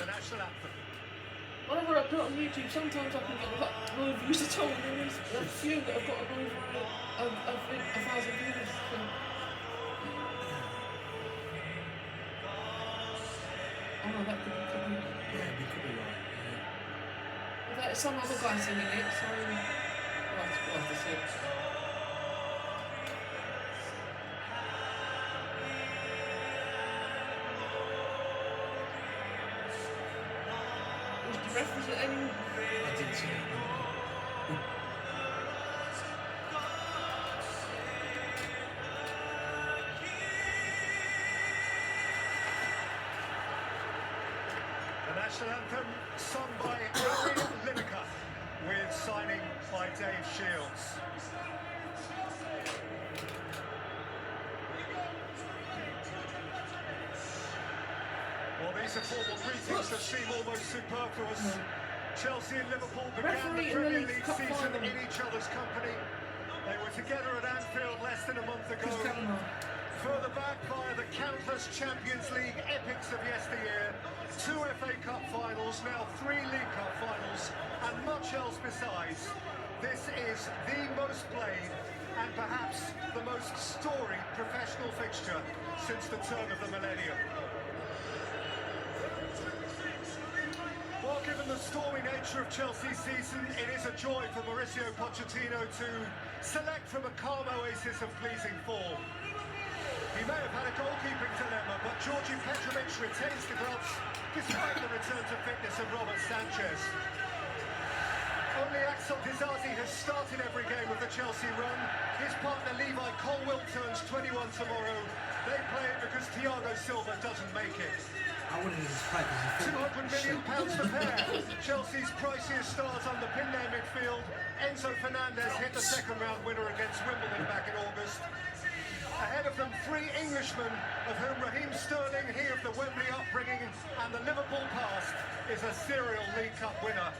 the national anthem. Whenever I put it on YouTube, sometimes I can get like more views at all, and then there's a few that have got over 1,000 views. So. Oh no, that could be coming. Yeah, we could be right. Yeah. There's some other guy singing it, so we'll have to see. Was the reference at any? I didn't see it. The national anthem sung by Liverpool with signing by Dave Shields. Well, these are formal greetings that seem almost superfluous. Chelsea and Liverpool began the Premier League season in each other's company. They were together at Anfield less than a month ago. Further back via the countless Champions League epics of yesteryear, 2 FA Cup finals, now 3 League Cup finals, and much else besides. This is the most played and perhaps the most storied professional fixture since the turn of the millennium. Well, given the stormy nature of Chelsea's season, it is a joy for Mauricio Pochettino to select from a calm oasis of pleasing form. He may have had a goalkeeping dilemma, but Georgi Petrovic retains the gloves despite the return to fitness of Robert Sanchez. Only Axel Disasi has started every game of the Chelsea run. His partner Levi Colwill turns 21 tomorrow. They play it because Thiago Silva doesn't make it. I wouldn't even surprised because £200 million per pair. Chelsea's priciest stars underpin their midfield. Enzo Fernandez hit the second-round winner against Wimbledon back in August. Ahead of them, 3 Englishmen, of whom Raheem Sterling, he of the Wembley upbringing, and the Liverpool past, is a serial League Cup winner.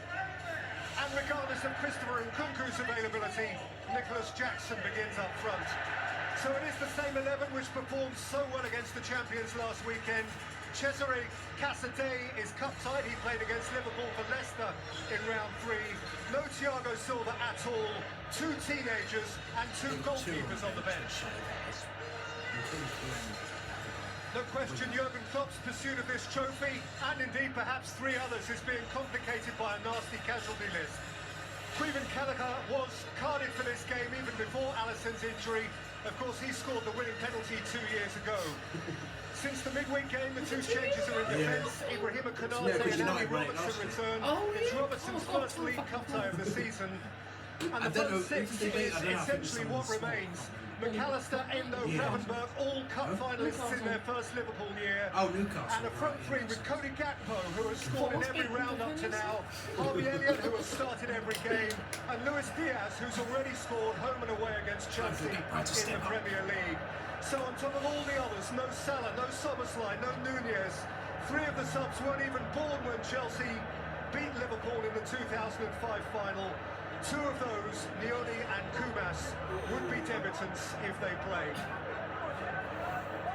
And regardless of Christopher Nkunku's availability, Nicholas Jackson begins up front. So it is the same 11 which performed so well against the champions last weekend. Cesare Casadei is cup-tied. He played against Liverpool for Leicester in round 3. No Thiago Silva at all. 2 teenagers and 2 goalkeepers on the bench. No question, Jurgen Klopp's pursuit of this trophy, and indeed perhaps 3 others, is being complicated by a nasty casualty list. Creven Gallagher was carded for this game even before Alisson's injury. Of course, he scored the winning penalty 2 years ago. Since the midweek game, the 2 changes are in defence. Ibrahima Konate and Ali Robertson return. It's Robertson's first League Cup tie of the season. And the front 6 is essentially what remains. McAllister, Endo, Gravenberg, all cup finalists in their first Liverpool year. Oh, Newcastle. And a front 3 with Cody Gakpo, who has scored in every round up to now. Harvey Elliott, who has started every game. And Luis Diaz, who's already scored home and away against Chelsea in the Premier League. So on top of all the others, no Salah, no Szoboszlai, no Nunez. 3 of the subs weren't even born when Chelsea beat Liverpool in the 2005 final. 2 of those, Nioni and Kumas, would be debutants if they played.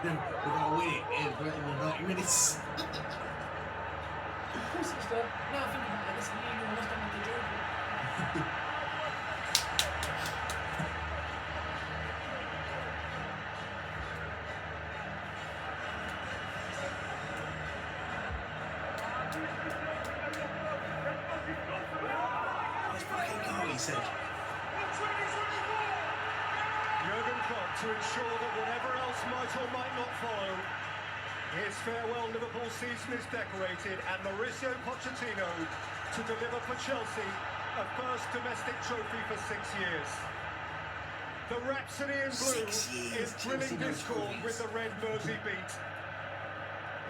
We're going to win it in 90 minutes. Of course it's done. Now I think about it, it's a new one, done with the joke. He said. Jurgen Klopp to ensure that whatever else might or might not follow, his farewell Liverpool season is decorated, and Mauricio Pochettino to deliver for Chelsea a first domestic trophy for 6 years. The Rhapsody in Blue is thrilling discord with the red Mersey beat.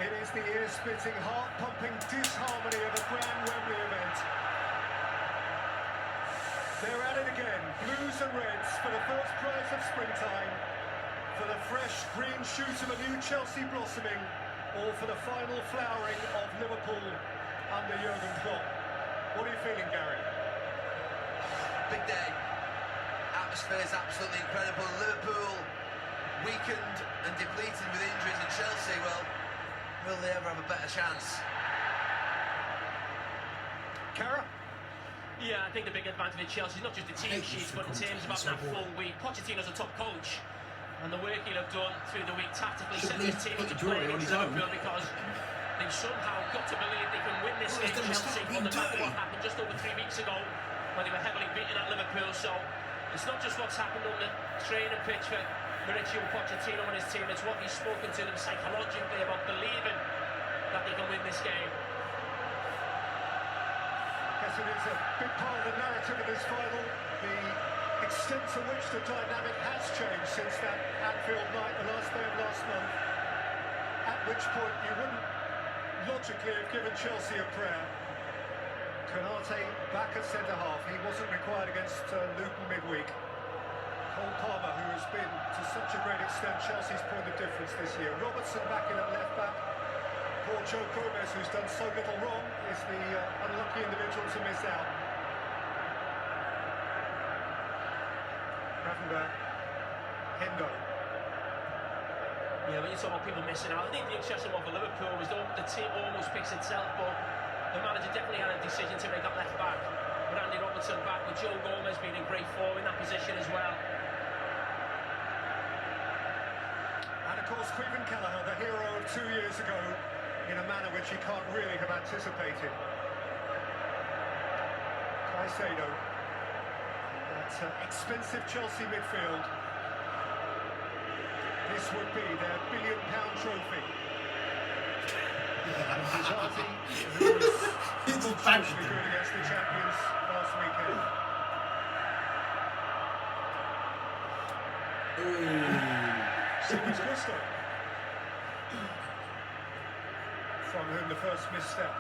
It is the ear-splitting, heart-pumping disharmony of a grand Wembley event. They're at it again, blues and reds for the first prize of springtime, for the fresh green shoots of a new Chelsea blossoming, or for the final flowering of Liverpool under Jurgen Klopp. What are you feeling, Gary? Big day. Atmosphere is absolutely incredible. Liverpool weakened and depleted with injuries, and Chelsea, well, will they ever have a better chance? Cara? Yeah, I think the big advantage of Chelsea is not just the team sheets, but in terms of having that full week. Pochettino's a top coach, and the work he'll have done through the week tactically set this team to play against Liverpool, because they've somehow got to believe they can win this game, Chelsea, on the back of what happened just over 3 weeks ago when they were heavily beaten at Liverpool. So it's not just what's happened on the training pitch for Mauricio Pochettino and his team, it's what he's spoken to them psychologically about believing that they can win this game. Yes, it is a big part of the narrative of this final, the extent to which the dynamic has changed since that Anfield night, the last day of last month, at which point you wouldn't logically have given Chelsea a prayer. Konate back at centre-half, he wasn't required against Luton midweek. Cole Palmer, who has been to such a great extent Chelsea's point of difference this year. Robertson back in at left-back. Poor Joe Gomez, who's done so little wrong, is the unlucky individual to miss out. Gravenberg, Hendo. Yeah, when you talk about people missing out, I think the interesting one for Liverpool was the team almost picks itself, but the manager definitely had a decision to make that left back. With Andy Robertson back, with Joe Gomez being in great form in that position as well. And of course, Queven Kelleher, the hero of 2 years ago, in a manner which he can't really have anticipated. Caicedo, that expensive Chelsea midfield. This would be their £1 billion trophy. And Haji, who was monstriously good against the champions last weekend. Simmons Gusto, from whom the first misstep.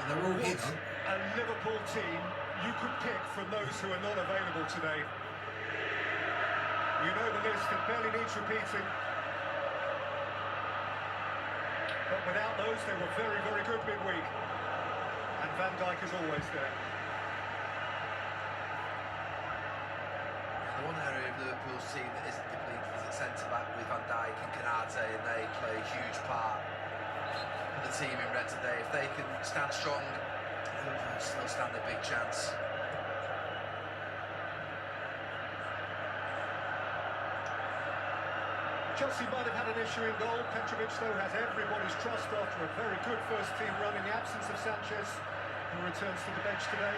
They're all here. A Liverpool team you could pick from those who are not available today. You know the list, it barely needs repeating. But without those, they were very, very good midweek. And Van Dijk is always there. The one area of Liverpool's team that isn't depleted is at centre-back with Van Dijk and Konate, and they play a huge part of the team in red today. If they can stand strong, Liverpool still stand a big chance. Chelsea might have had an issue in goal. Petrovic, though, has everybody's trust after a very good first-team run in the absence of Sanchez, who returns to the bench today.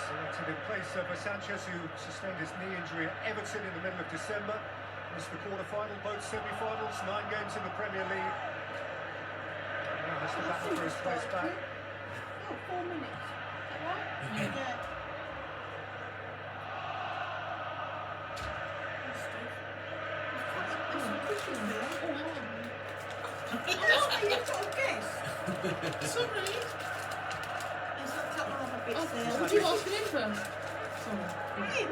Selected in place of Sanchez, who sustained his knee injury at Everton in the middle of December. Missed the quarter-final, both semi-finals, 9 games in the Premier League. Now has to battle for his place back. Oh, 4 minutes. Is that right? Yeah. There's some cushion there. Oh, you've got a guess. Sorry. There's a couple of other bits there. Would you ask him first? Sorry. Him?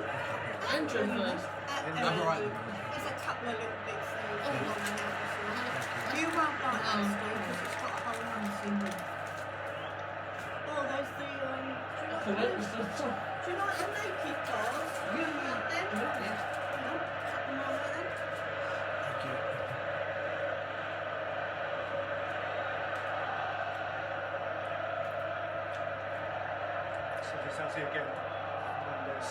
Andrew first. Never right. There's a couple of little bits there. You won't like that, Steve, because it's got a whole house in there. Oh, there's the, do you like the naked bars? You like them? Yeah. No, couple more of them. Thank you. So this has he again. Fernandes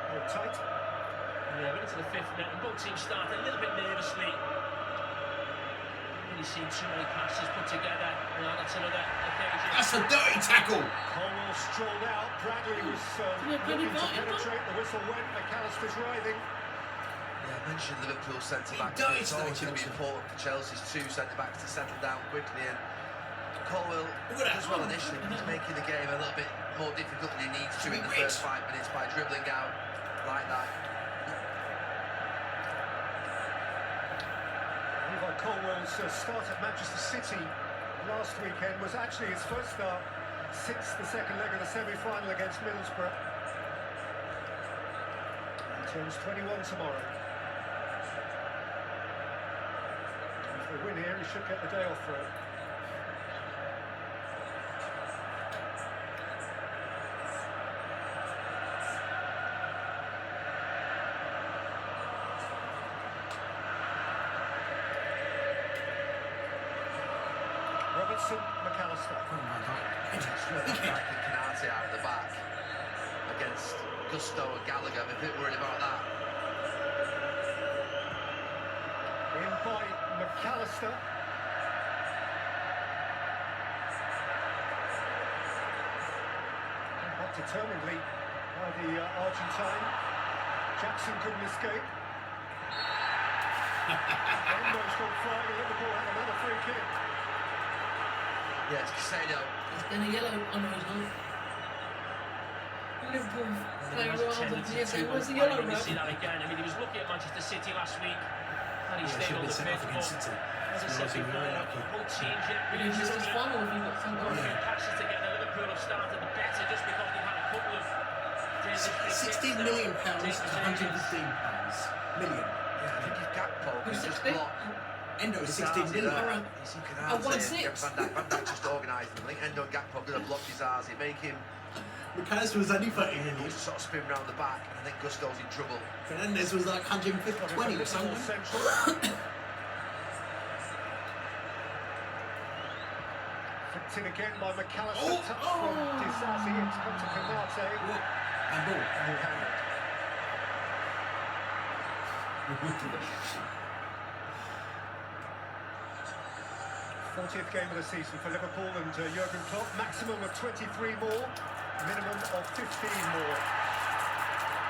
hold tight. Yeah, we're into the 5th minute, and both teams start a little bit nervously. Really seen too many passes put together. Well, that's another occasion. That's a dirty tackle. Colwell strolled out. Bradley was looking to penetrate. The whistle went. McAllister's writhing. Yeah, I mentioned Liverpool centre-back. He It's always going to be Chelsea. important for Chelsea's 2 centre-backs to settle down quickly, and Colwell Look at that. as well initially, but he's making the game a little bit more difficult than he needs to in the first 5 minutes by dribbling out like that. Levi Colwell's start at Manchester City last weekend was actually his first start since the second leg of the semi-final against Middlesbrough. He turns 21 tomorrow. If they win here, he should get the day off for it. Robertson, McAllister. Come on, Van Van Dijk. Dijk and Canate out of the back against Gusto and Gallagher. I'm a bit worried about that. In by McAllister. But determinedly by the Argentine. Jackson couldn't escape. Endo's gone flying and Liverpool had another free kick. Yeah, it's Casado. It's been a yellow. Oh no, he's not. Liverpool player rather than where's the yellow You red? see that again. I mean, he was lucky at Manchester City last week, and he Yeah, stayed should on be the sent pitch. off But against City. as I said It's before, very lucky. won't change it. But he's just final if he got sent Got a off. few Yeah. passes together. Liverpool have started better just because they've had a couple of dangerous free kicks. £16 million to £115 million. Yeah, I think his Gakpo Who's can just 60? block. Endo is Dizazi 16 million. there. Alright. He's in Oh, Canate. 1-6. Van Dijk just organising them. I think Endo and Gakpo could have blocked Dizazi, make him McAllister was only 30 million. sort of spin round the back, and I think Gusto's in trouble. Fernandez was like 120 Got it or a little something. more central. Flicked in again by McAllister. Touch from Dizazi. It's come to Canate. And ball. And he handled. 40th game of the season for Liverpool and Jurgen Klopp. Maximum of 23 more, minimum of 15 more.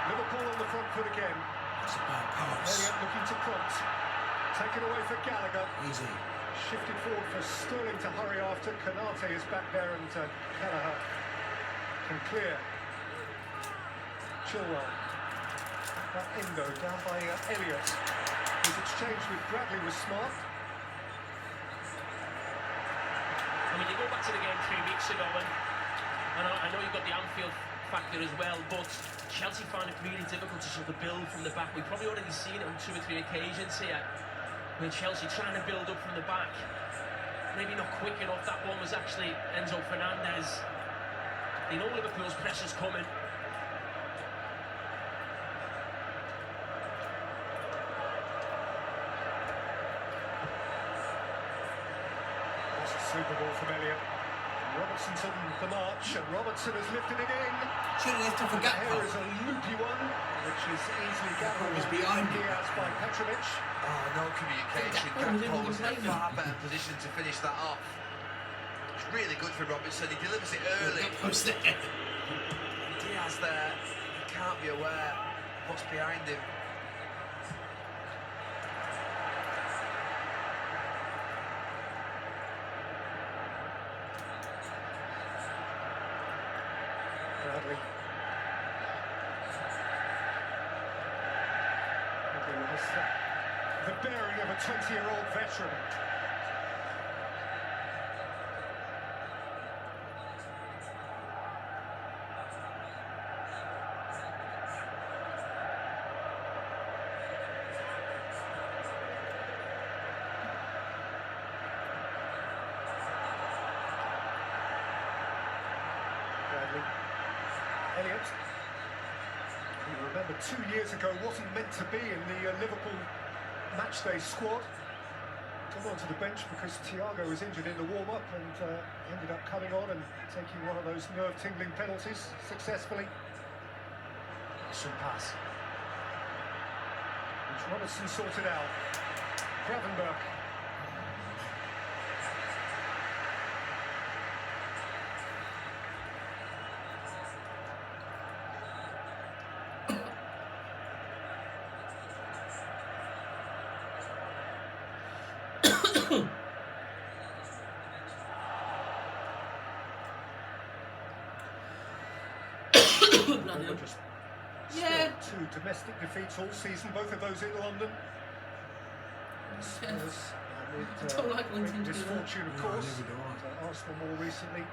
Liverpool on the front foot again. That's a bad pass. Elliott looking to prompt. Taken away for Gallagher. Easy. Shifted forward for Sterling to hurry after. Canate is back there and Kelleher can clear. Chilwell. That Endo down by Elliott. His exchange with Bradley was smart. I mean, you go back to the game 3 weeks ago, and I know you've got the Anfield factor as well, but Chelsea found it really difficult to sort of build from the back. We've probably already seen it on 2 or 3 occasions here, when Chelsea trying to build up from the back. Maybe not quick enough. That one was actually Enzo Fernandez. They know Liverpool's pressure's coming. Super ball from Elliott. Robertson to the march, and Robertson has lifted it in. Should have left off a Here Gakpo. is a loopy one, which is easily gathered was behind him. Diaz by Petrovic. Oh, no communication. Gakpo was in a far better position to finish that off. It's really good for Robertson. He delivers it early. Gakpo's there. Diaz there. He can't be aware of what's behind him. Bradley. Bradley has the bearing of a 20-year-old veteran. Bradley. Elliott, you remember 2 years ago wasn't meant to be in the Liverpool matchday squad. Come onto the bench because Thiago was injured in the warm-up and ended up coming on and taking one of those nerve-tingling penalties successfully. Some pass, which Robertson sorted out. Gravenberch. Bloody hell. Just Yeah. still 2 domestic defeats all season, both of those in London. Spurs amid Don't like when great teams do that. misfortune, of No, course. neither do I. And, Arsenal more recently.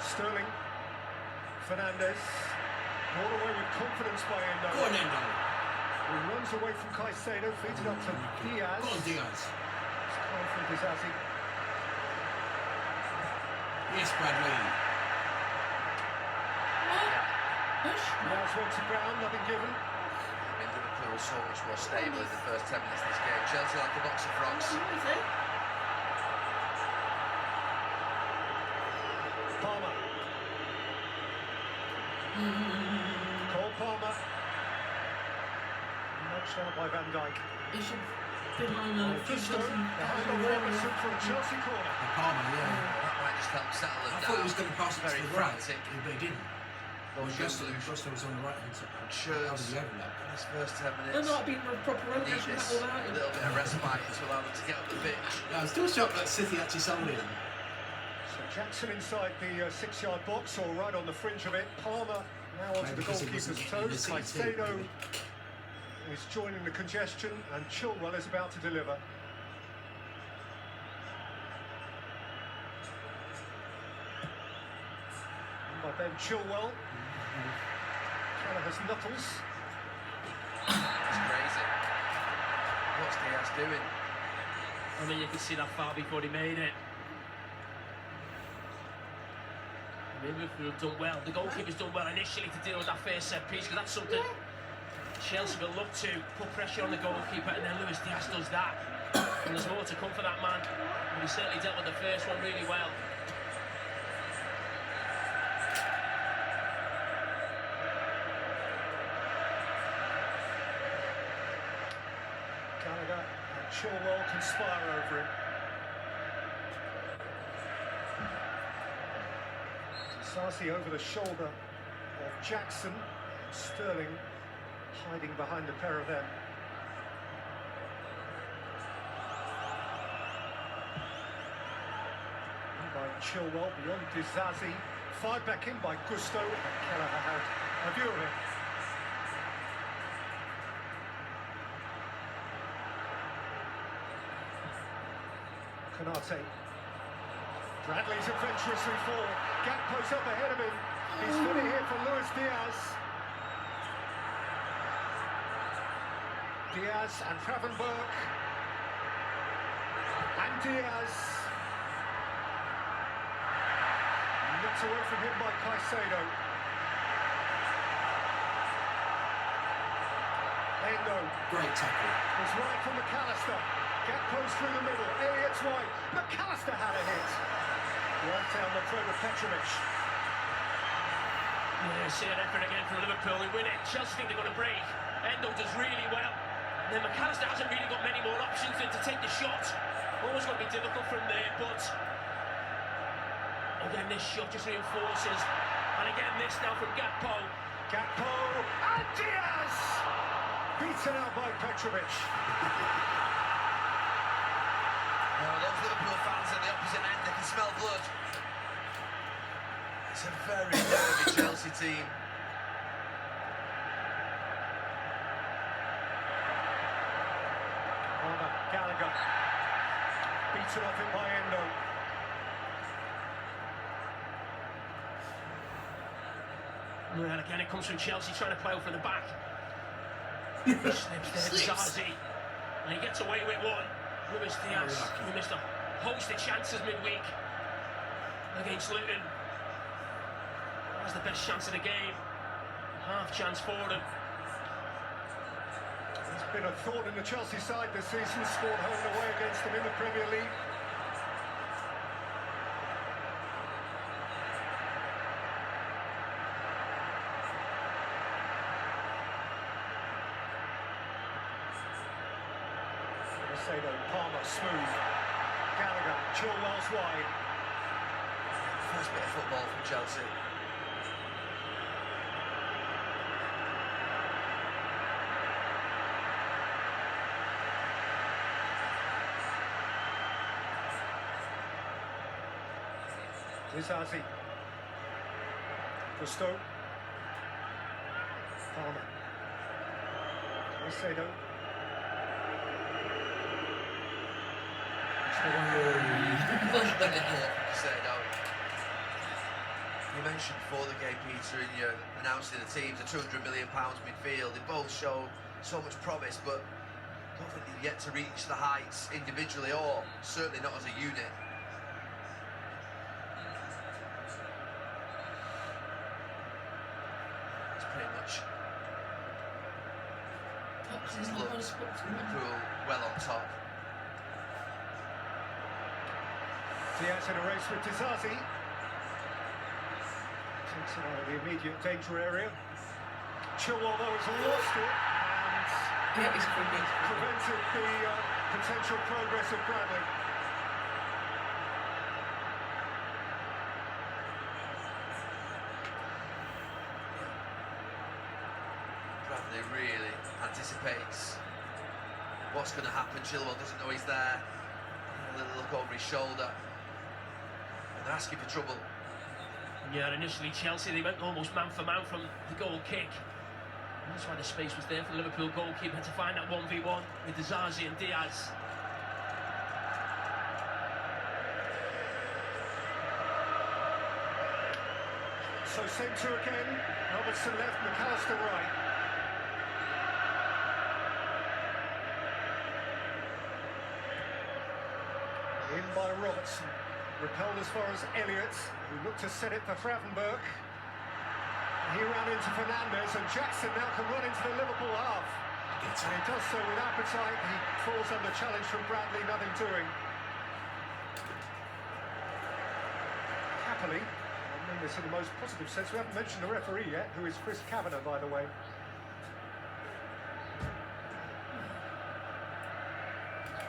Sterling, Fernandez, brought away with confidence by Endo. Go on, Endo. He runs away from Caicedo, feeds it up to Diaz. Go on, Diaz. It's time for Dizazi. Yes, Bradley. Push. Diaz went to ground, nothing given. I mean, Liverpool so much more stable in the first 10 minutes of this game. Chelsea like a box of frogs. Who is it? out by Van Dijk. He should fiddle on a few Gusto shots and behind on Robertson for a Chelsea corner. Palmer, yeah. That might just help settle them I down. thought he was going to pass it to Very the right, frantic. but he didn't. Those Gusto young was on the right hand side. And That Schurz was the overlap. in his first 10 there minutes. might be a proper road Need action this battle without him. little bit of respite to allow them to get up the pitch. I'm still shocked that City actually sold him. So Jackson inside the 6-yard box, or right on the fringe of it. Palmer now onto the Maybe because he goalkeeper's wasn't in the toes. City team, Caicedo maybe. is joining the congestion, and Chilwell is about to deliver. And by Ben Chilwell. Kelleher's knuckles. It's crazy. What's Diaz doing? I mean, you could see that far before he made it. Liverpool have done well. The goalkeeper's done well initially to deal with that first set piece, because that's something Chelsea will look to put pressure on the goalkeeper, and then Luis Diaz does that. And there's more to come for that man. But he certainly dealt with the first one really well. Gallagher and Chilwell conspire over him. Sarsi over the shoulder of Jackson. Sterling hiding behind the pair of them. And by Chilwell beyond Dizazi. Fired back in by Gusto. And Kelleher had a view of it. Konate. Bradley's adventurously forward. Gakpo's up ahead of him. He's fully here for Luis Diaz. Diaz and Gravenberch. And Diaz. Nicked away from him by Caicedo. Endo. Great tackle. Was right from McAllister. Gakpo's through the middle. Elliott's wide. McAllister had a hit. Right down the throat of Petrovic. Yeah, see an effort again from Liverpool. They win it. Chelsea think they're going to break. Endo does really well. And then McAllister hasn't really got many more options than to take the shot. Always going to be difficult from there, but again, this shot just reinforces. And again, this now from Gakpo. Gakpo and Diaz! Beaten out by Petrovic. Now, those Liverpool fans at the opposite end, they can smell blood. It's a very nervy Chelsea team. Gallagher. Beaten off it by Endo. Well, again, it comes from Chelsea trying to play out from the back. He slips there, Zazi. And he gets away with one. Luis Diaz, who missed a host of chances midweek against Luton. That's the best chance of the game. Half chance for them. It's been a thorn in the Chelsea side this season. Scored home and away against them in the Premier League. Caicedo, Palmer, smooth. Gallagher, Chilwell's wide. First bit of football from Chelsea. Dizazi. Gusto. Palmer. Caicedo. Caicedo. You mentioned before the game, Peter, in your announcing the teams, the £200 million midfield. They both show so much promise, but I don't think they've yet to reach the heights individually, or certainly not as a unit. It's pretty much Liverpool well on top. Diaz in a race with Dizazi. Takes it out of the immediate danger area. Chilwell though has lost it, and Yeah, it's a free kick. prevented the potential progress of Bradley. Bradley really anticipates what's going to happen. Chilwell doesn't know he's there. A little look over his shoulder. And they're asking for trouble. Yeah, initially Chelsea, they went almost man for man from the goal kick. And that's why the space was there for the Liverpool goalkeeper to find that 1v1 with Zazi and Diaz. So centre again, Robertson left, McAllister right. In by Robertson, repelled as far as Elliott, who looked to set it for Gravenberch. He ran into Fernandes, and Jackson now can run into the Liverpool half. And he does so with appetite. He falls under challenge from Bradley, nothing doing. Happily, I mean this in the most positive sense, we haven't mentioned the referee yet, who is Chris Kavanagh, by the way.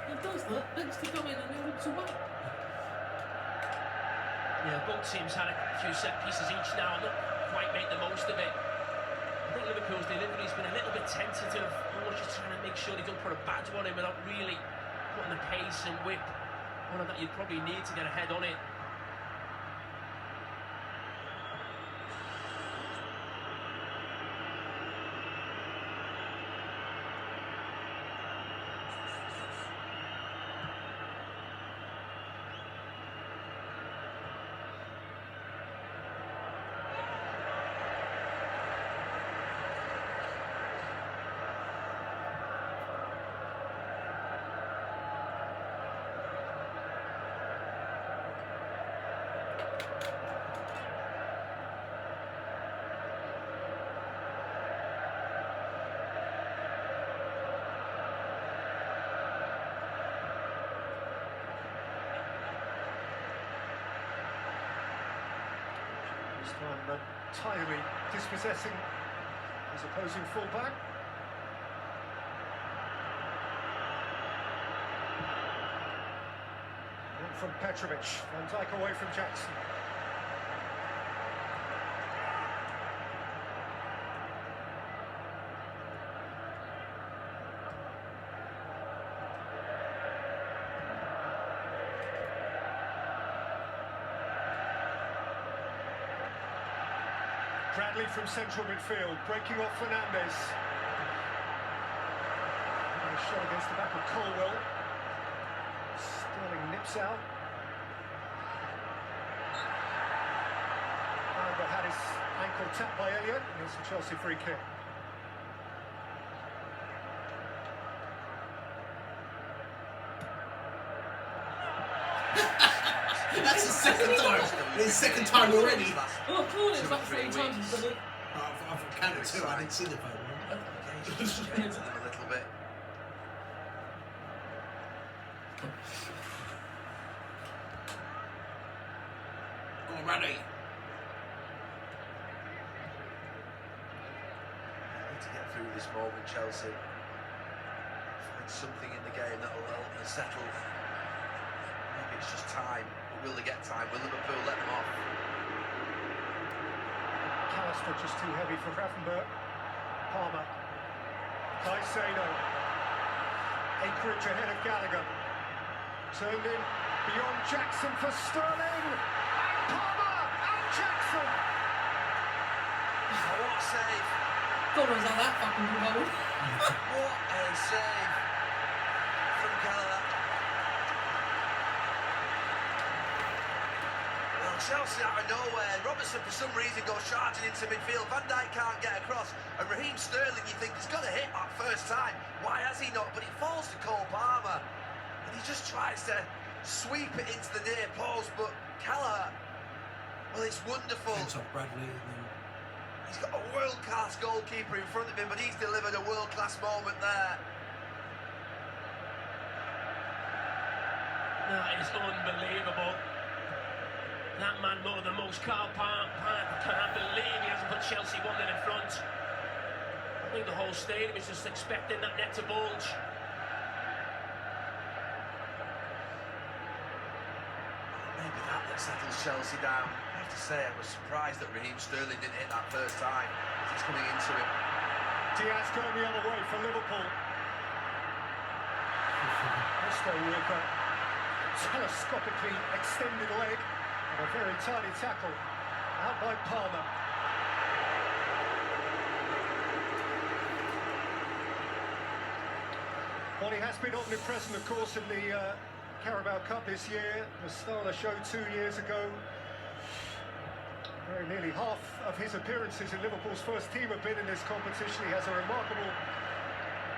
It does that. Next to come in and it looks away. Yeah, both teams had a few set pieces each now and not quite make the most of it. I think Liverpool's delivery's been a little bit tentative, almost just trying to make sure they don't put a badge on him without really putting the pace and whip on it that you'd probably need to get ahead on it. This time entirely dispossessing his opposing fullback. And from Petrovic, Van Dijk away from Jackson. Bradley from central midfield, breaking off Fernandes. And a shot against the back of Colwell. Sterling nips out. But had his ankle tapped by Elliott, and it's a Chelsea free kick. That's the second time. It's the second time already. Oh, come on, it's like 3 times he's done it. I've counted 2. I didn't see the photo. Just get into them a little bit. Already. Need to get through this moment, Chelsea. Find something in the game that'll help them settle. Maybe it's just time. But will they get time? Will Liverpool let them off? McAllister just too heavy for Gravenberch. Palmer. Caicedo. Acreage ahead of Gallagher. Turned in beyond Jackson for Sterling. And Palmer and Jackson. Oh, what a save! God knows how that fucking can go. What a save from Gallagher. Well, Chelsea out of nowhere. Robertson for some reason goes charging into midfield. Van Dijk can't get across. And Raheem Sterling, you think he's got to hit that first time. Why has he not? But it falls to Cole Palmer. And he just tries to sweep it into the near post. But Gallagher, well, it's wonderful. Hands off Bradley. And then He's got a world-class goalkeeper in front of him, but he's delivered a world-class moment there. That is unbelievable. That man more than most. Carl Palmer can't believe he hasn't put Chelsea 1-0 in front. think the whole stadium is just expecting that net to bulge. Maybe that settles Chelsea down. I have to say, I was surprised that Raheem Sterling didn't hit that first time as it's coming into him. Diaz going the other way for Liverpool. Gusto with a telescopically extended leg and a very tiny tackle out by Palmer. Well, he has been omnipresent, of course, in the Carabao Cup this year. The star of the show 2 years ago. Very nearly half of his appearances in Liverpool's first team have been in this competition. He has a remarkable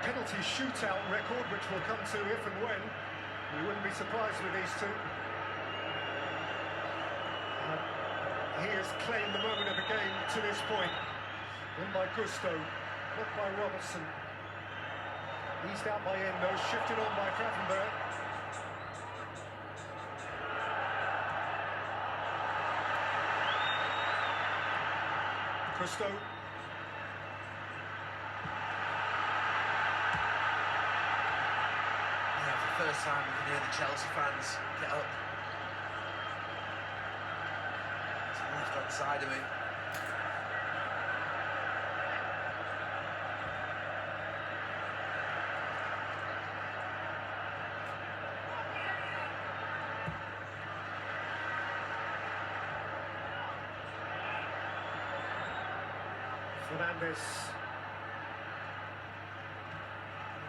penalty shootout record, which we'll come to if and when. We wouldn't be surprised with these two. He has claimed the moment of the game to this point. Won by Gusto, not by Robertson. Eased out by Endo, shifted on by Gravenberg. Gusto. Yeah, for the first time we can hear the Chelsea fans get up to the left-hand side of me. Fernandes.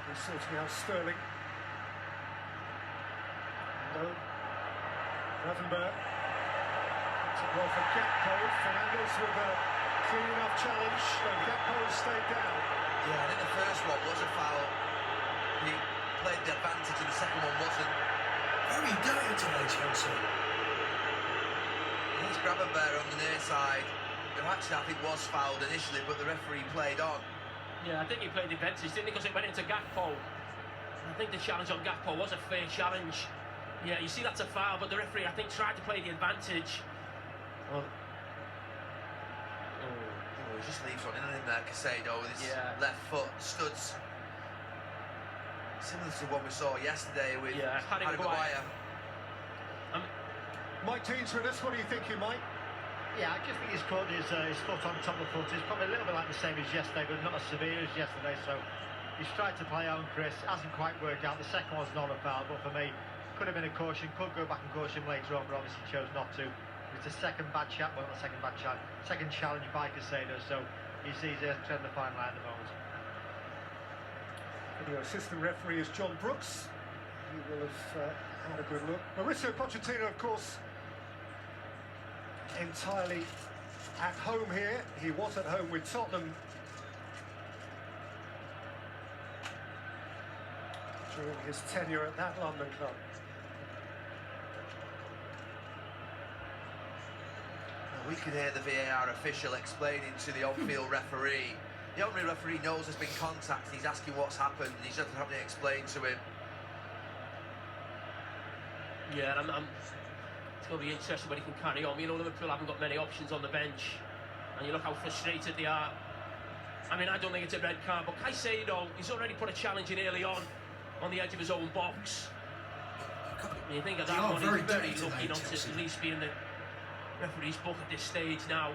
He's sorting out Sterling. No. Gravenberg. It's a goal for Gakpo. Fernandes with a clean enough challenge. And Gakpo has stayed down. Yeah, I think the first one was a foul. He played the advantage and the second one wasn't. Very dirty today, Chelsea. Here's Gravenberg on the near side, who actually I think was fouled initially, but the referee played on. Yeah, I think he played the advantage, didn't he? Because it went into Gakpo. I think the challenge on Gakpo was a fair challenge. Yeah, you see that's a foul, but the referee, I think, tried to play the advantage. Oh, he just leaves one in there, Casado, with his left foot, studs. Similar to what we saw yesterday with Harry Maguire. Mike Dean's with us. What do you think, Mike? Yeah, I just think he's caught his foot on top of the foot. It's probably a little bit like the same as yesterday, but not as severe as yesterday. So he's tried to play on Chris. Hasn't quite worked out. The second one's not a foul, but for me, could have been a caution. Could go back and caution later on, but obviously chose not to. It's a second bad shot. Well, not a second bad shot. Second challenge by Casado. So he's treading the fine line at the moment. Video assistant referee is John Brooks. He will have had a good look. Mauricio Pochettino, of course, entirely at home here. He was at home with Tottenham during his tenure at that London club. We can hear the VAR official explaining to the on-field referee. The on-field referee knows there's been contact, and he's asking what's happened, and he's just having it explained to him. Yeah, and it's going to be interesting when he can carry on. You know, Liverpool haven't got many options on the bench, and you look how frustrated they are. I mean, I don't think it's a red card, but Caicedo, he's already put a challenge in early on the edge of his own box. And you think of that one, he's very lucky not to at least be in the referee's book at this stage now.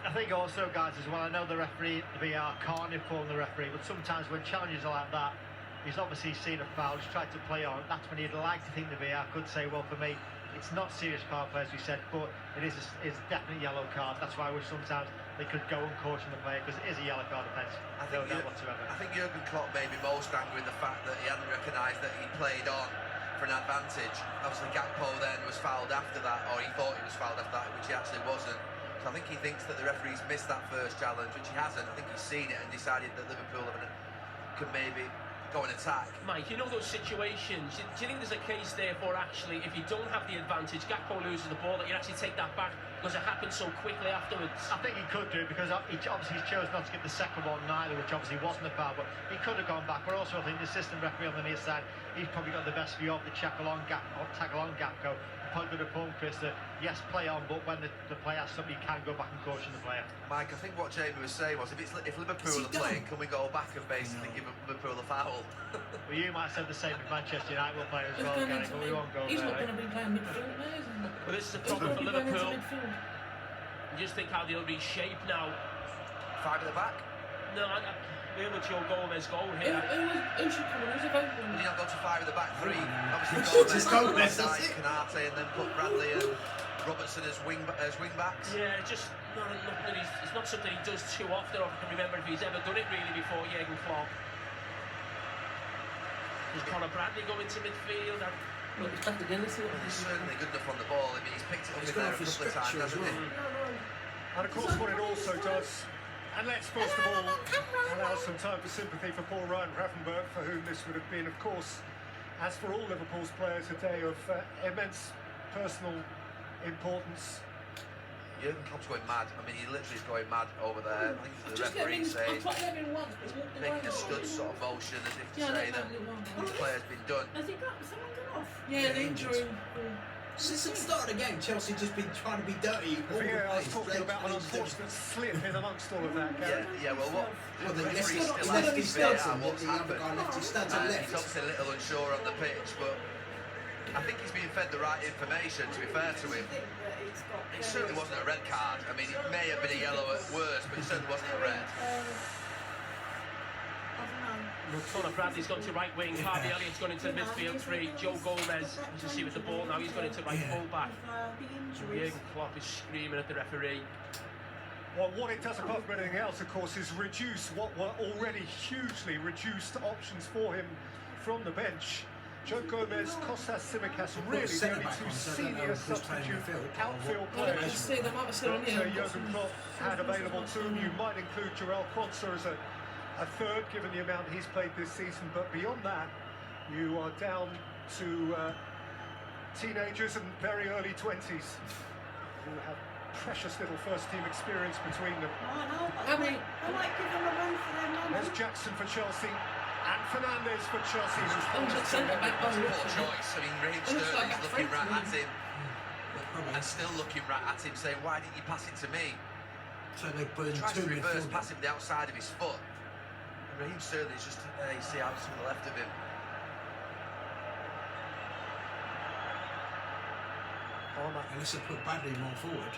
I think also, guys, as well, I know the referee, the VAR can't inform the referee, but sometimes when challenges are like that, he's obviously seen a foul, he's tried to play on. That's when you'd like to think the VAR could say, well, for me, it's not serious foul play, as we said, but it is definitely a yellow card. That's why I wish sometimes they could go and caution the player, because it is a yellow card offence. No doubt whatsoever. I think Jurgen Klopp made me most angry with the fact that he hadn't recognised that he played on for an advantage. Obviously, Gakpo then was fouled after that, or he thought he was fouled after that, which he actually wasn't. So I think he thinks that the referee's missed that first challenge, which he hasn't. I think he's seen it and decided that Liverpool could maybe go and attack. Mike, you know those situations, do you think there's a case there for actually, if you don't have the advantage, Gakpo loses the ball, that you actually take that back because it happens so quickly afterwards? I think he could do it because obviously he chose not to get the second one neither, which obviously wasn't a foul, but he could have gone back. But also I think the assistant referee on the near side, he's probably got the best view of the tackle on Gakpo, point good upon Chris that yes, play on, but when the player has something, you can go back and caution the player. Mike, I think what Jamie was saying was if Liverpool are playing, can we go back and basically give Liverpool a foul? Well, you might have said the same if Manchester United will play as He's well, going Gary, into but we won't go He's there. not going to be playing midfield now, is he? Well, this is a He's problem going for to be going into Liverpool. midfield. You just think how they'll reshape now. 5 at the back. No, where would Joe Gomez go Who here? should come on? Who's available? Did he not go to 5 at the back? 3. Just Obviously, Gomez, Van that's Dijk, it. Canate, and then put Bradley and Robertson as wing backs. Yeah, just it's not something he does too often. Or I can remember if he's ever done it really before Jurgen Klopp. Does Conor Bradley go into midfield? Well, it's back again, let's see what He's certainly good enough on the ball. I mean, he's picked it up He's in there gone a for couple of times, stretcher as hasn't he? well. And of course, what it also does, and let's first of all allow some time for sympathy for poor Ryan Gravenberch, for whom this would have been, of course, as for all Liverpool's players, a day of immense personal importance. Jurgen Klopp's going mad. I mean, he literally is going mad over there. I think the Just let referee him, saying, I've let him once, but he's walked away. making a stud sort of motion as if to Yeah, say let that him once. the player's been done. Has he got someone gone off? Yeah, the injury. Since the start of the game, Chelsea just been trying to be dirty all the I was place. talking about an unfortunate slip in amongst all of that, Gary. Yeah, well, what? Well, The the referee left, still left has to his figure studs out and what's the other happened. guy left his studs and And left. he's obviously a little unsure on the pitch, but I think he's being fed the right information, to be fair to him. It certainly wasn't a red card. I mean, it may have been a yellow at worst, but it certainly wasn't a red. Conor Bradley's gone to right wing, Harvey Elliott's gone into midfield 3, Joe Gomez, as you see with the ball now, he's gone into right full back. Jurgen Klopp is screaming at the referee. Well, what it does above anything else, of course, is reduce what were already hugely reduced options for him from the bench. Joe Gomez, Kostas Tsimikas, really the only two senior substitute outfield Well, let's players see, they might have said that on here. Jurgen Klopp had available to him. You might include Jarell Quansah as a third, given the amount he's played this season, but beyond that, you are down to teenagers and very early 20s who have precious little first-team experience between them. I know, but How many- I might give them a run for their money. There's Jackson for Chelsea and Fernandes for Chelsea. who's Oh, he's at centre back by the Poor looks of it. choice. I mean, Raheem It looks like Sterling's a looking fake right at to me. him and still looking right at him, saying, why didn't you pass it to me? So they put in Tries two to reverse midfielders. pass it with the outside of his foot. And Raheem Sterling's just, you see out to the left of him. And this will put Bradley more forward.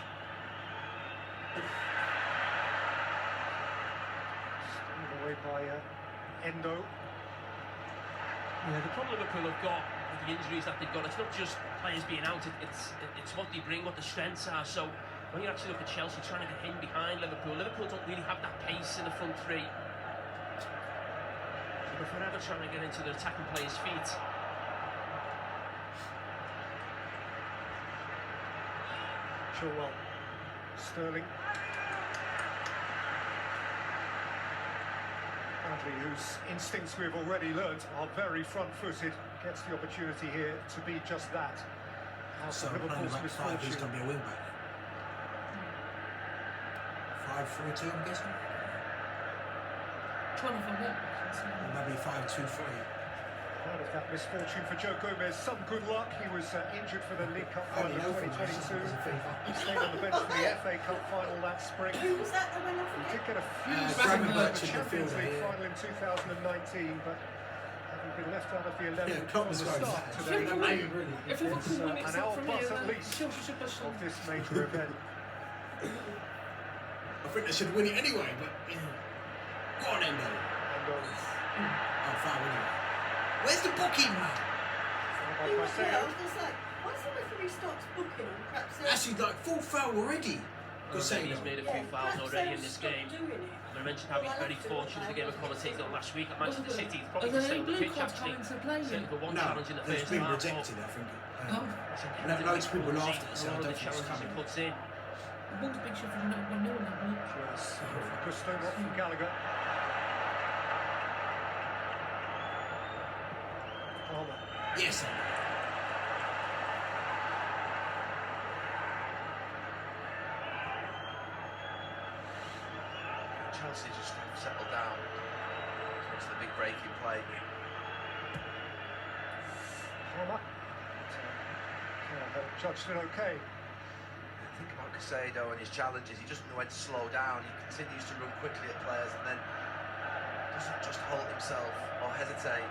Stolen away by Endo. Yeah, the problem Liverpool have got with the injuries that they've got, it's not just players being out, it's what they bring, what the strengths are. So when you actually look at Chelsea trying to get in behind Liverpool don't really have that pace in the front three. So they're forever trying to get into the attacking players' feet. Chilwell, Sterling. Bradley, whose instincts we've already learnt are very front-footed, gets the opportunity here to be just that. House So of playing Liverpool's back five, he's misfortune. going to be a wing back. 5-3-2, I'm guessing. Trying to find out. Or maybe 5-2-3. Out of that misfortune for Joe Gomez, some good luck. He was injured for the League Cup final Only in over 2022. He FIFA. stayed on the bench for the FA Cup final that spring. Who was that that went off He again? did get a few Gravenberch the in the Champions field, League yeah. final in 2019, but having been left out of the 11 Yeah, from Klopp the was going start mad. today If Liverpool it's win, an it's hour up from plus here, at then least Chelsea should push of on. this major event. I think they should win it anyway, but go on, Endo. And Oh, foul anyway. Where's the booking, man? He was there, I was going to say, once the referee starts booking them, perhaps they'll Actually, like full foul already. Good save, He's though. made a few fouls perhaps already in they'll this stop game. doing it. I mentioned how he's very fortunate to get a commentator on last week at Manchester City. He's probably Are there stayed any on the blue pitch cards actually. coming to play Certainly yet? for one No, challenge in the it's first been half. rejected, I think. Oh, Loads of people laughed at it, so I All don't the think it's challenges he coming. puts in. the ball's big shot from no one that one. Gusto, not from Gallagher. Palmer. Yes, sir. Chelsea just have settled down. It's the big breaking play. Palmer. judged it okay. Think about Casado and his challenges. He doesn't know when to slow down. He continues to run quickly at players and then doesn't just halt himself or hesitate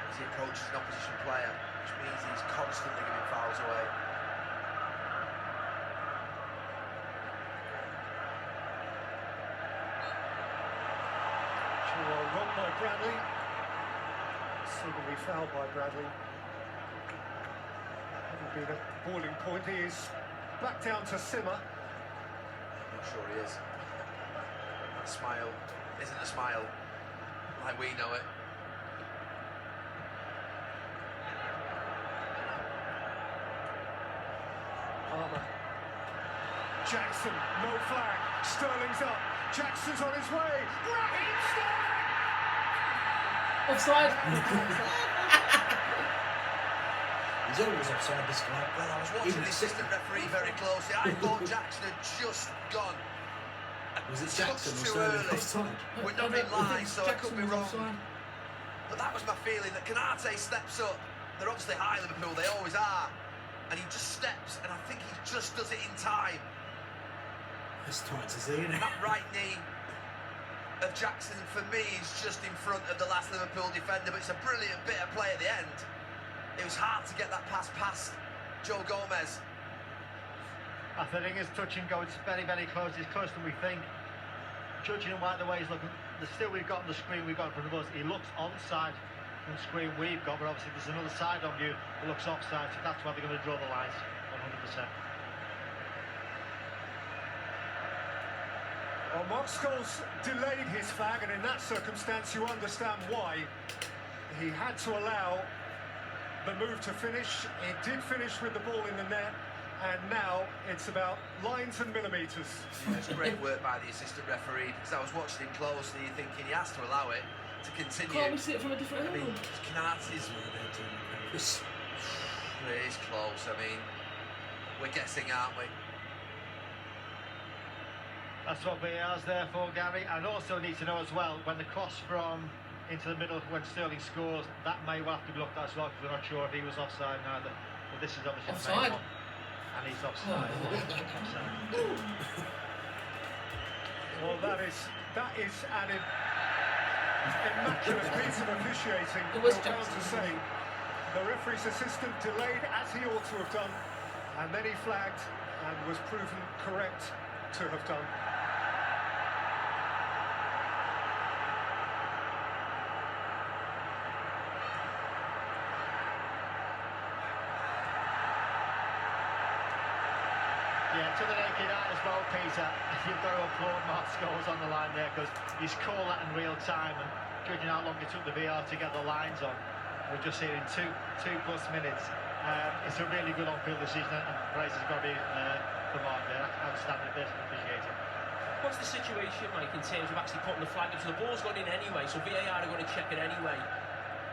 as he approaches an opposition player, which means he's constantly giving fouls away. Chilwell run by Bradley. Seemingly fouled by Bradley. Hasn't been a boiling point. He is back down to simmer. I'm not sure he is. That smile isn't a smile like we know it. Palmer. Jackson, no flag. Sterling's up. Jackson's on his way. Raheem Sterling! Offside. He's always offside, this guy. Well, I was watching the assistant referee very closely. I thought Jackson had just gone. Was it Jackson or too Sterling early. offside? We're not in line, so I could be wrong. Offside. But that was my feeling, that Canate steps up. They're obviously high Liverpool, they always are. And he just steps, and I think he just does it in time. It's tight to see, isn't it? That right knee of Jackson, for me, is just in front of the last Liverpool defender, but it's a brilliant bit of play at the end. It was hard to get that pass past Joe Gomez. I think his touch and go, it's very, very close. It's closer than we think. Judging him by the way he's looking, the still we've got on the screen we've got in front of us, he looks onside on the screen we've got, but obviously there's another side on view that looks offside, so that's why they're going to draw the lines 100%. Well, Mark Scholes delayed his flag, and in that circumstance you understand why. He had to allow the move to finish. It did finish with the ball in the net, and now it's about lines and millimetres. Yeah, it's great work by the assistant referee, because I was watching him closely thinking he has to allow it to continue. Can't we see it from a different I mean, angle? Canate's it is close. I mean, we're guessing, aren't we? That's what VAR's there for, Gary. And also need to know as well, when the cross from into the middle when Sterling scores, that may well have to be looked at as well, because we're not sure if he was offside neither. But this is obviously Offside. And he's offside. Offside. Well, that is an immaculate piece of officiating. It was You're bound to Jackson. say the referee's assistant delayed as he ought to have done, and then he flagged and was proven correct to have done. Yeah, to the naked eye as well, Peter. You've got to applaud Mark Scholes on the line there, because he's called that in real time, and judging how long it took the VR to get the lines on, we're just seeing in two plus minutes. It's a really good on-field decision, and praise has got to be for Mark there. Outstanding bit of officiating. What's the situation like in terms of actually putting the flag up? So the ball's gone in anyway, so VAR are going to check it anyway.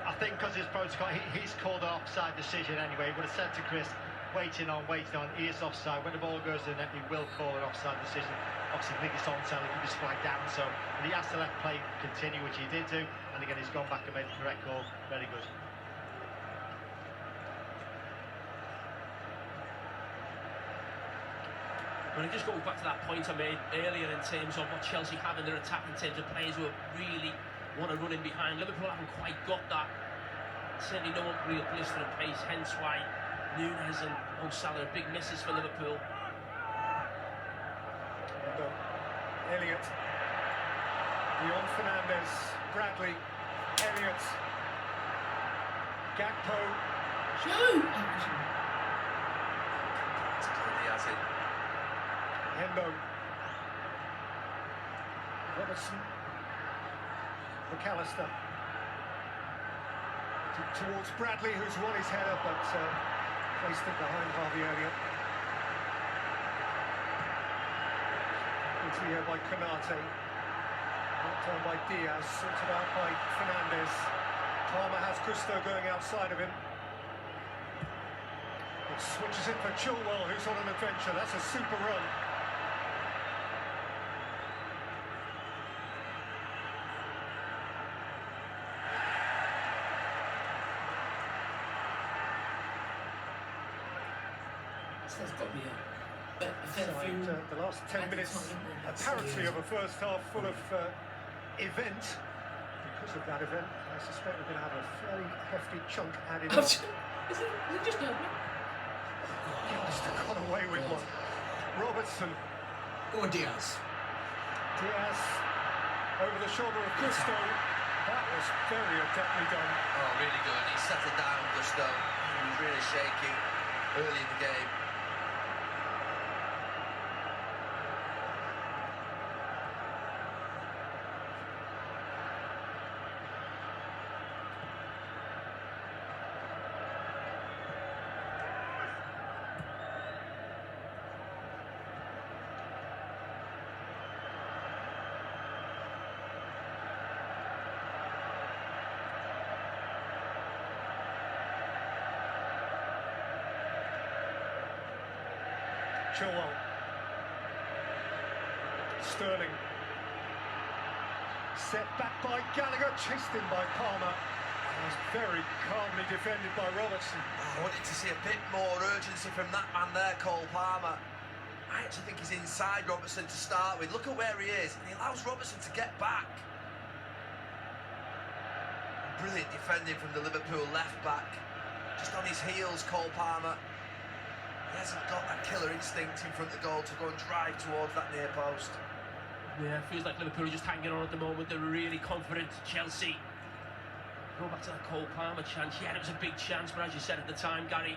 I think because his protocol, he's called an offside decision anyway. He would have said to Chris, waiting on, he is offside. When the ball goes in the net, he will call an offside decision. Obviously, think it's onside, he can just flag down, so, and he has to let play continue, which he did do, and again, he's gone back and made the correct call. Very good. When it just goes back to that point I made earlier in terms of what Chelsea have in their attack, in terms of players who really want to run in behind. Liverpool haven't quite got that. Certainly no real blistering pace, hence why Nunes and Mo Salah are big misses for Liverpool. And, Elliott, beyond Fernandes, Bradley, Elliott, Gakpo, Shoot! It's clearly has it. Hendo, Robertson, McAllister, towards Bradley, who's won his header, but placed it behind Harvey Elliott. Into here by Canate, knocked down by Diaz, sorted out by Fernandes. Palmer has Gusto going outside of him. It switches it for Chilwell, who's on an adventure. That's a super run. So there's got to be a fair few. The last 10 minutes, apparently, of a first half full of event. Because of that event, I suspect we're going to have a fairly hefty chunk added on. Is it just open? Just got away with one. Robertson. Go on, Diaz. Diaz over the shoulder of Gusto. That was very adeptly done. Oh, really good. He settled down, Gusto. He was really shaky early in the game. Chilwell. Sterling. Set back by Gallagher, chased in by Palmer. And was very calmly defended by Robertson. I wanted to see a bit more urgency from that man there, Cole Palmer. I actually think he's inside Robertson to start with. Look at where he is, and he allows Robertson to get back. Brilliant defending from the Liverpool left back. Just on his heels, Cole Palmer. He hasn't got that killer instinct in front of the goal to go and drive towards that near post. Yeah, it feels like Liverpool are just hanging on at the moment. They're really confident. Chelsea. Go back to that Cole Palmer chance. Yeah, it was a big chance, but as you said at the time, Gary,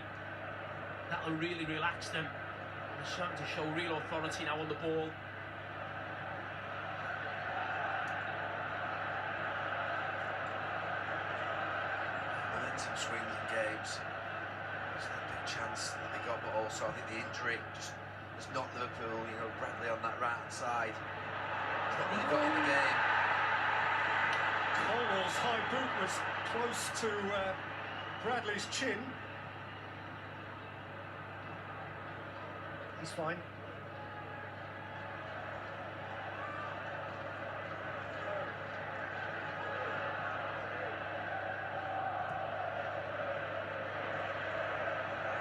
that'll really relax them. They're starting to show real authority now on the ball. Momentum swings in games. It's a big chance that they got, but also I think the injury just has knocked Liverpool, you know, Bradley on that right hand side. He's not really got in the game. Colwell's high boot was close to Bradley's chin. He's fine.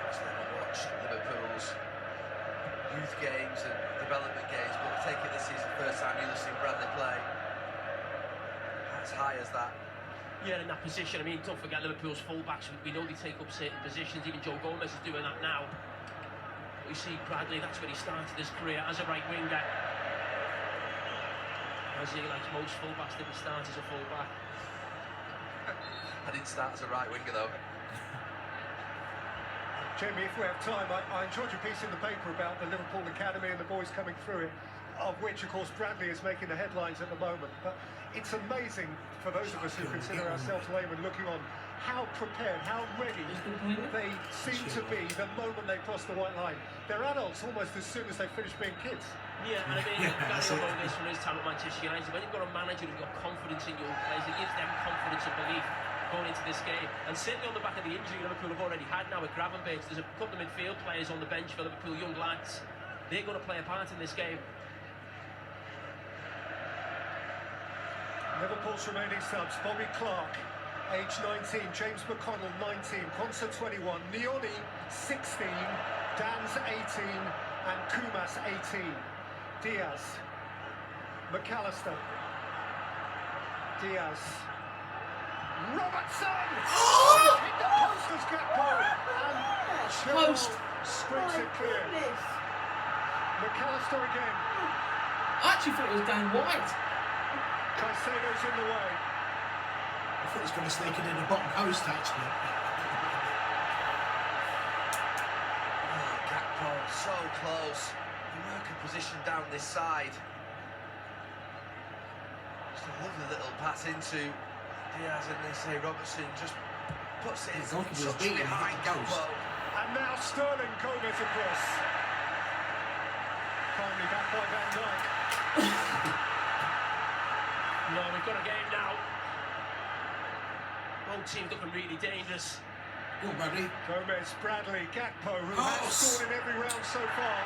I've never watched Liverpool's youth games and development games, but I take it this is the first time you'll have seen Bradley play as high as that. Yeah, in that position. I mean, don't forget Liverpool's fullbacks. We know they take up certain positions. Even Joe Gomez is doing that now. We see Bradley, that's where he started his career as a right winger. As he, like most fullbacks, didn't start as a fullback. I didn't start as a right winger though. Jamie, if we have time, I enjoyed your piece in the paper about the Liverpool Academy and the boys coming through it, of which, of course, Bradley is making the headlines at the moment. But it's amazing for those of us who consider ourselves laymen looking on, how prepared, how ready they seem to be the moment they cross the white line. They're adults almost as soon as they finish being kids. Yeah, and I mean, Gary will know this from his time at Manchester United. When you've got a manager who's got confidence in young players, it gives them confidence and belief going into this game. And certainly on the back of the injury Liverpool have already had now with Gravenberch, there's a couple of midfield players on the bench for Liverpool, young lads. They're going to play a part in this game. Liverpool's remaining subs: Bobby Clark, age 19, James McConnell 19, Konsa 21, Nioni 16, Dan's 18 and Kumas 18. Diaz, McAllister, Diaz, Robertson! Oh! Hit the post as Gakpo, and Post. scrapes it clear. Goodness. McAllister again. I actually thought it was Dan White. Caicedo's in the way. I thought he was going to sneak it in the bottom post, actually. Oh, Gakpo, so close. The working position down this side. Just a lovely little pass into Diaz, and they say Robertson just puts it in touch behind Gakpo. And now Sterling Gomez across. Finally back by Van Dijk. No, we've got a game now. Both teams looking really dangerous. Go on, Bradley. Gomez, Bradley, Gakpo, who has scored in every round so far.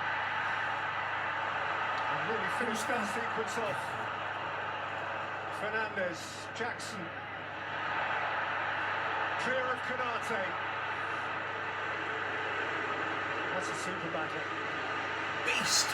And really finished that sequence off. Fernandes, Jackson. Clear of Canate. That's a super battle. Beast.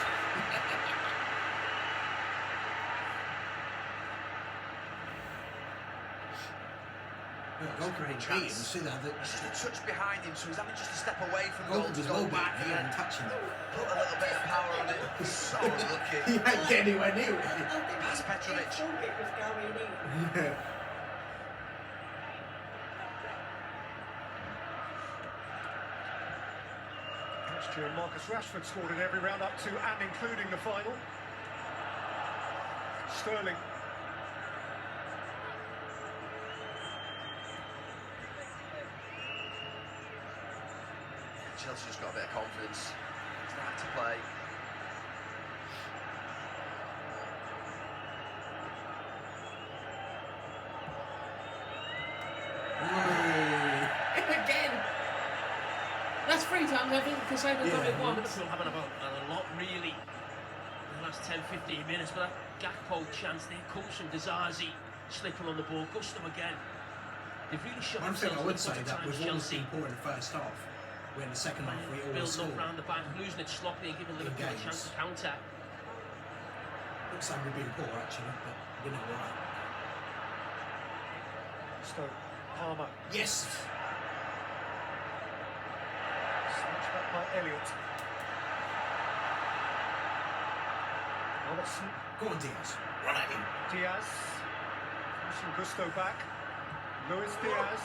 Goalkeeper beat him. See that? He's just a touch behind him, so he's having just a step away from goal to Goalkeeper's go well back beaten. He and ain't touching them. put a little bit of power on it. So lucky. He ain't getting anywhere near it. That's Petrovic. He thought it was going in. Yeah. Last year, Marcus Rashford scored in every round up to and including the final. Sterling. Chelsea just got a bit of confidence. Starting to play. Again. That's 3 times, I think, because they've done it once. Liverpool haven't a lot really in the last 10-15 minutes, but that Gakpo chance there comes from Dizazi slipping on the ball. Gusto again. They've really shot One thing I would themselves say in the that foot was at what was times, Chelsea. important in the first half. When the second half we always Building up scored. round the back, losing it sloppy and giving Liverpool a chance to counter. Looks like we've been poor actually, but we're not right. Stoke. Palmer. Yes. Snatched back by Elliott. Robertson. Go on, Diaz. Run at him. Diaz. Pushing Gusto back. Luis Diaz.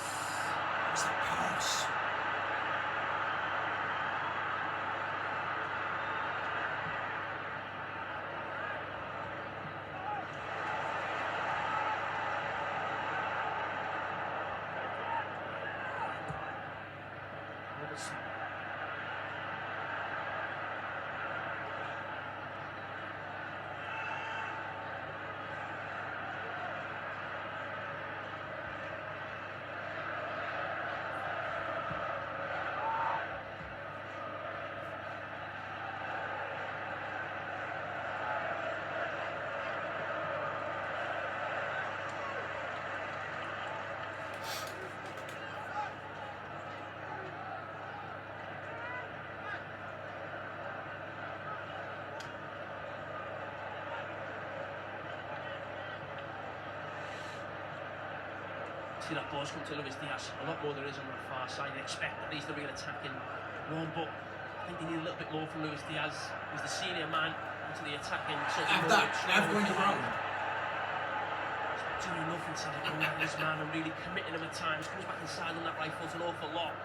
What's that pass? Robertson. See that ball's come to Luis Diaz. A lot more there is on that far side. You expect at least the real attacking one, but I think they need a little bit more from Luis Diaz. He's the senior man into the attacking. Have that. Have going around. Doing nothing to this man and really committing him at times. Comes back inside on that right foot an awful lot.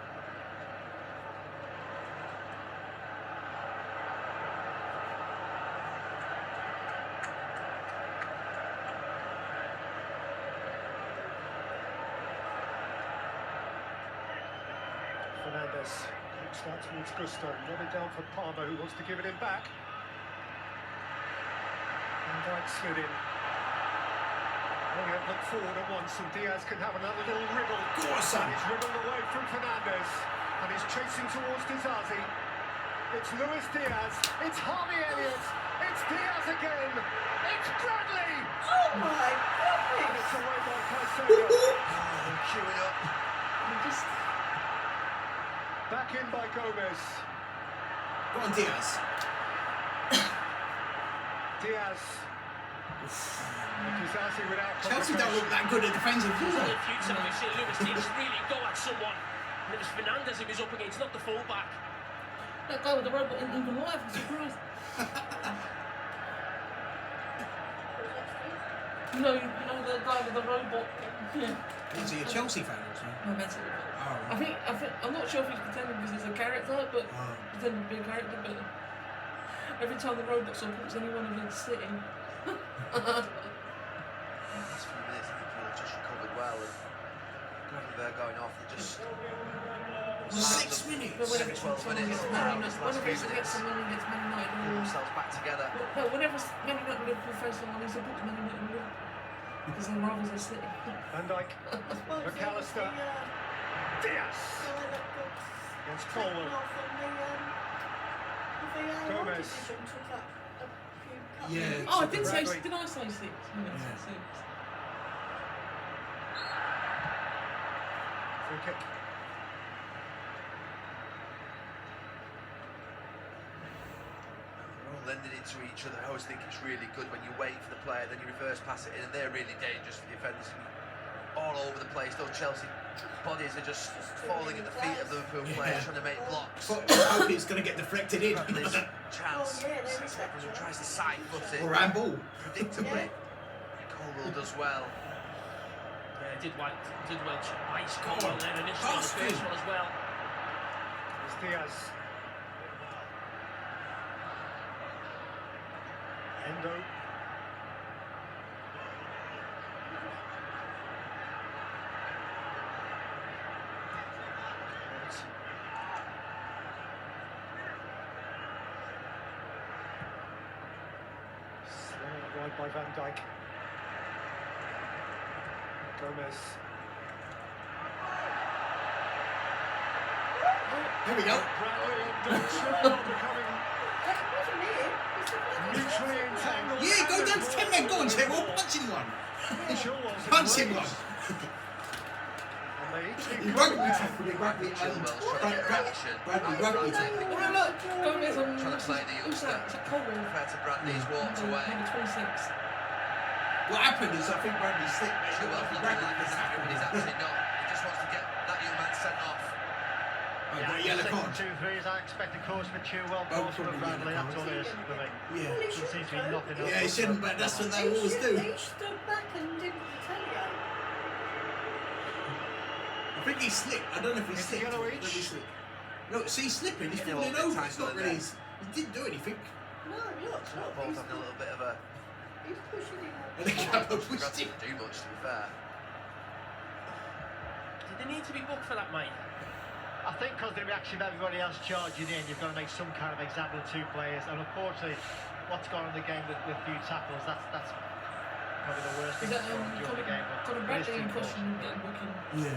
Fernandes looks out towards Gusto, not it down for Palmer, who wants to give it him back. Van Dijk slid in. Elliott looked forward at once, and Diaz can have another little wriggle. Go on, son. He's wriggled away from Fernandes, and he's chasing towards Dizazi. It's Luis Diaz, it's Harvey Elliott, it's Diaz again, it's Bradley! Oh my And goodness! it's away by Caicedo. They're queuing up. Just Back in by Gomez. Go on, Diaz. Diaz. Dizazi without Chelsea don't look that good at defensive, do In they? the future, we've seen Luis Diaz really go at someone. And it was Fernandes he was up against, not the fullback. that guy with the robot isn't even live, I'm surprised. No, you know the guy with the robot. Yeah. Is he a Chelsea fan or something? No, that's it. Oh, I think I'm not sure if he's pretending because he's a character, but Oh. pretending to be a character. But every time the robot supports anyone against City, The last few minutes, Liverpool have just recovered well, and they're going off. They just 6 minutes. but whenever 12 someone minutes gets now, Man this United, last whenever few he gets minutes. someone against Man United, pull themselves back together. no, whenever Man United and Liverpool face someone, he supports Man United and Liverpool because their rivals are City. Van Dijk. McAllister. Diaz. Against Colwell. Gomez. Yeah. Oh, I did say, Bradley. did I say 6? No, I said 6. Free kick. lending it to each other. I always think it's really good when you wait for the player, then you reverse pass it in, and they're really dangerous for the defenders. All over the place, those Chelsea bodies are just falling at the feet of the Liverpool players, trying to make blocks. I hope it's going to get deflected in. Bradley's chance. Oh, yeah, there is that Everyone chance. tries to side foot it. Or handball. Predictably. Colwell does well. Yeah, did well. Nice Colwell there initially on the first one as well. It's Diaz. Endo. Wide by Van Dijk. Gomez. Here we go. Bradley and Chilwell becoming That wasn't it. It's a mutually entangled. Yeah, go down to 10 men. Go on, Chilwell. Punch him one. Chilwell's Punch him enraged. one. And they each need Rugby contact. tackle. Rugby. Chilwell's trying to get action. Bradley, rugby tackle. Oh, no, look. Gomez on. Trying to play the Who's youngster. that? Is that Colwell? Compared to Bradley's walked away. Number 26. What happened is I think Bradley slipped. Chilwell's looking like he's happy, but he's actually not. He just wants to get that young man sent off. I got a yellow card. 2 3s. I expect a course for Chilwell, Oh, course for probably Bradley. yellow That's all it is for me. Yeah. Well, It seems to be nothing else. Yeah, he shouldn't, but that's what they always do. He stood back and didn't tell you. I think he slipped. I don't know if he Is it slipped. yellow I don't know if he each? slipped. No, see, he's slipping. He's Yeah, falling well, over. It's not tangled really. in He didn't do anything. No, look, Both he's, having a little bit of a. he's pushing him up. And the camera pushed Bradley him. didn't do much, to be fair. Did they need to be booked for that, mate? I think because the reaction of everybody else charging in, you've got to make some kind of example of 2 players. And unfortunately, what's gone on in the game with few tackles, that's probably the worst Is thing that that's gone on during the game. Conor But it is Bradley 2 in points. question getting booking? Yeah.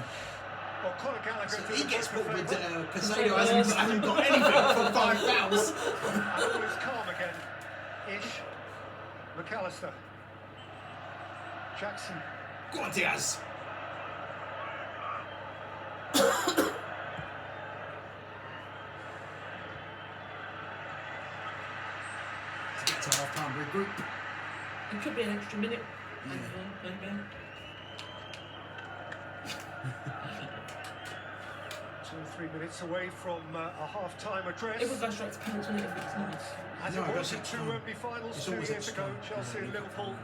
Well, Conor Gallagher So did he the gets book booked of with favour. Casado hasn't got anything for 5 fouls. And all is calm again. Ish. McAllister. Jackson. Go on, Diaz. To get to half-time regroup. It could be an extra minute. Yeah. Maybe. 2 or 3 minutes away from a half-time address. It would go straight to penalty if it's not. As No, it was that's in it. 2 Wembley finals It's 2 always years ago, extra. Chelsea and Liverpool.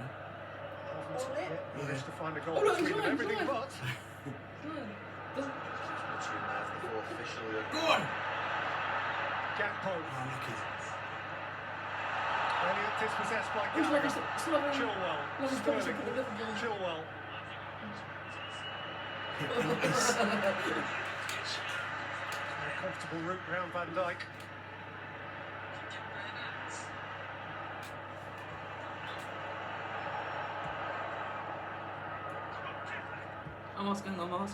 Haven't yet managed to find a goal Oh, look, between he's them, on, everything he's on. but. Between there for the fourth official. Go on. Gakpo. Oh, lucky. Elliott dispossessed by Who's Gallagher. still having Chilwell. Lovely promise Sterling. of the Liverpool. Chilwell. Penalties. A comfortable route round Van Dijk. I'm asking. Oh,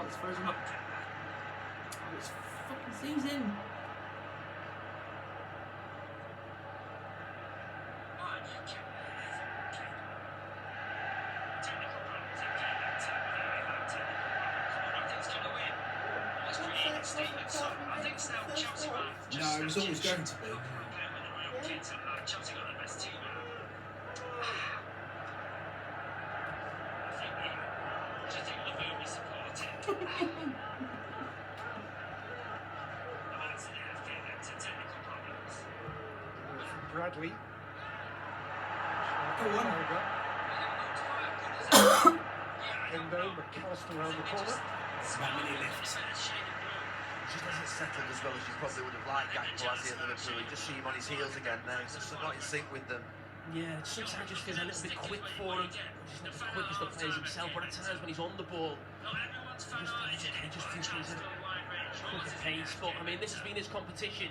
it's frozen up. Oh, it's fucking season. No, it was always going to be. Bradley. Go on. Endo, McAllister around the corner. About a minute left. He just hasn't settled as well as you probably would have liked Gakpo as he at Liverpool. You just see him on his heels again now. He's just not in sync with them. Yeah, sometimes just feels a little bit quick for him. He's not as quick as the players himself, but at times when he's on the ball, he just thinks he's at a quicker pace. But I mean, this has been his competition.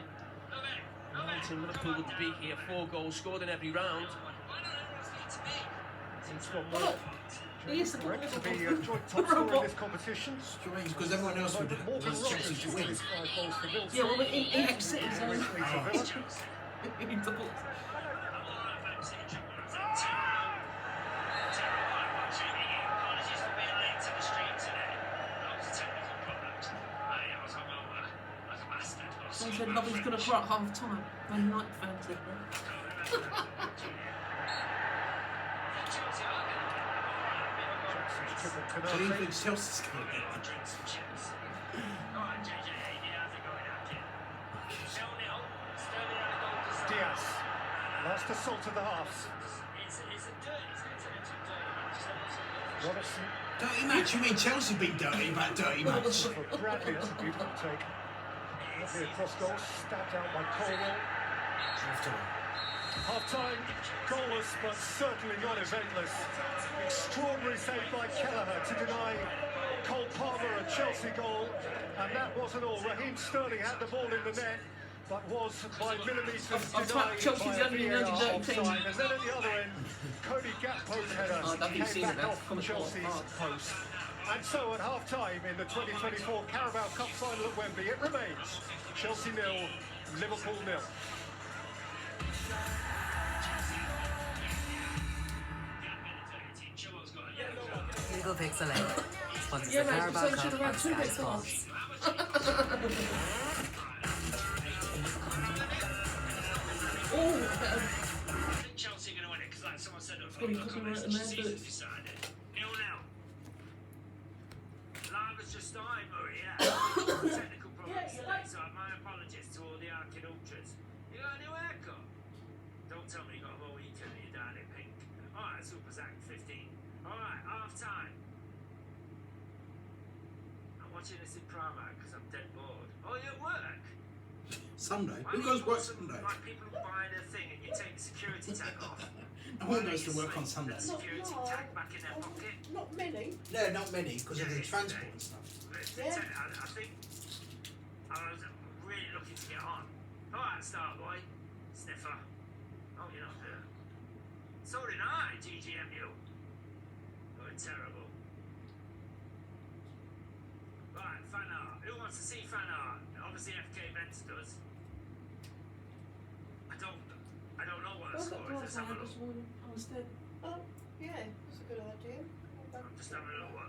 Liverpool would be here, 4 goals scored in every round. It's got more. He is the Correct to be Liverpool. joint top scorer in this competition. Strange, because everyone else would Morgan want Rogers Chelsea to scored win. his 5 goals for Villa. Yeah, well, in ex-City, so Recently for Villa. he doubles. said nothing's going to cry at half time. Man United fans did that. So you think Chelsea's going to get it? Diaz. Last assault of the half. Robertson. Dirty match? You mean Chelsea being dirty about dirty match? For Bradley, that's a beautiful take. Lovely across goal, stabbed out by Colwell. Half-time, goalless, but certainly not eventless. Extraordinary save by Kelleher to deny Cole Palmer a Chelsea goal. And that wasn't all. Raheem Sterling had the ball in the net, but was by millimetres denied Chelsea's by a the only VAR dirty team. offside. And then at the other end, Cody Gakpo's header Oh, I've seen came back it, off that's Chelsea's coming post. And so at half-time in the 2024 Carabao Cup final at Wembley, it remains Chelsea 0, Liverpool 0. Legal Pixelated. Sponsors Yeah, the mate, Carabao so should Cup have had and 2 Sky bits Sports. Chelsea are going to win it because, like someone said, Well, you couldn't write them there, but- decided. 0-0. Live has just started, Murray, yeah. Technical problems today, so my apologies to all the Arkin Ultras. You got a new haircut? Don't tell me you got a Mohican and you're dyed it pink. Alright, Super Zach 15. Alright, half time. I'm watching this in Primark because I'm dead bored. Oh, you at work? Sunday? Why Who don't goes you work put some, Sunday? like people who buy their thing and you take the security tag off. No one goes to work on Sunday. The security tag back in their pocket. Not many. No, not many, because of the transport and stuff. Yeah. I think I was really looking to get on. Alright, Star Boy. Sniffer. Oh, you're not there. So did I, GGMU. Going terrible. Right, fan art. Who wants to see fan art? Obviously FK Vents does. I don't know what the score is. Let's have a look. I was dead. Oh, yeah, that's a good idea. I'm just having a look what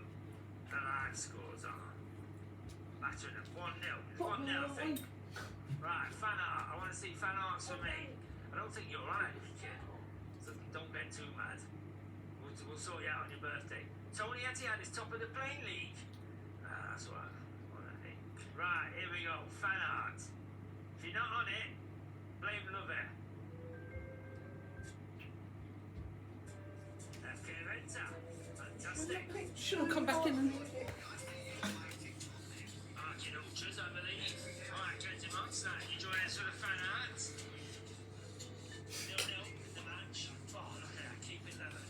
the live scores are. Battering at 1-0. It's 1-0, I think. Right, fan art. I want to see fan arts for me. I don't think you're right, kid. So don't get too mad. We'll sort you out on your birthday. Tony Etihad is top of the playing league. That's what I think. Right, here we go. Fan art. If you're not on it, blame Lovey. FK Venta. Fantastic. Should have come back in and... Arkin Ultras, I believe. Alright, 20 months now. You join us for the fan art. 0-0 in the match. Oh, look at that. Keep it level.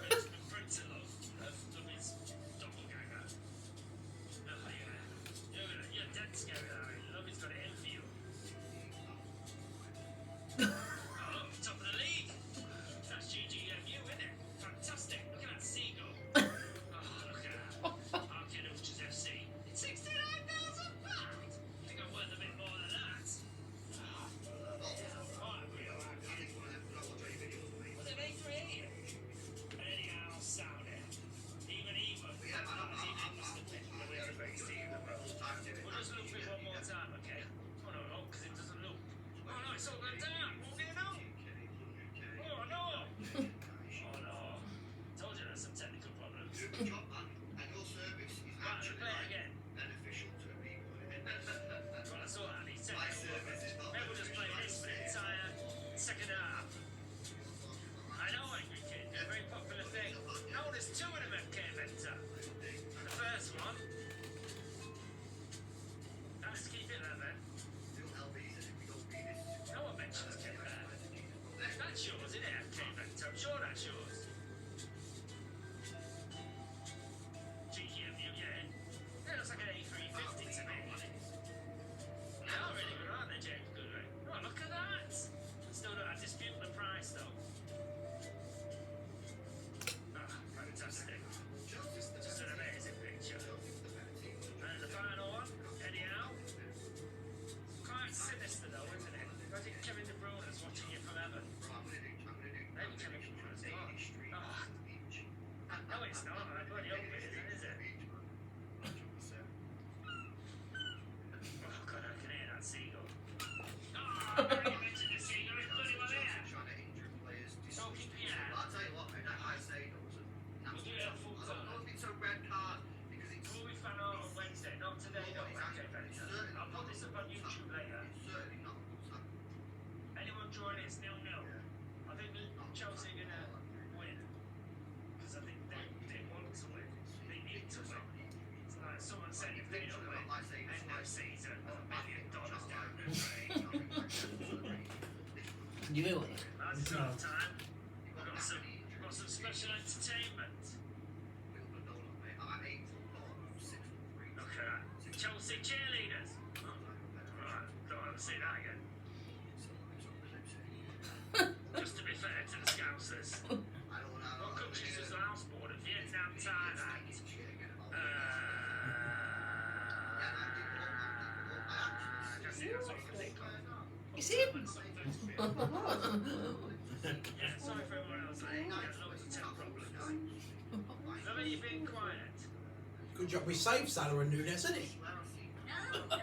There's the printer love of Dummy's doppelganger. Oh, yeah. You're dead scary, Larry. Lovey's got it in for you. Oh, top of the league. That's GGMU, isn't it? Fantastic. Look at that seagull. Oh, look at that. Chelsea going to win? Because I think they want to win. They need to win. It's like someone said if they don't win, end of season, $1 million down the drain. You know what? That's half time. We've got some special entertainment. Look at that. Chelsea cheerleaders. Right, don't want to see that again. Just to be fair to the Scousers. What countries was the house born in? Vietnam, Thailand. I think that's what you think of. It's him! Yeah, sorry for everyone else. I ain't got loads of temp problems. Remember, you've been quiet. Good job we saved Salah and Nunes, isn't it? Yeah,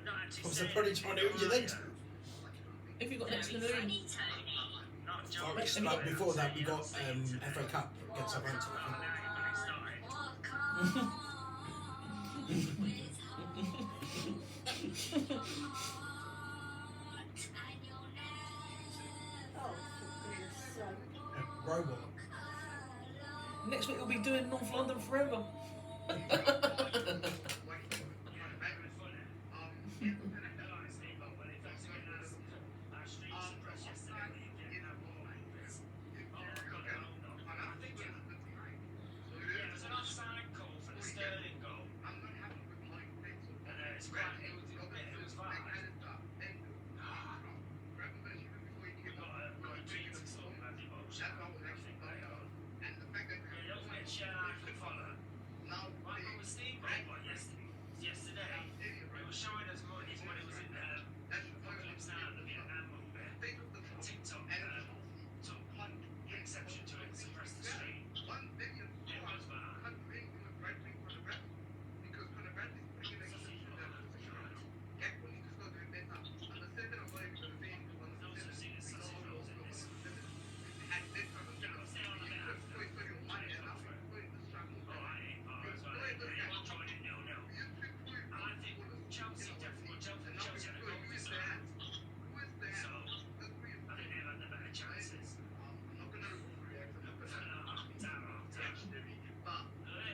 not actually I was saying probably trying to injure them two. If you got next to the room. not Oh, joking. it's like before that we got FA Cup against Southampton. I think. Oh, for goodness sake. Robot. Next week we'll be doing North London forever.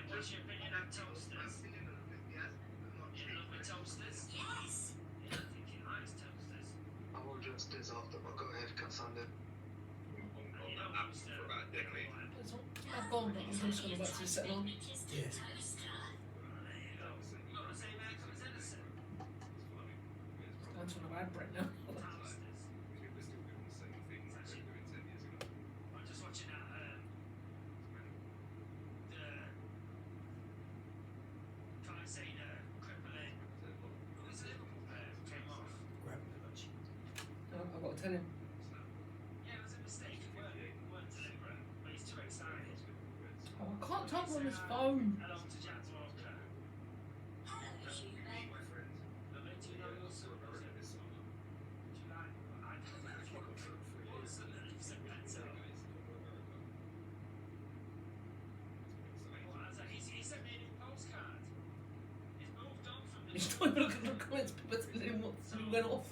What's your opinion on toasters? You love my toasters? Yes. Yeah, I think he likes toasters. I will just this after, but go ahead, Cassandra. You don't toast them. I've gone, but I'm just going to back to the second one. Yeah. There you go. You got the same eggs as Edison? I'm trying to add bread now. Toasters. I'm just watching that, can I say the crippling, who was the Liverpool player who came off? I've got to tell him. Yeah, it was a mistake. It weren't deliberate, but he's too excited. Oh, I can't talk on this phone. Hello to Jack Walker. Lovely to know your son, was it? Do you like? I don't know if you're lives in Benzo. What is that? He sent me a new postcard. He's moved on from He's the. not even looking at the comments, people are telling him what he went off.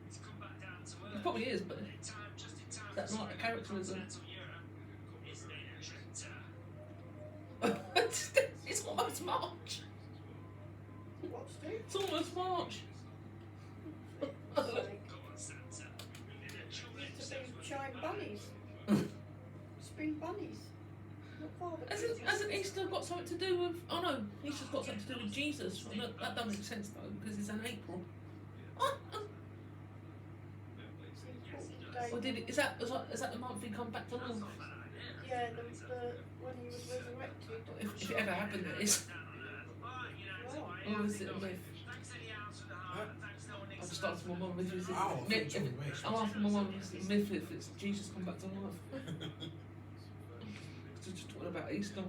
He's come back down to earth. He probably is, but In time, just in time. that's not the characterism. Continental Europe. His name is Trenta. It's almost March. What's Steve? It's almost March. Like, Go on, Santa. used to be giant bunnies. Spring bunnies. Not far, but Hasn't Easter got something to do with... Oh no, Easter's got something to do with Jesus. Well, no, that doesn't make sense though, because it's in April. Or did it, is that the month he come back to life? Yeah, the when he was resurrected. If it ever happened, it is. Or is it a myth? I just asked my mum if it's Oh, I think it's all the way. I'm asking my mum if it's a myth if it's Jesus come back to life. Just talking about Easter.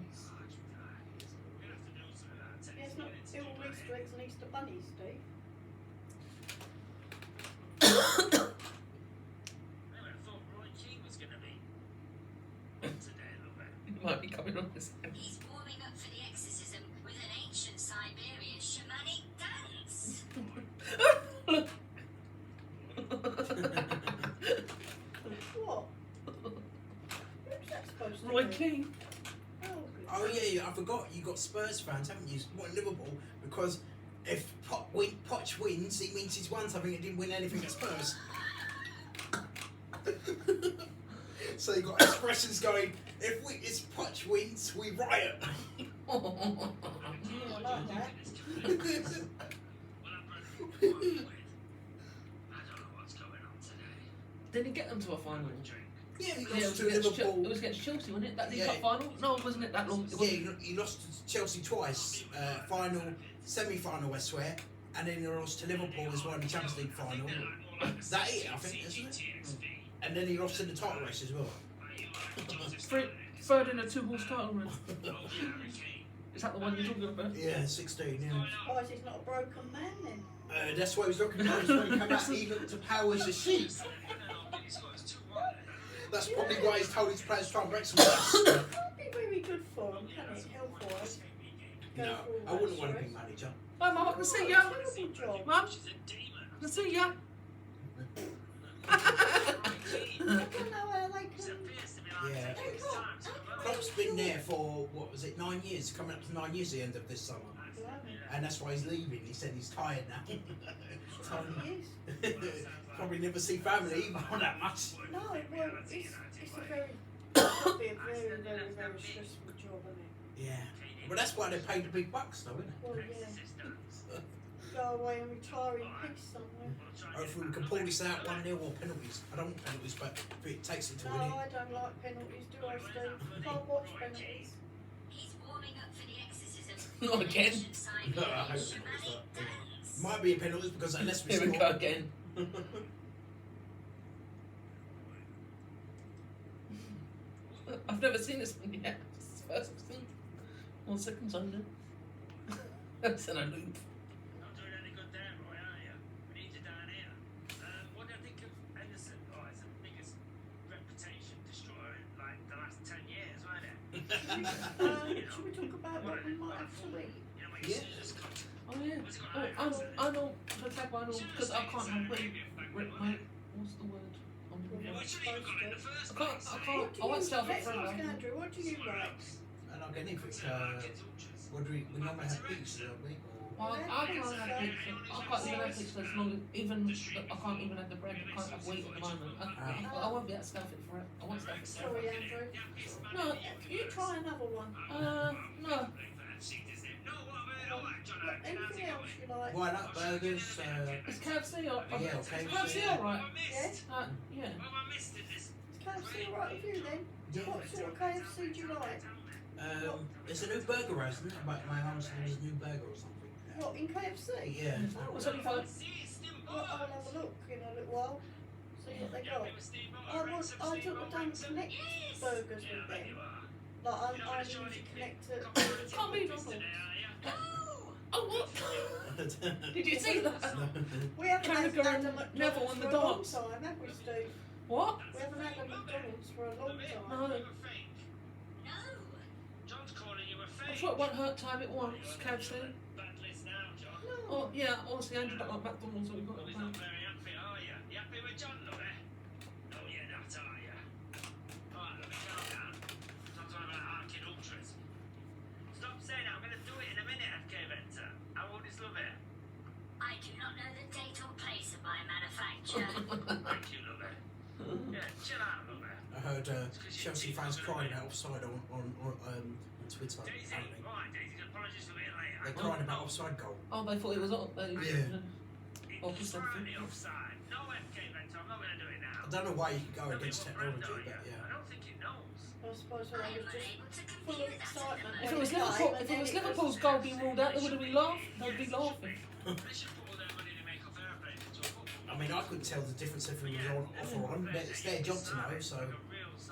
Yeah, it's not all Easter eggs and Easter bunnies, Steve. It might be coming on this. He's warming up for the exorcism with an ancient Siberian shamanic dance. Roy Keane. Oh yeah, I forgot. You got Spurs fans, haven't you? What, Liverpool? Because if Poch wins, it means he's won something. He didn't win anything at Spurs. So you got expressions going. If Poch wins, we riot. I like that. Didn't he get them to a final? Yeah, he Yeah, lost it was to against Liverpool. It was against Chelsea, wasn't it? That League Yeah. Cup final? No, wasn't it that long? It Yeah, wasn't. he lost to Chelsea twice. Final, semi-final, I swear. And then he lost to Liverpool as well in the Champions League final. That it, I think, isn't it? And then he lost in the title race as well. Third in a 2-horse title run. Is that the one you're talking about? Yeah, 16. Yeah. Why is he not a broken man then? That's what he was looking at. When he came out, he looked to power as a sheep. That's probably why he's told his players to try and break some glass. That'd be very good for him, can it? Health-wise. No, I wouldn't want to be manager. Hi, Mum, I can see ya. Mum, I can see ya. I don't know how they can... Yeah. Klopp's been there for, what was it, 9 years? Coming up to 9 years the end of this summer. And that's why he's leaving. He said he's tired now. Probably never see family either that much. No, well, it's a very, very stressful job, isn't it? Yeah. But that's why they pay the big bucks though, isn't it? Well, yeah. Go away and retire in peace somewhere. Hopefully we can pull this out 1-0 or penalties. I don't want penalties, but if it takes it to No, win it. I don't like penalties, do I, Steve? Can't watch penalties. He's warming up for the exorcism. Not again. No, I hope it's not. Might be a penalty because unless we Here we score. go again. I've never seen this one yet. It's the first I've seen. 1 second only. That's in a loop. Not doing any good there, Roy, are you? We need you down here. What do you think of Henderson? Oh, it's the biggest reputation destroyer in like the last 10 years, wasn't it? Should we talk about what we might have to eat? You know, when Yeah. you just got Oh yeah. I know. Because I can't have wait. What's the word? we shouldn't even got in the first I place. can't. I won't stay off it forever. Andrew, what do you like? And I'll get anything. What do we normally have pizza, don't we? Well, I can't have pizza. I can't even have pizza as long as I can't even have the bread. I can't have wheat at the moment. I won't be able to stay off it forever. I won't stay off it forever. Sorry, Andrew. No, you try another one. No. Anything else you like? Why not burgers? Is KFC or Yeah, is KFC. KFC alright? Yeah? Yeah. Is KFC alright with you then? Yeah. What sort of KFC do you like? There's a new burger roast, isn't it? My mum said there's a new burger or something. What, in KFC? Yeah. What's only fun? Well, I'll have a look in a little while. See what they got. I took the Don't Connect burgers with them. Like, I usually connect to... Can't be Donald. Oh, what? Did you see that? We haven't had Carragher a and McDonald's Neville on the for a long darts. time, have we, Steve? What? We haven't had a McDonald's for a long time. No. No. John's calling you a I fake. thought it won't hurt time it once, KFC. Bad list now, John. No. Oh, yeah, honestly, Andrew don't like McDonald's, so we've got Well, it. he's not very happy, are you? You happy with John, Louie? No, you're not, are you? Alright, let me calm down. Stop talking about Arcade Ultras. Stop saying that. I'm going to do it in a minute, FK Venter. How old is Louie? I do not know the date or place of my manufacture. Thank you, Louie. Yeah, chill out, Louie. I heard Chelsea fans crying out offside on Twitter. Daisy, Apparently. alright, Daisy, apologies for being late. They're crying about offside goal. Oh, they thought it was on. Yeah. Oh, It's something. Friday offside. No FK Venter. I'm not going to do it now. I don't know why you could go against Brand, technology, are but you? yeah. I don't think it knows. I suppose I was just full of excitement. If it was Liverpool's goal being ruled out, they would have been laughing. They'd be laughing. They should put all their money to make up airplanes into a football. I mean, I couldn't tell the difference if it was on off or on, but it's their job to know, so.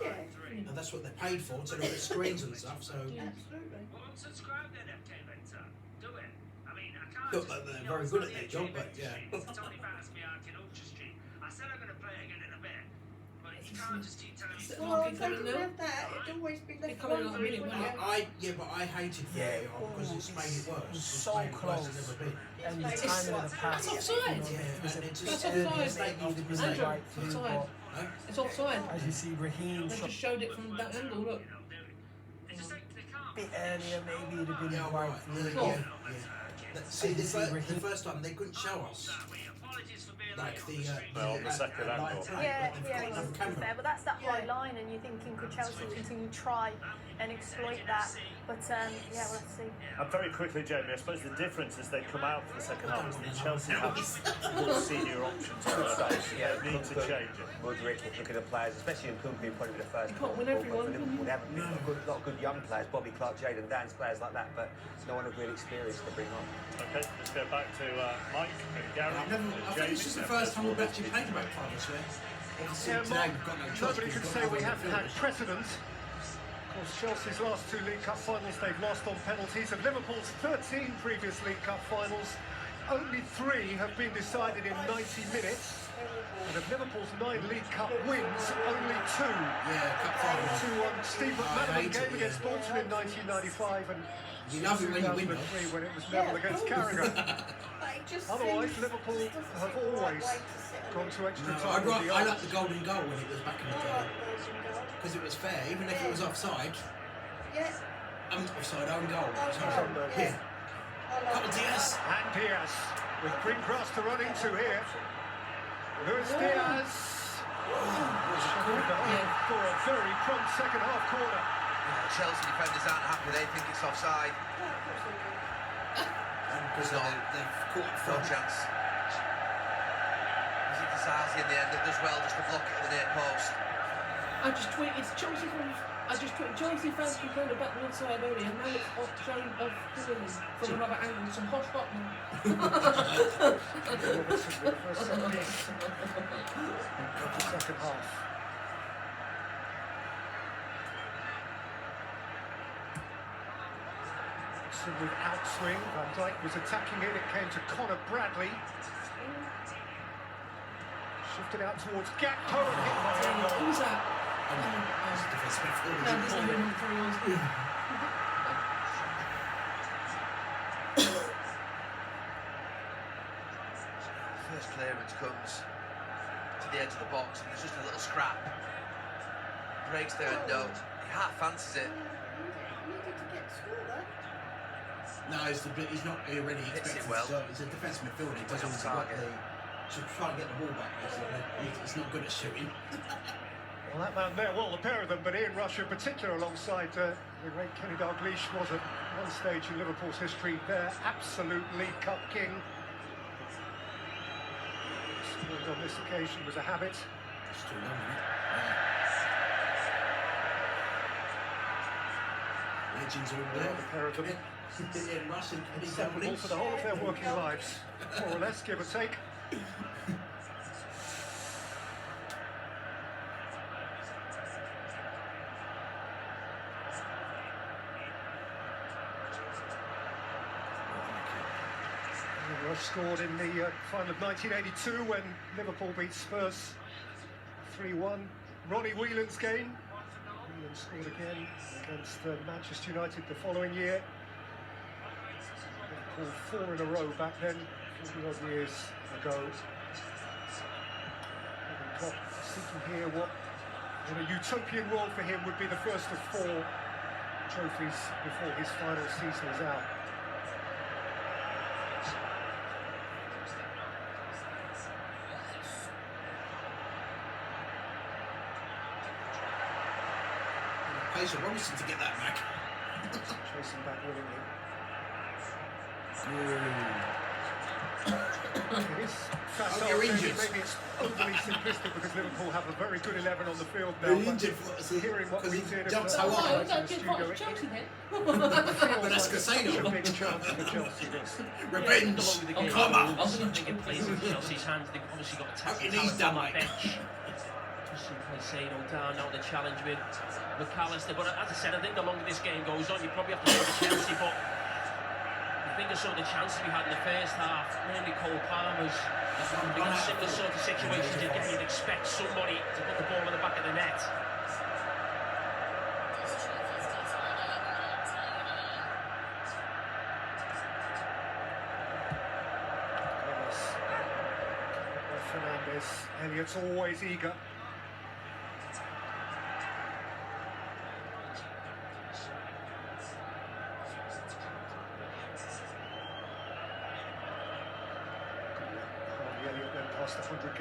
Yeah. And that's what they're paid for, to look at screens and stuff, so. Absolutely. Well, unsubscribe then, FK Venter. Do it. I mean, I can't. Look, they're very good at their job, but yeah. It's Tony Battersby Arcade Ultra Street. I said I'm going to play it again in a bit, but you can't just keep telling me to. Well, if they didn't have that, it'd always be left coming in like a wondering, minute, wouldn't wouldn't it? But I hated VAR because it's made it worse. It's so made it worse than close. ever been. And the It's timing of the like- pass. That's offside. Yeah, and it just That's mistake offside. after Andrew, mistake. Right to do, offside. but It's offside. as you see, Raheem They shot just showed it from that angle. Look. bit earlier, maybe it'd have been Yeah, right. right. See, the first time they couldn't show us. Like on the second angle. Yeah, it was, to be fair, but that's that high line, and you're thinking, could Chelsea continue to try and exploit that? But yeah, we'll have to see. And very quickly, Jamie, I suppose the difference is they come out for the second half and Chelsea have more senior options on the stage. They need to change it. Mudryk, look at the players, especially in Kumpy, probably the first. You can't win everyone, for Liverpool, they haven't been a lot of good young players, Bobby Clark, Jadon Dance, players like that, but no one of real experience to bring on. Okay, let's go back to Mike and Gary. I think it's just the first time we've actually played about five this year. Yeah, Mark, nobody can say we haven't had precedent. Of course, Chelsea's last 2 League Cup finals they've lost on penalties. Of Liverpool's 13 previous League Cup finals, only 3 have been decided in 90 minutes. And of Liverpool's 9 League Cup wins, only 2. Yeah, Cup finals. To Steve McManaman game against Bolton in 1995 and you love it when you win, 2003 when it was Neville against Carragher. Otherwise, Liverpool have always gone to extra time. I like the golden goal when it was back in the day. Because it was fair, even if it was offside. Yeah. Offside, own goal. Yeah. Couple Diaz. And Diaz with green grass to run into here. Luis Diaz. For a very prompt second half corner. Chelsea defenders aren't happy, they think it's offside. Because they've caught No chance. Is it Dizazi in the end that does well just to block it at the near post? I just tweeted Chelsea fans complained about the inside earlier, now it's off shown of from another angle, some hot spot now. Second half. With outswing, Van Dijk was attacking it, it came to Conor Bradley. Shifted out towards Gakpo and hit by Endo. Who's that? First clearance comes to the edge of the box and there's just a little scrap. Breaks there Endo. He half fancies it. No, he's not really expected to go. He's a defensive midfielder. He does always should try and get the ball back. He's not good at shooting. Well, that man there, well, the pair of them, but Ian Rush in particular alongside the great Kenny Dalglish was at one stage in Liverpool's history their absolute League Cup king. Scoring on this occasion was a habit. It's too long, isn't it? Legends all there. The pair of them. Ian Rush and Kenny Inseparable for the whole of their working lives, more or less, give or take. Rush scored in the final of 1982 when Liverpool beat Spurs 3-1. Ronnie Whelan's game. Whelan scored again against Manchester United the following year. Liverpool 4 in a row back then, 40 odd years ago. Klopp seeking here what, in a utopian world for him, would be the first of 4 trophies before his final season is out. Pacer Robinson to get that back. Chasing back willingly. It is facile, you're injured. maybe it's overly simplistic because Liverpool have a very good 11 on the field now. You're injured hearing what we did jumps in so the high. studio, Chelsea then. But that's Casino. a big chance for Chelsea this. Revenge. Come on. I think it plays in Chelsea's hands. They've obviously got attacking He's talent done, on that mate. bench. Caicedo down now the challenge with McAllister, but as I said, I think the longer this game goes on, you probably have to go to Chelsea, but I think of some of the chances we had in the first half, mainly Cole Palmer's, we got similar sort of situations you'd expect somebody to put the ball in the back of the net. Fernandes, Elliott's always eager.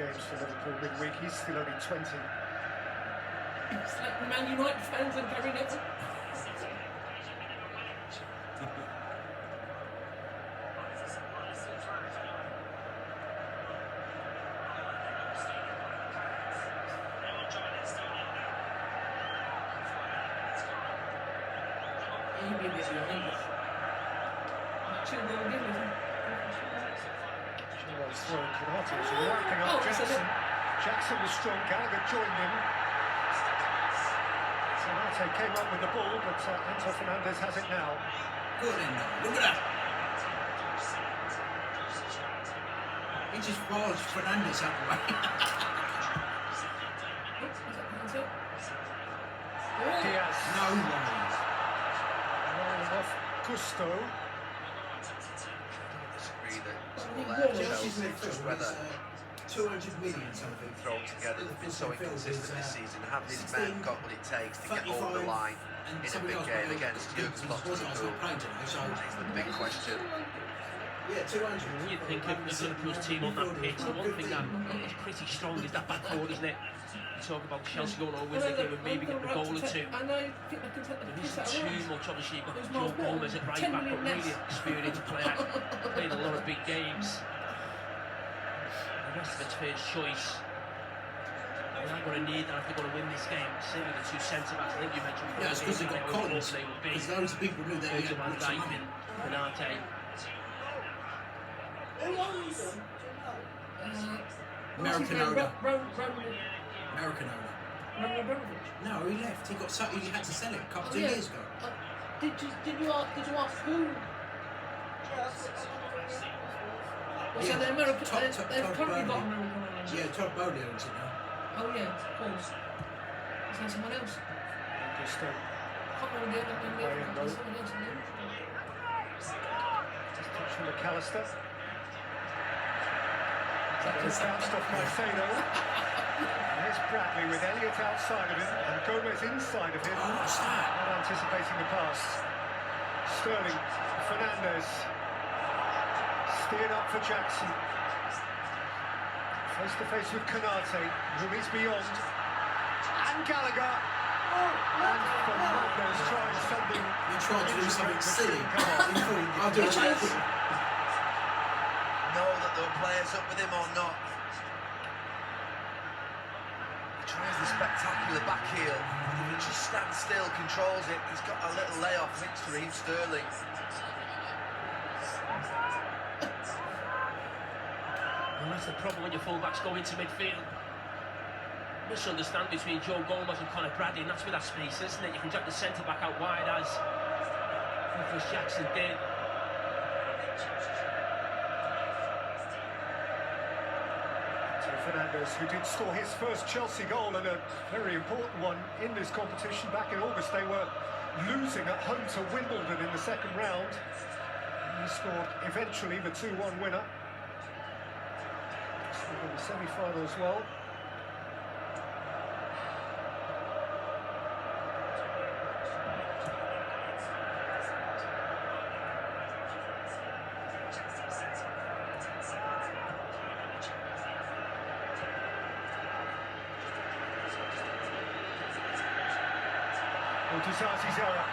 games for Liverpool midweek. He's still only 20. It's like Man United fans and Gary Neville. He'd be a bit behind us. Chilwell again, isn't he? Chilwell's throwing Canate was wrapping up Jackson. Jackson was strong, Gallagher joined him. Canate came up with the ball, but Enzo Fernandez has it now. Good in there. Look at that. He just follows Fernandez out the way. Diaz. No way. Rolling off Gusto. Disagree that all there, Chelsea, just whether 200 million something thrown together. They've been so inconsistent this season. Have these men got what it takes to get over the line in a big game against Jurgen Klopp's Liverpool? That's the big question. Yeah, 200. When you think of Liverpool's team on that pitch, the one thing that is pretty strong is that back forward, isn't it? You talk about Chelsea going on win the game and maybe get the goal or two. There isn't too much, obviously. You've got Joe Gomez at right back, a really experienced player, played a lot of big games. The rest of it's first choice. They're not going to need that if they're going to win this game. Certainly the two centre-backs, I think you mentioned before. Yeah, it's because they've got Collins. Because those people knew that he had Van lots of Dijk money. and Canate. Who owns them? American owner. American owner. Roman Abramovich. No, he left. He had to sell it a couple of years ago. Did you ask who? So the American, they've currently got American owners. Yeah, Todd Bowley owns it now. Oh yeah, of course. Is there someone else? Gusto. Can't remember the other name. There's someone else in there. Just touch from McAllister. Just bounced off Caicedo. Here's Bradley with Elliott outside of him and Gomez inside of him. What's that? Not anticipating the pass. Sterling, Fernandez. Steered up for Jackson. Face to face with Canate, who is beyond. And Gallagher. And Fernandez trying something. He tried to do something silly. I'll do it. Know that there were players up with him or not. He tries the spectacular back heel. He just stands still, controls it. He's got a little layoff next to Raheem Sterling. And that's the problem when your full-backs go into midfield. Misunderstand between Joe Gomez and Conor Bradley, and that's where that space is, isn't it? You can drag the centre-back out wide as Nicholas Jackson did. Fernandez, who did score his first Chelsea goal and a very important one in this competition back in August. They were losing at home to Wimbledon in the second round. He scored eventually the 2-1 winner. Scored in the semi-final as well. Diaz's error.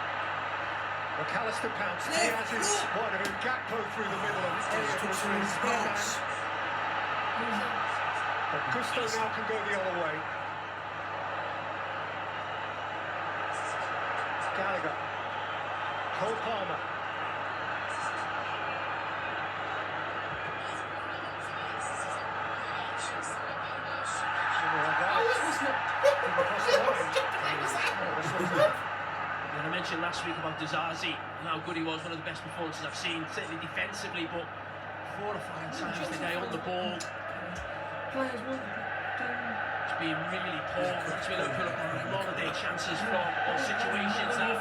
McAllister pounced. Diaz is wide of him. Gakpo through the middle and Elliott was his man. But Gusto now can go the other way. Gallagher. Cole Palmer. I mentioned last week about Dizazi and how good he was, one of the best performances I've seen, certainly defensively, but 4 or 5 times today on the ball. It's been really poor. That's where Liverpool have got a lot of their chances from, or situations that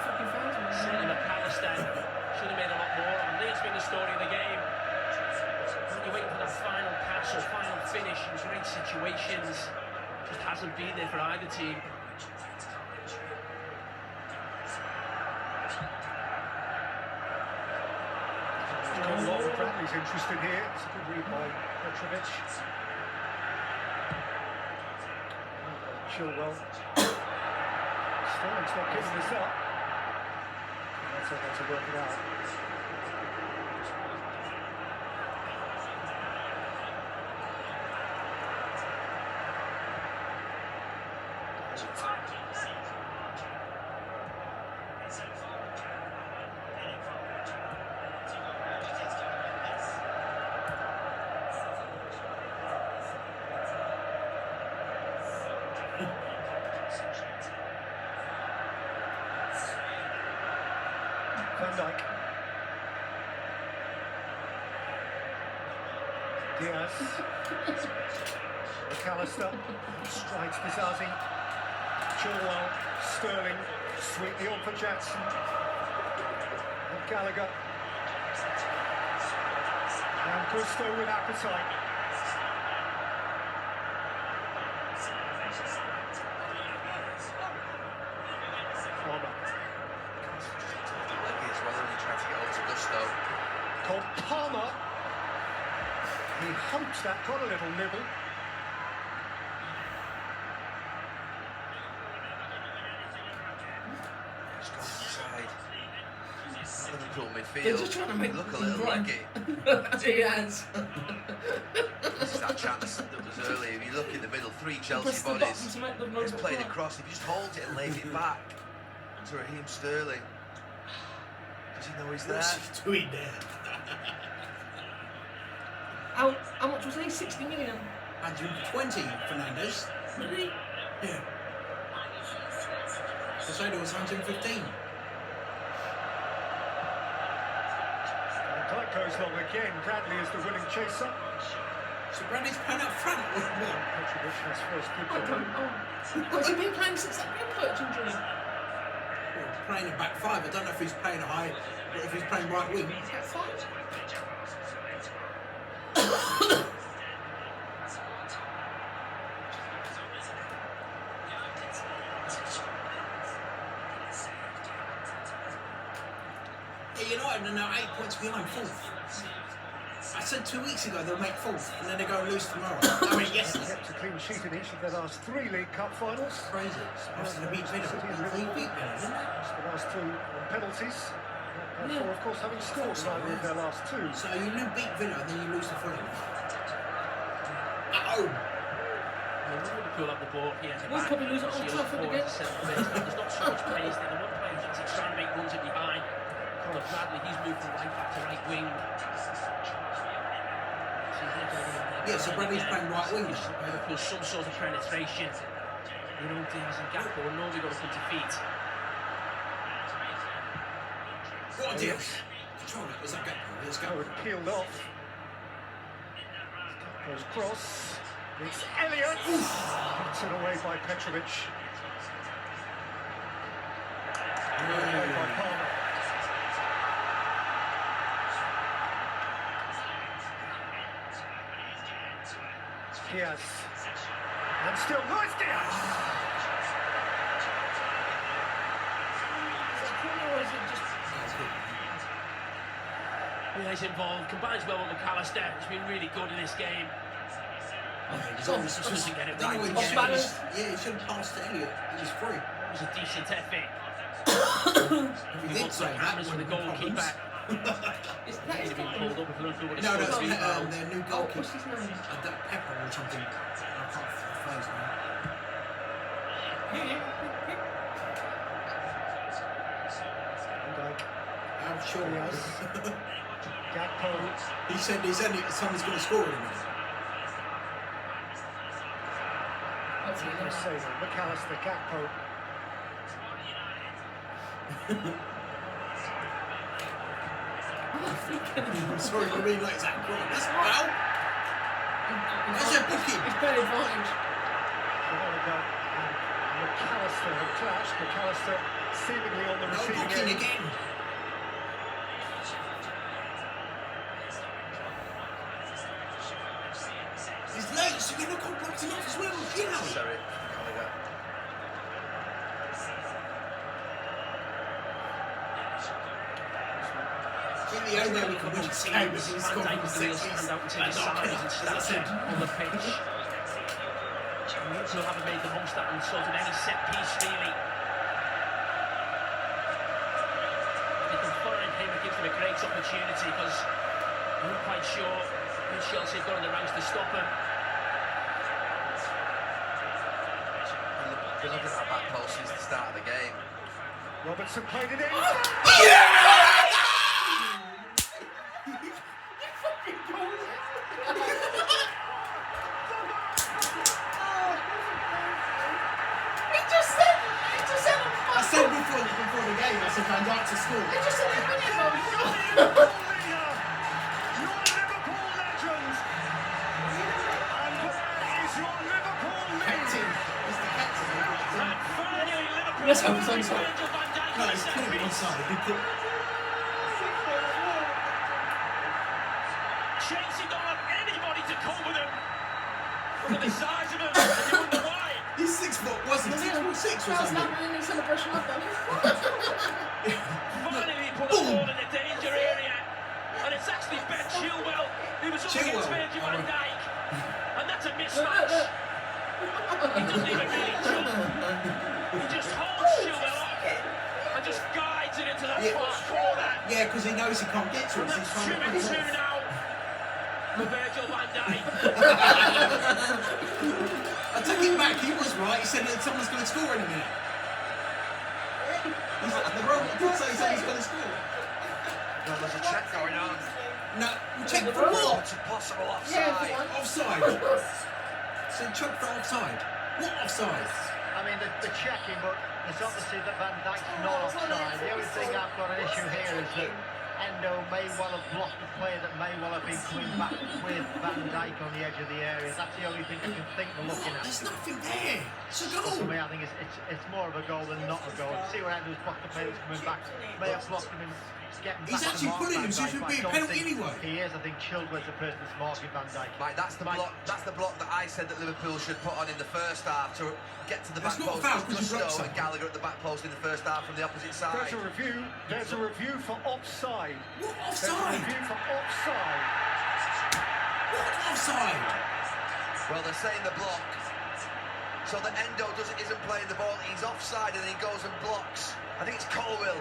certainly McAllister should have made a lot more of. I think it's been the story of the game. When you're waiting for that final pass or final finish in great situations, just hasn't been there for either team. Bradley's interested here. It's a good read by Petrovic. Chilwell. Sterling's not giving this up. That's able to work it out. Van Dijk. Diaz. McAllister. Strikes Bizazi. Chilwell. Sterling. Sweetly on for Jackson. And Gallagher. And Gusto with appetite. Cole Palmer. He hopes that got a little nibble. It's gone inside. Liverpool midfield. They're just trying to make look a little run. leggy. Diaz. This is that chance that was earlier. If you look in the middle, three Press Chelsea the button bodies. to make them He's move played across. across. If he just holds it and lays it back to Raheem Sterling. Does he know he's there? What's he doing there? How much was he? 60 million? 120, Fernandes. Really? Yeah. Casado was 115. And Dyke goes long again. Bradley is the winning chaser. So Bradley's playing up front. Petrovic has first good I don't know. Has he been playing since that Brentford injury? Well, playing a back five. I don't know if he's playing a high, or if he's playing right wing. Back five? Yeah, United are now 8 points behind fourth. I said 2 weeks ago they'll make fourth, and then they go and lose tomorrow. I mean, yesterday. Kept a clean sheet in each of their last 3 League Cup finals. Crazy. After the beat Villa, they beat Villa, didn't they? The last 2 on penalties. And Yeah. 4, of course, having scored neither of their last 2. So you beat Villa, and then you lose to Fulham. At home. Liverpool have the ball here. We'll probably lose at Old Trafford again. There's not so much pace there. The one player who's actually trying to make runs in behind. Conor Bradley, he's moved from right back to right wing. Yeah, so Bradley's playing right wing. Liverpool some sort of penetration. You know, Diaz and Gakpo are normally going to put to feet. What a deal. Control it. Was that Gakpo? Let's go. Peeled off. Goes cross. It's Elliott. Beaten away by Petrovic. Away by Palmer. Diaz. And still Luis Diaz. Yeah, he's involved. Combines well with McAllister. He's been really good in this game. He's always Doesn't get it don't right. know when yeah, he should have passed to Elliott. He was free. It was a decent effort. If he did wants say some that, hammers for the goalkeeper. He's been pulled up with Liverpool when he No, scored that's three goals. their new goalkeeper. What's his name? Pepper or something. I can't find his name. I'm sure he has. Gakpo. He said someone's going to score in a minute. McAllister, Gakpo. I'm sorry for being like that. That's well. That's a booking. It's better advantage. McAllister have clashed. McAllister seemingly on the receiving end. Again. He's late, so you're not going to block him off as well. You know. Sorry, The only way we can win this game is Van Dijk was going to stand out and take his size and start on the pitch. Liverpool haven't made the most out of sort of any set piece really. They can find him, it gives them a great opportunity because I'm not quite sure who Chelsea have got in the ranks to stop him. Been looking at that back post since the start of the game. Robertson played it in. I said before the game, I said Van Dijk to score. Your Liverpool legend. And where is your Liverpool Captain. He's the captain. Yes, I was on side. No, he's clearly onside. Chelsea don't have anybody to cope with him. Look at the size of him, and you wonder why. He's 6 foot, wasn't he? 6 foot 6 or That's something. not really a celebration like that. Finally put a ball in the danger area. And it's actually Ben Chilwell who was up against Virgil van Dijk. And that's a mismatch. He doesn't even really jump. He just holds Chilwell up and just guides it into that far corner. Yeah, because he knows he can't get to it. And that's 2-2 now for Virgil van Dijk. I take it back, he was right. He said that someone's going to score in a minute. The robot did say someone's going to score. No, there's a check going on. No, check for what? It's a possible offside. Yeah, offside. So check for offside. What offside? I mean, they're checking, but there's obviously that Van Dijk's not offside. The only thing I've got an issue here is that Endo may well have blocked the player that may well have been coming back with Van Dijk on the edge of the area. That's the only thing I can think they're looking at. There's nothing there. It's a goal. For me, I think it's more of a goal than not a goal. See where Endo's blocked the player that's coming back. May have blocked him in getting back. He's actually pulling him, so it should be a penalty anyway. He is. I think Chilwell's the person that's marking Van Dijk. Mike, that's the block. That's the block that I said that Liverpool should put on in the first half to get to the back post. Gusto and Gallagher at the back post in the first half from the opposite side. There's a review. There's a review for offside. What offside? There's a review for offside. What offside? Well, they're saying the block. So that Endo isn't playing the ball. He's offside and he goes and blocks. I think it's Colwill.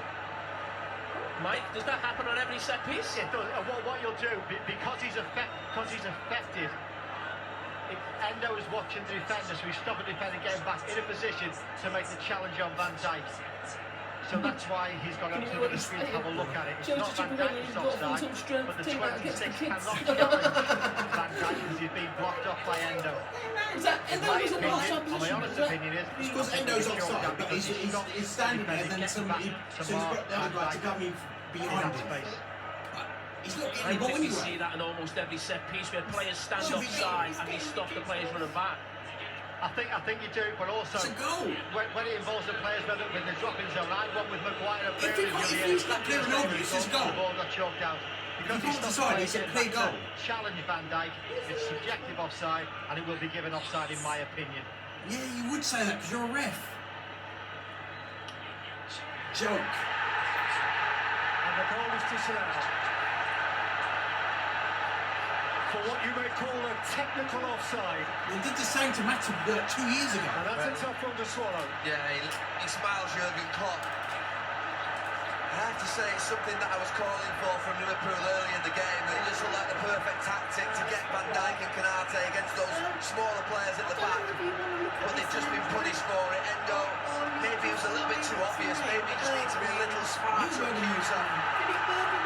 Mike, does that happen on every set piece? It does. What you'll do, because he's affected, if Endo is watching the defender, so he's stopping the defender getting back in a position to make the challenge on Van Dijk. So that's why he's gone up to the screen to have a look at it. It's not Van Dijk's offside, but the 26 cannot challenge Van Dijk because he's been blocked off by Endo. My honest opinion is because Endo's offside, but he's standing there, then somebody, so he's got the other guy to come in behind him. He's not getting the ball anyway. You see that in almost every set piece where players stand offside and they stop the players running back. I think you do, but also it's a goal. When it involves the players when they're dropping zone, I won with Maguire. If he's not clearing over, it's his goal. The ball got choked out. Because he can't decide, it's a clear goal. Challenge Van Dijk, it's subjective offside, and it will be given offside in my opinion. Yeah, you would say that because you're a ref. Joke. And the goal is disallowed. For what you may call a technical offside. They did the same to Matip 2 years ago. And that's a tough one to swallow. Yeah, he smiles Jurgen Klopp. I have to say it's something that I was calling for from Liverpool early in the game. That it just looked like the perfect tactic to get Van Dijk and Canate against those smaller players at the back. But they've just been punished for it. Endo, maybe it was a little bit too obvious. Maybe he just needs to be a little smarter and use that.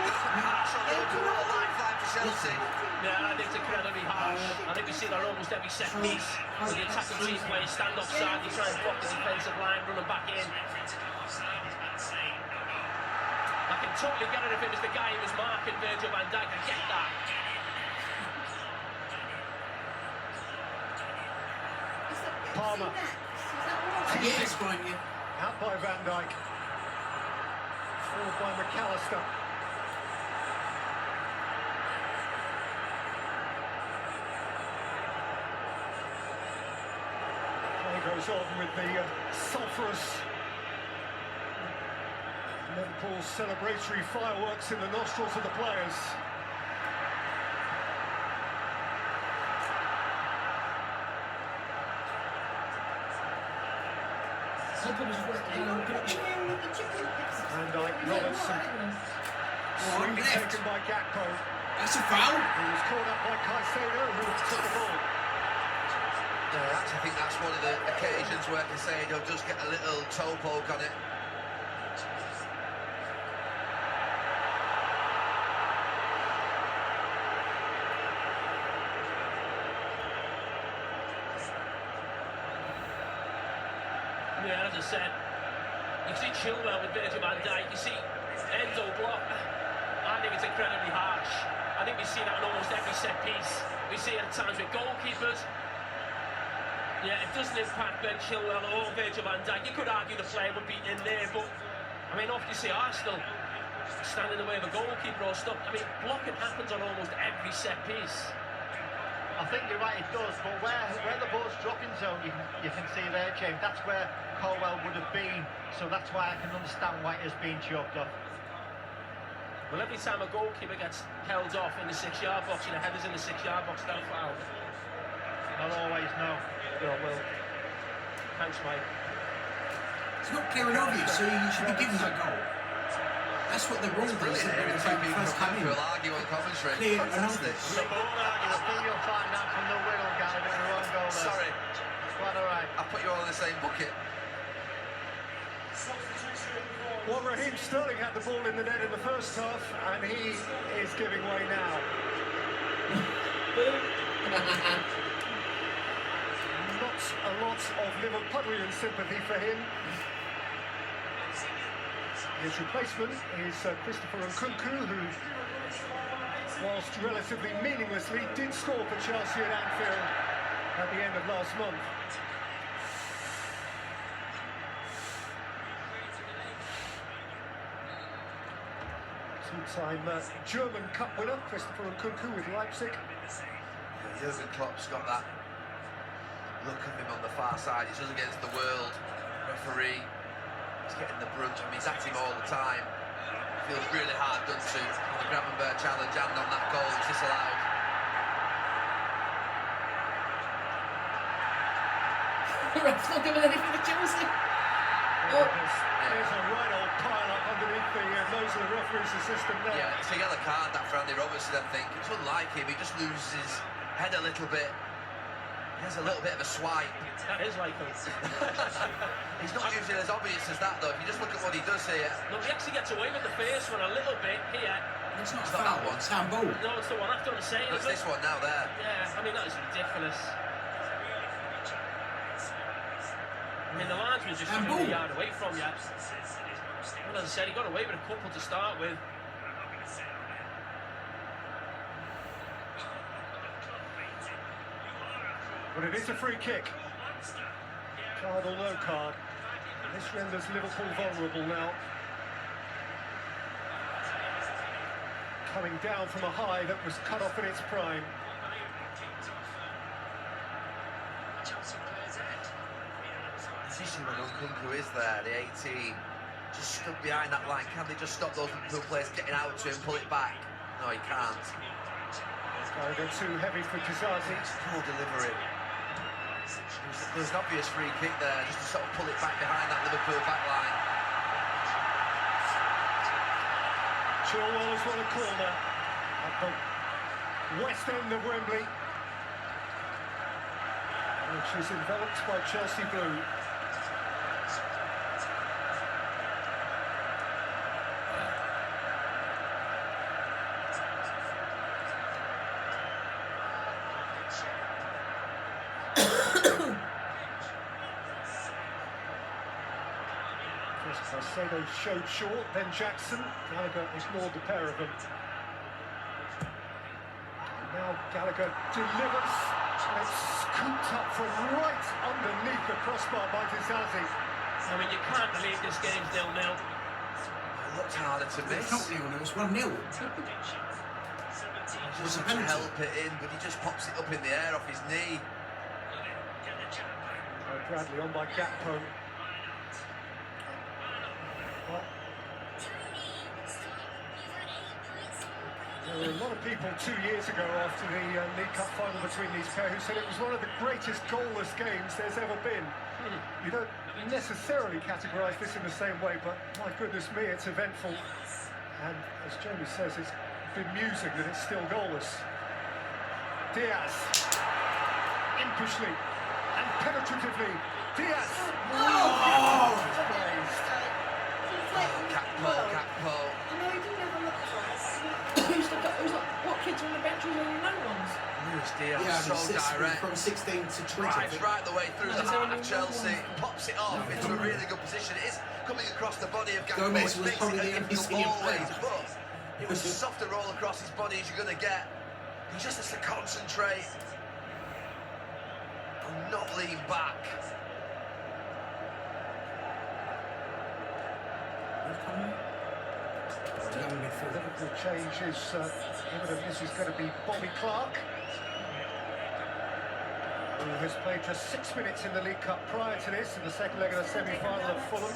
Liverpool, a lifeline for Chelsea. Yeah, I think it's incredibly harsh. I think we see that almost every set piece. When the attacking team players stand offside, they try and block the defensive line, running back in. I can totally get it if it was the guy who was marking Virgil van Dijk. I get that. Palmer. Yeah, it's fine, yeah. Out by Van Dijk. Forward by McAllister. Play goes on with the sulphurous Liverpool celebratory fireworks in the nostrils of the players. Van Dijk, Robertson. Swinging taken by Gakpo. That's a foul. He was caught up by Caicedo, who took the ball. I think that's one of the occasions where Caicedo does get a little toe poke on it. Yeah, as I said, you see Chilwell with Virgil van Dijk, you see Enzo block. I think it's incredibly harsh. I think we see that in almost every set piece. We see it at times with goalkeepers. Yeah, it doesn't impact Ben Chilwell or Virgil van Dijk. You could argue the player would be in there, but I mean, often you see Arsenal stand in the way of a goalkeeper or stop. I mean, blocking happens on almost every set piece. I think you're right, it does, but where the ball's dropping zone, you can see there, James, that's where Colwell would have been, so that's why I can understand why it has been chalked off. Well, every time a goalkeeper gets held off in the 6-yard box, and the header's in the 6-yard box, they'll foul. Not always, no. Oh, well, thanks, Mike. It's not clear and obvious, so you should be given that goal. That's what the rule does. It's first come in. We'll argue on commentary. Clear and obvious. I think you'll find out from the Whittle guy that the wrong goal there. Sorry. Quite alright. I put you all in the same bucket. Well, Raheem Sterling had the ball in the net in the first half, and he is giving way now. Not a lot of Liverpudlian sympathy for him. His replacement is Christopher Nkunku, who, whilst relatively meaninglessly, did score for Chelsea at Anfield at the end of last month. Two-time German Cup winner, Christopher Nkunku with Leipzig. Jurgen Klopp's got that look of him on the far side. He's just against the world referee. He's getting the brunt. I mean, he's at him all the time. Feels really hard done to on the Gravenberg challenge and on that goal. It's disallowed. The ref's not giving anything to Chelsea. There's a right old pile up underneath the nose of the referee's assistant there. Yeah, it's a yellow card that for Andy Robertson, I think. It's unlike him. He just loses his head a little bit. He has a little bit of a swipe. That is like him. He's not usually as obvious as that, though. If you just look at what he does here. Look, he actually gets away with the first one a little bit here. It's not that one. It's handball. No, it's the one after I'm saying. It's this one now there. Yeah, I mean, that is ridiculous. I mean, the linesman just a yard away from you. Well, as I said, he got away with a couple to start with. But it is a free kick. Card or no card. This renders Liverpool vulnerable now. Coming down from a high that was cut off in its prime. Position when Nkunku is there, the 18, just stood behind that line. Can they just stop those Liverpool players getting out to him, pull it back? No, he can't. Gallagher too heavy for Kizazi. Poor delivery. There's an obvious free kick there, just to sort of pull it back behind that Liverpool back line. Chilwell has won a corner at the west end of Wembley, which is enveloped by Chelsea blue. Caicedo showed short, then Jackson. Gallagher ignored the pair of them. Now Gallagher delivers, and it's scooped up from right underneath the crossbar by Kizazi. I mean, you can't believe this game's 0-0. It looked harder to miss. It's not 0-0, it's 1-0. Just to help it in, but he just pops it up in the air off his knee. Bradley on by Gakpo. Well, There were a lot of people 2 years ago after the League Cup final between these pair who said it was one of the greatest goalless games there's ever been. You don't necessarily categorise this in the same way, but my goodness me, it's eventful. And as Jamie says, it's bemusing that it's still goalless. Diaz, impishly and penetratively, Diaz! Gakpo. What kids are on the bench are the young ones? Luis Diaz, Yeah, so direct. from 16 to 20. Right the way through the heart of Chelsea. Pops it off into a really good position. It is coming across the body of Gakpo. Gomez It was makes probably it the a MVP difficult of always, that. but it was as soft a roll across his body as you're going to get. He just has to concentrate and not lean back. Liverpool change is evident. This is going to be Bobby Clark, who has played just 6 minutes in the League Cup prior to this, in the second leg of the semi-final of Fulham.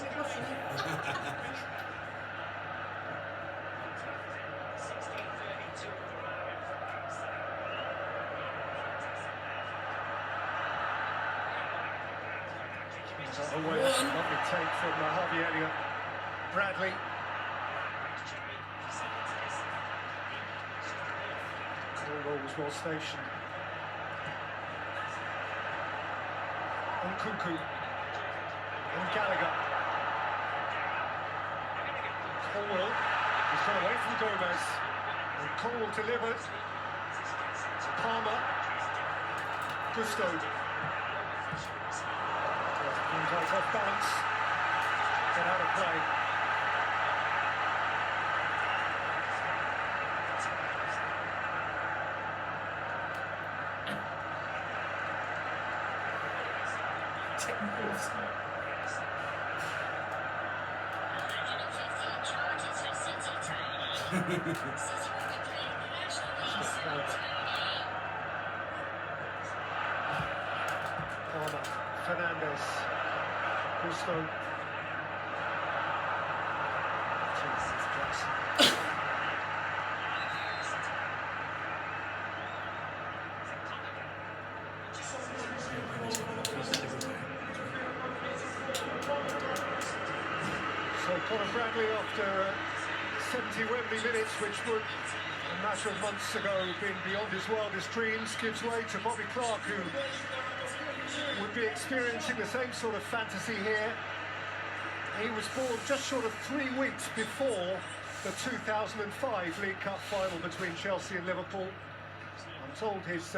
Away, lovely take from Harvey Elliott. Bradley. Cornwall was well stationed. And Nkunku. And Gallagher. Cornwall has gone away from Gomez. And Cornwall delivered. Palmer. Gusto. Comes off balance. Get out of play. Palmer, Fernandez, Gusto. Jackson. So Conor Bradley, after 70 Wembley minutes, which would, a matter of months ago, have been beyond his wildest dreams, gives way to Bobby Clark, who would be experiencing the same sort of fantasy here. He was born just short of 3 weeks before the 2005 League Cup final between Chelsea and Liverpool. I'm told his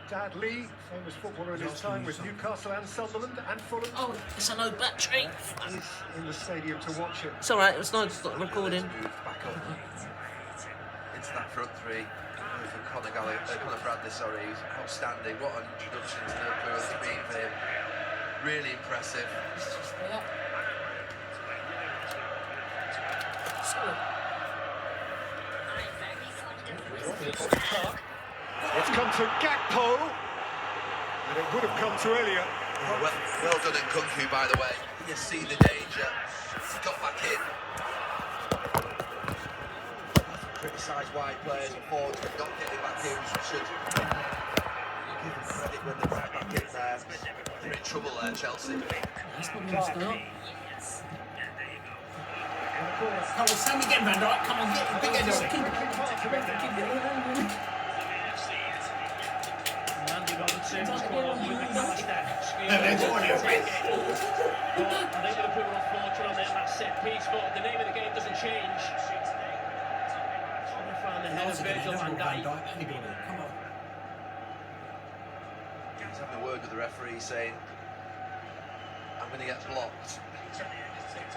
dad Lee, famous footballer in his time with Newcastle and Sunderland and Fulham. Oh, it's a low battery. Is in the stadium to watch it. It's alright, it's not recording. Back up into that front three for Conor Bradley, sorry, he's outstanding. What an introduction to Liverpool it's been for him. Really impressive. It's come to Gakpo, and it would have come to Elliott. Well done Nkunku, by the way. You see the danger. Got back in. Criticise wide players and forwards for not getting back in. Should give them credit when they're right back in there. They're in trouble there, Chelsea. That's not going to start. Come on, Sammy, get Van Dijk. Come on, get big end of it. Well, I think Liverpool were unfortunate on that last set piece, but the name of the game doesn't change. Trying to find the head of Virgil van Dijk. Come on. He's having a word with the referee saying, I'm going to get blocked.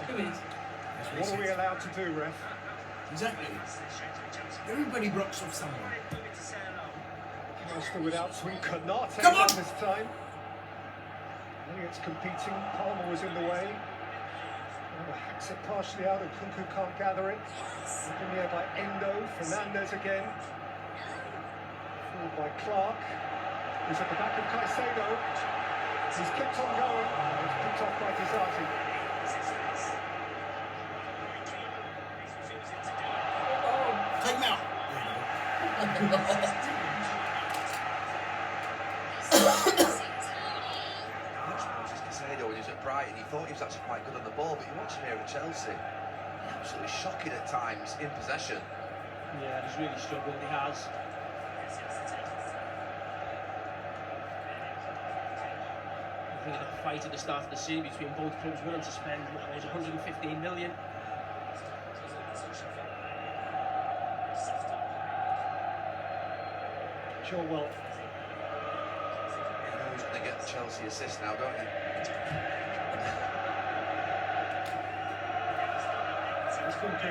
Who is? What are we allowed to do, ref? Exactly. Everybody blocks off someone. Master without swing, Canate Come on! this time. Elliott's competing, Palmer was in the way. Hacks it partially out and Nkunku can't gather it. Up in the air by Endo, Fernandez again. Fooled by Clark. He's at the back of Caicedo. He's kept on going. It's picked off by Tizati. Take him out. When he was at Brighton, he thought he was actually quite good on the ball, but you watch him here at Chelsea, absolutely shocking at times in possession. Yeah, he's really struggled, he has. I think the fight at the start of the season between both clubs willing to spend what was 115 million. Chilwell. You know who's going to get the Chelsea assist now, don't you? It's going to be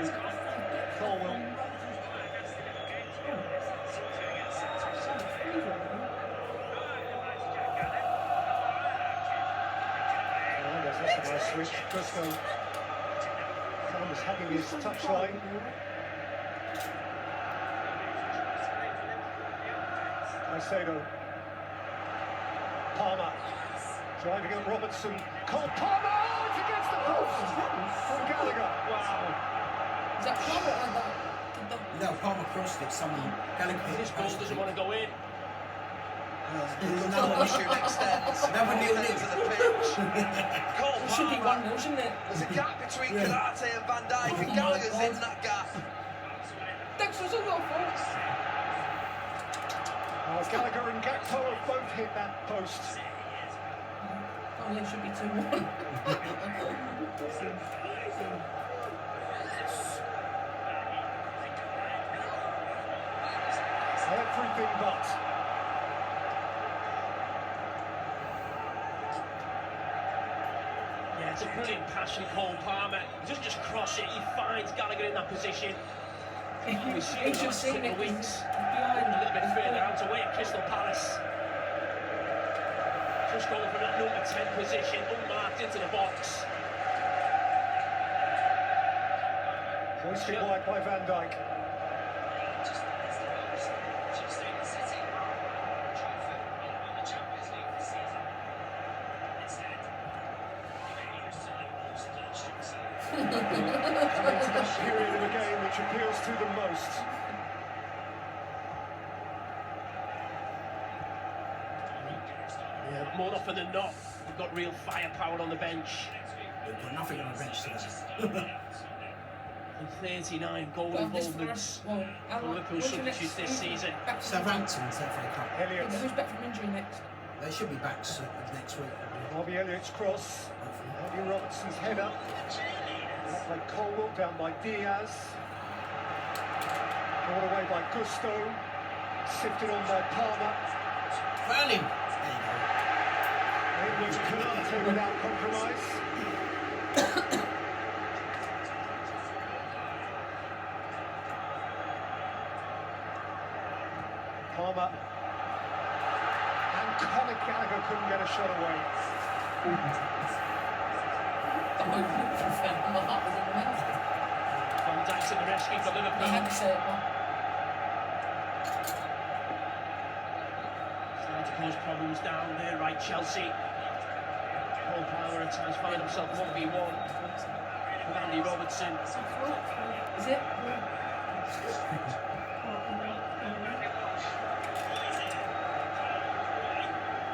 Colwell. That's a nice switch. Gusto was hugging his touchline. Caicedo. Palmer. Driving at Robertson. Cole Palmer! Oh, it's against the post! From Gallagher. Wow. Is that Palmer? No, Palmer crossed it. Someone Gallagher hit This ball doesn't want to go in. Another issue extends. Another nil nil to the pitch. Cole It should be Palmer. 1-0, shouldn't it? There's a gap between Canate and Van Dijk, and Gallagher's in that gap. Dexter's all got faults. Gallagher and Gakpo have both hit that post. Oh, yeah, it should be 2-1. Everything but. Yeah, it's a brilliant pass from Cole Palmer. He doesn't just cross it, he finds Gallagher in that position. We've seen it the last couple of weeks. A little bit further out away at Crystal Palace. Just going from that number 10 position, unmarked into the box. Hoisted wide by Van Dijk. Coming to that period of the game which appeals to them most. Yeah, more often than not, we've got real firepower on the bench. We've got nothing on the bench today. And 39 goal involvements for Liverpool substitutes this season. Southampton's FA Cup. Elliott. Who's back from injury next? They should be back next week. Bobby Elliott's cross. Bobby Robertson's header. Up by Colwell, down by Diaz. All the way by Gusto. Sifted on by Palmer. Burning. England Canate without compromise. Palmer. And Conor Gallagher couldn't get a shot away. Van Dijk to the rescue for Liverpool. Starting to cause problems down there, right, Chelsea. Cole Palmer at times find himself 1v1 with Andy Robertson. Is it?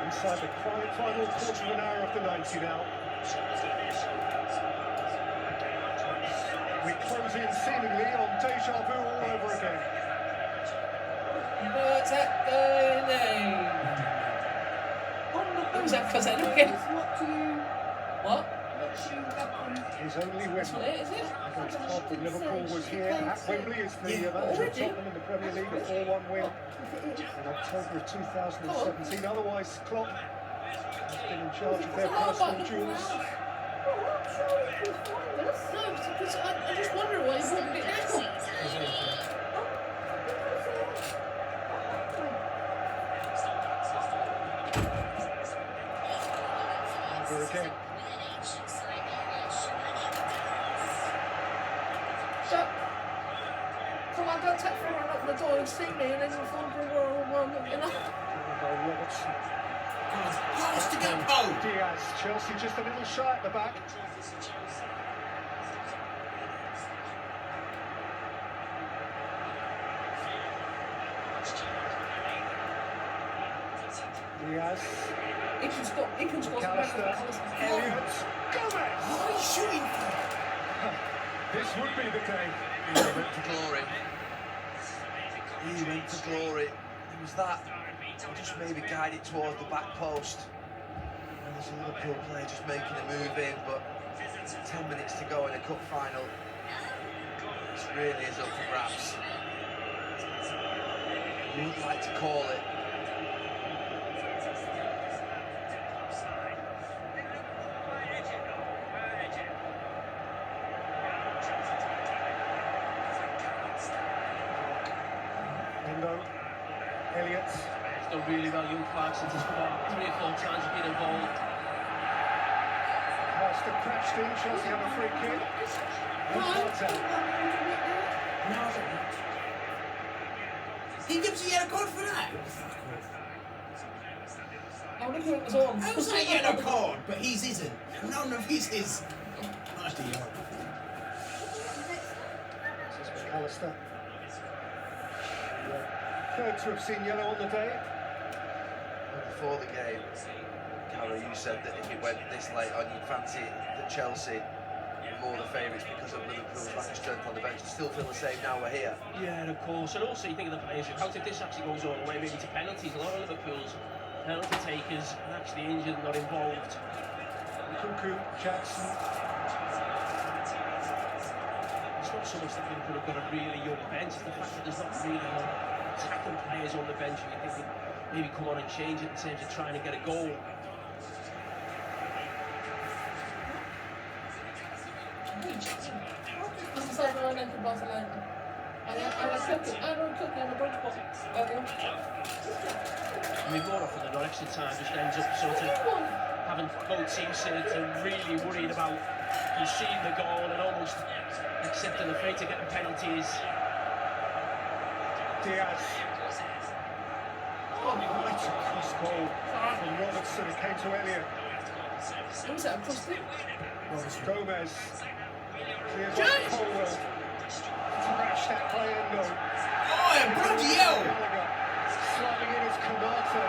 Inside the final quarter of an hour of the 90 now. We close in seemingly on deja vu all over again. What's happening? Who's that cousin again? What? His only win That's what it is, is it? against Tottenham. Liverpool was here at Wembley as the manager of Tottenham in the Premier League, a 4-1 win in October of 2017. Otherwise, Klopp has been in charge of their personal duels. No, because I just wonder why he's holding it down. Over again. Come on, don't take four and open the door and see me and then you'll fall for one, you know? Robertson. Pass to Gakpo. Diaz, Chelsea just a little shy at the back. Diaz. He can stop. He can stop. McAllister. Elliott. Gomez. What are you shooting for? This would be the day. He went to glory. He went to glory. It was that. Or just maybe guide it towards the back post. And there's a Liverpool player just making a move in, but 10 minutes to go in a cup final. This really is up for grabs. You would like to call it. Elliott. He's done really well, young Clarkson's just about 3 or 4 times been involved. Pass to Cratchton, Chelsea have a free kick. He gives a yellow card for that? I'm looking at his arm. How was that a yellow card? But his isn't. None of his is. Bloody hell. This is McAllister. Third to have seen yellow on the day. Before the game, Carol, you said that if it went this late on, you'd fancy that Chelsea were more the favourites because of Liverpool's lack of strength on the bench. Still feel the same now we're here. Yeah, and of course. And also, you think of the players who out if this actually goes all the way, maybe to penalties. A lot of Liverpool's penalty takers are actually injured and not involved. Cuckoo, Jackson. It's not so much that Liverpool have got a really young bench, it's the fact that there's not really attacking players on the bench who you think would maybe come on and change it in terms of trying to get a goal. This is like I went to Barcelona. I don't cook in a brunch box. I mean, more often than not, extra time just ends up sort of having both teams sort of really worried about conceding the goal and almost accepting the fate of getting penalties. Diaz. Oh, right across goal from Robertson. It came to Elliott. What was that, across the... Gomez. Clears off Colwell. Thrash that player, no. Oh, bloody hell! Sliding in as Kanata.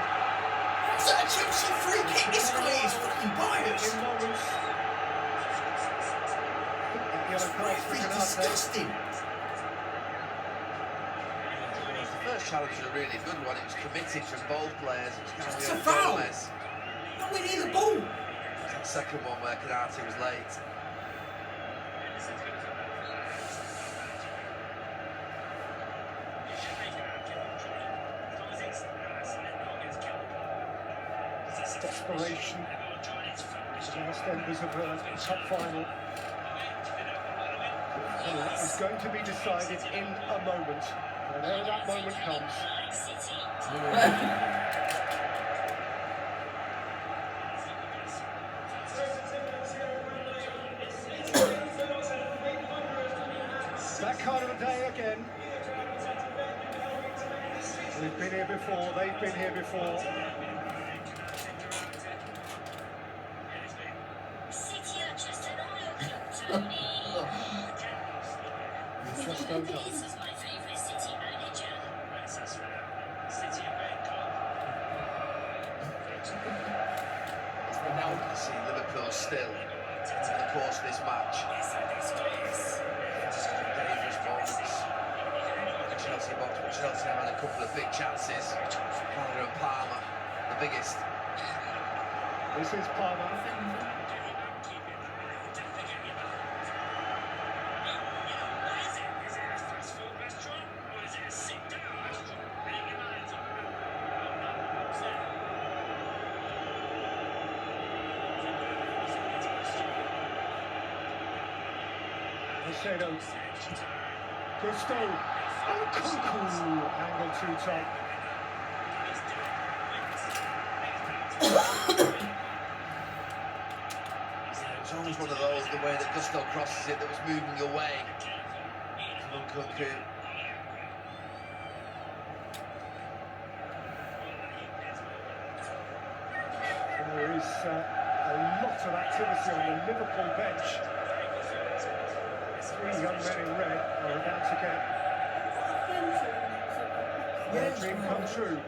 What's that, a Chelsea free kick? This guy is fucking biased. In moments. Yellow card for It's Kanata. disgusting. The first challenge was a really good one. It was committed from both players. It was It's a Carrion foul. Gomez. Not winning the ball. That second one where Kanata was late. Desperation. The last embers of the cup final. And that is going to be decided in a moment. Whenever that moment comes. That kind of a day again. We've been here before, they've been here before. Just don't know. This is my favourite City manager. That's fair. City are very Now we can see Liverpool still in the course of this match. Dangerous moments in the Chelsea box, but Chelsea have had a couple of big chances. Palmer and Palmer, the biggest. This is Palmer. Macedo. Gusto. Oh, Cuckoo. Angle too tight. It was always one of those, the way that Gusto crosses it, that was moving away from Cuckoo. There is a lot of activity on the Liverpool bench. 3 young men in red are about to get their dream come true.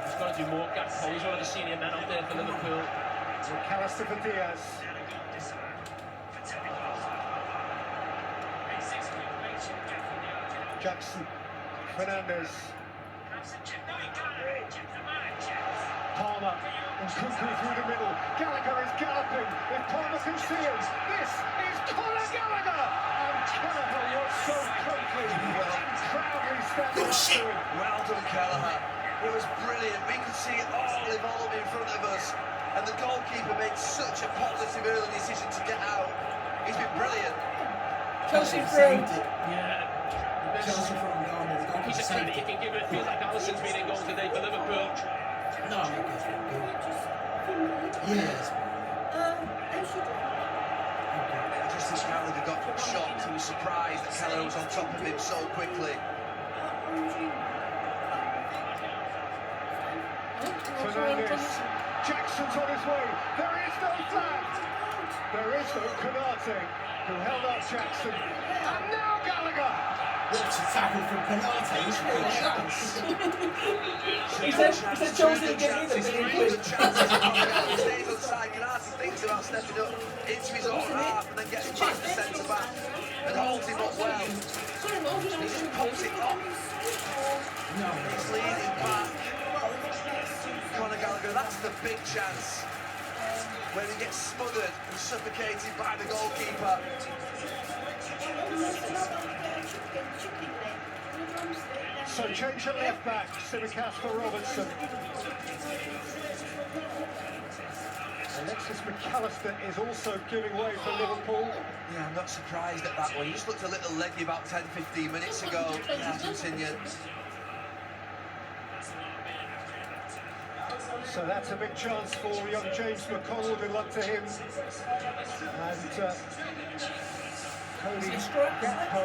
He's got to do more. Gakpo, he's one of the senior men out there for Liverpool. McAllister for Diaz. Jackson, Fernandez. Palmer and Cuckoo through the middle. Gallagher is galloping. If Palmer can see him, this is Conor Gallagher. And Kelleher was so quickly, proudly standing up to him. Well done, Kelleher. It was brilliant. We could see it all evolve in front of us. And the goalkeeper made such a positive early decision to get out. He's been brilliant. Chelsea through. Yeah. Chelsea from Ghana. The Piece of credit you can give it. Feels like Alisson's been in goals today for Liverpool. No, yes. Just as Gallagher got shocked, he was surprised that Kelleher was on top of him so quickly. Fernandez. Jackson's on his way. There is no flag. There is no Konate, who held up Jackson. And now Gallagher. What's a tackle from Konate? He's really chance. He said Chelsea again either. He stays on side. Konate thinks about stepping up into his own half and then gets back to centre back and holds him up well. He just pops it up. He's leading back. Conor Gallagher, that's the big chance. When he gets smothered and suffocated by the goalkeeper. So change at left back, Simicast for Robertson. Alexis McAllister is also giving way for Liverpool. Yeah, I'm not surprised at that one. He just looked a little leggy about 10-15 minutes ago, the Argentinian. So that's a big chance for young James McConnell. Good luck to him. And Cody Gakpo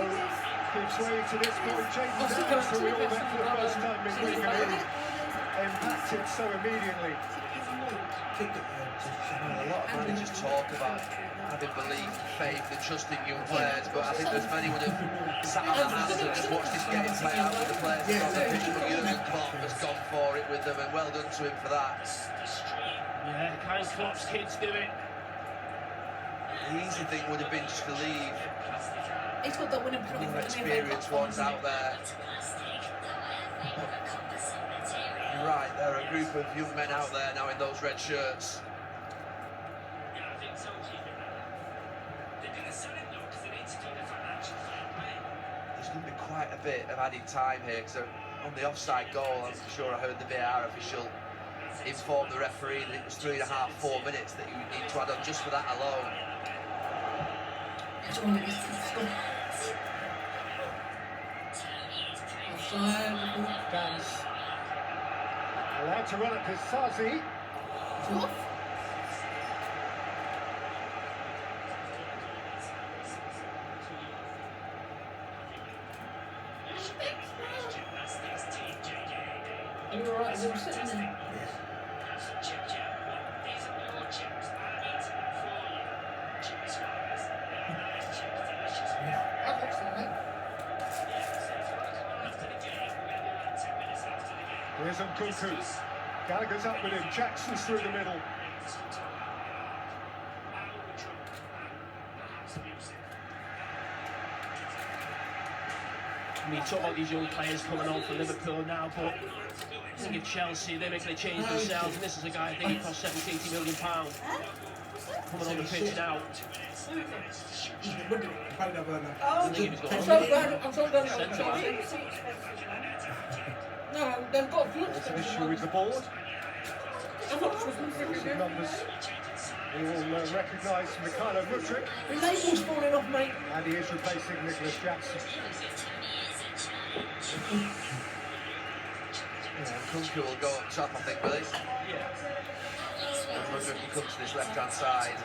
gives way to this boy, Jaden Downs, who we all met for the first time in Wigan, impacted so immediately. A lot of managers talk about having belief, faith and trust in young players, but I think there's many would have sat on their hands and just watched this game play out with the players on the pitch, but Jurgen Klopp has gone for it with them, and well done to him for that. Yeah, kind of Klopp's kids do it. The easy thing would have been just to leave. He's got that winning penalty. More experienced ones out there. You're right, there are a group of young men out there now in those red shirts. There's going to be quite a bit of added time here, because on the offside goal, I'm sure I heard the VAR official inform the referee that it was 3.5, 4 minutes that you need to add on just for that alone. Dance. Allowed to run at Pisazi. You're right, they were sitting there. Here's Nkunku. Gallagher's up with him. Jackson's through the middle. I mean, talk about these young players coming on for Liverpool now, but I think at Chelsea, they're making a change themselves, and this is a guy I think he cost £70-80 million coming on the pitch now. I think he was I'm so glad. No, they've got There's an issue with the board. Some numbers. We will recognise Mikhailo Mudryk. The label's falling off, mate. And he is replacing Nicholas Jackson. Kunku will go up top, I think, will he? Yeah. And Mudryk will come to this left-hand side.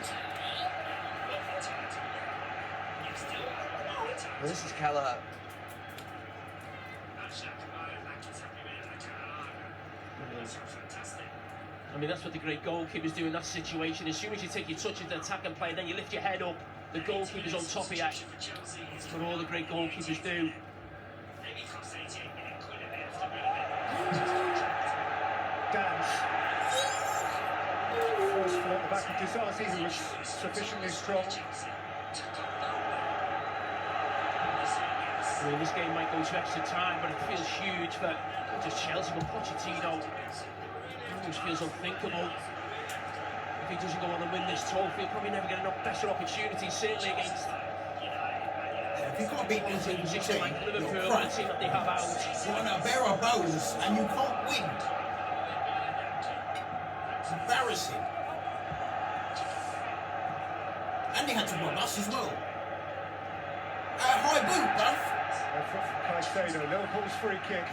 Well, this is Kelleher. I mean, that's what the great goalkeepers do in that situation. As soon as you take your touch into attack and play, then you lift your head up, the goalkeeper's on top of you. That's what all the great goalkeepers do. Dance. Forceful at the back of Disasi, who was sufficiently strong. I mean, this game might go to extra time, but it feels huge for not just Chelsea, but Pochettino. It almost feels unthinkable. If he doesn't go on and win this trophy, he'll probably never get enough better opportunities, certainly against If you can't beat this position like Liverpool, a team that they have out. You're on a barrel of bows and you can't win. It's embarrassing. And they had to rob us as well. High boot, bruv. Caicedo, Liverpool's free kick.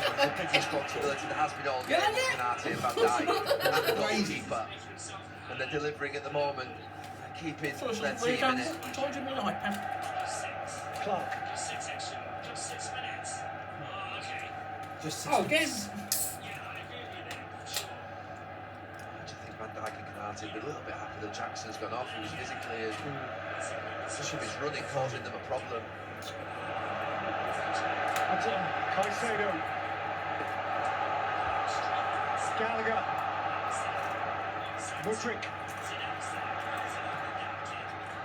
The big responsibility that has been all game on Canate and Van Dijk and the goalkeeper. And they're delivering at the moment, keeping their team in it. I told you me like him. Clark. Oh, again. I just think Van Dijk and Canate will be a little bit happy that Jackson's gone off, who's physically and especially with his running causing them a problem. Caicedo. Gallagher. Mudryk.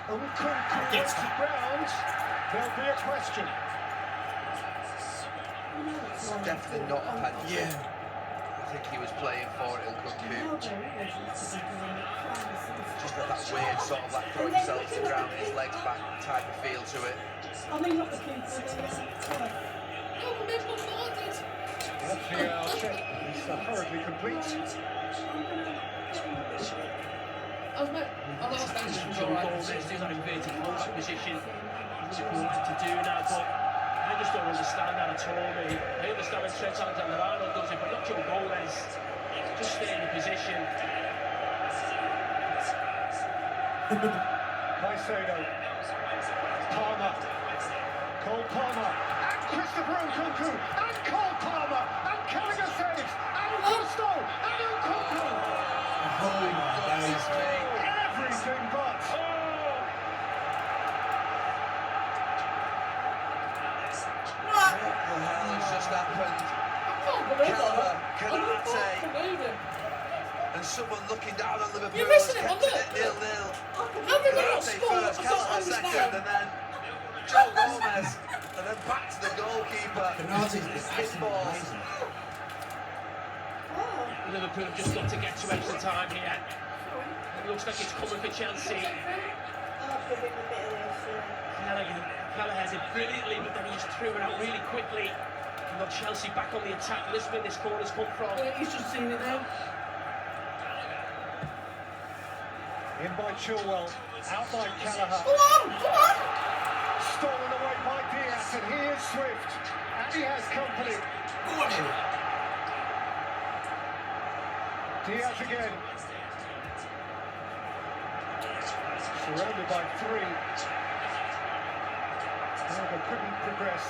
Kunku gets to ground. There'll be a question. It's definitely not a penalty. Yeah. I think he was playing for it, and Kunku just had that weird sort of like throw himself to the ground with his legs back type of feel to it. I mean, not the keeper, The check is hurriedly complete. Gomez doing that inverted fullback position. Liverpool wanted to do now, but I just don't understand that at all, mate. I understand when Trent Alexander-Arnold does it, but not Joe Gomez. Just stay in the position. Caicedo. Palmer. Cole Palmer. And Christopher Nkunku. And Cole Palmer. And Gallagher saves. And Gusto. And Nkunku. Oh my days. Everything but. What the hell has just happened? Kelleher, Canate, and someone looking down on Liverpool has kept it at 0-0. Canate first, Kelleher second, and then Joe Gomez, and then back to the goalkeeper. His ball. Liverpool have just got to get to extra time here. It looks like it's coming for Chelsea. Kelleher did brilliantly, but then he just threw it out really quickly. And got Chelsea back on the attack. Listen where this corner's come from. He's just seen it there. In by Chilwell. Out by Kelleher. Come on! Stolen away by Diaz, and he is swift. And he has company. Go on, Eric. Diaz again. Surrounded by three. However, couldn't progress.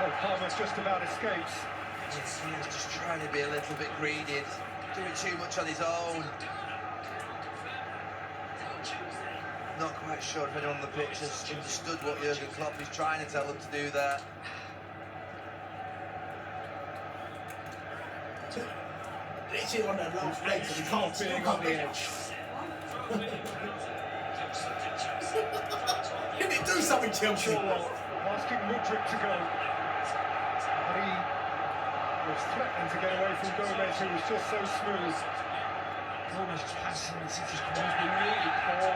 Well, Palmer's just about escapes. Yes, he was just trying to be a little bit greedy, doing too much on his own. Not quite sure if anyone on the pitch has understood what Jurgen Klopp is trying to tell them to do there. Literally on the last legs and he can't Being on the edge. Can he do something, Chelsea? Chilwell asking Mudryk to go. But he was threatening to get away from Gomez, who was just so smooth. Gomez's passing in City's corner has been really poor.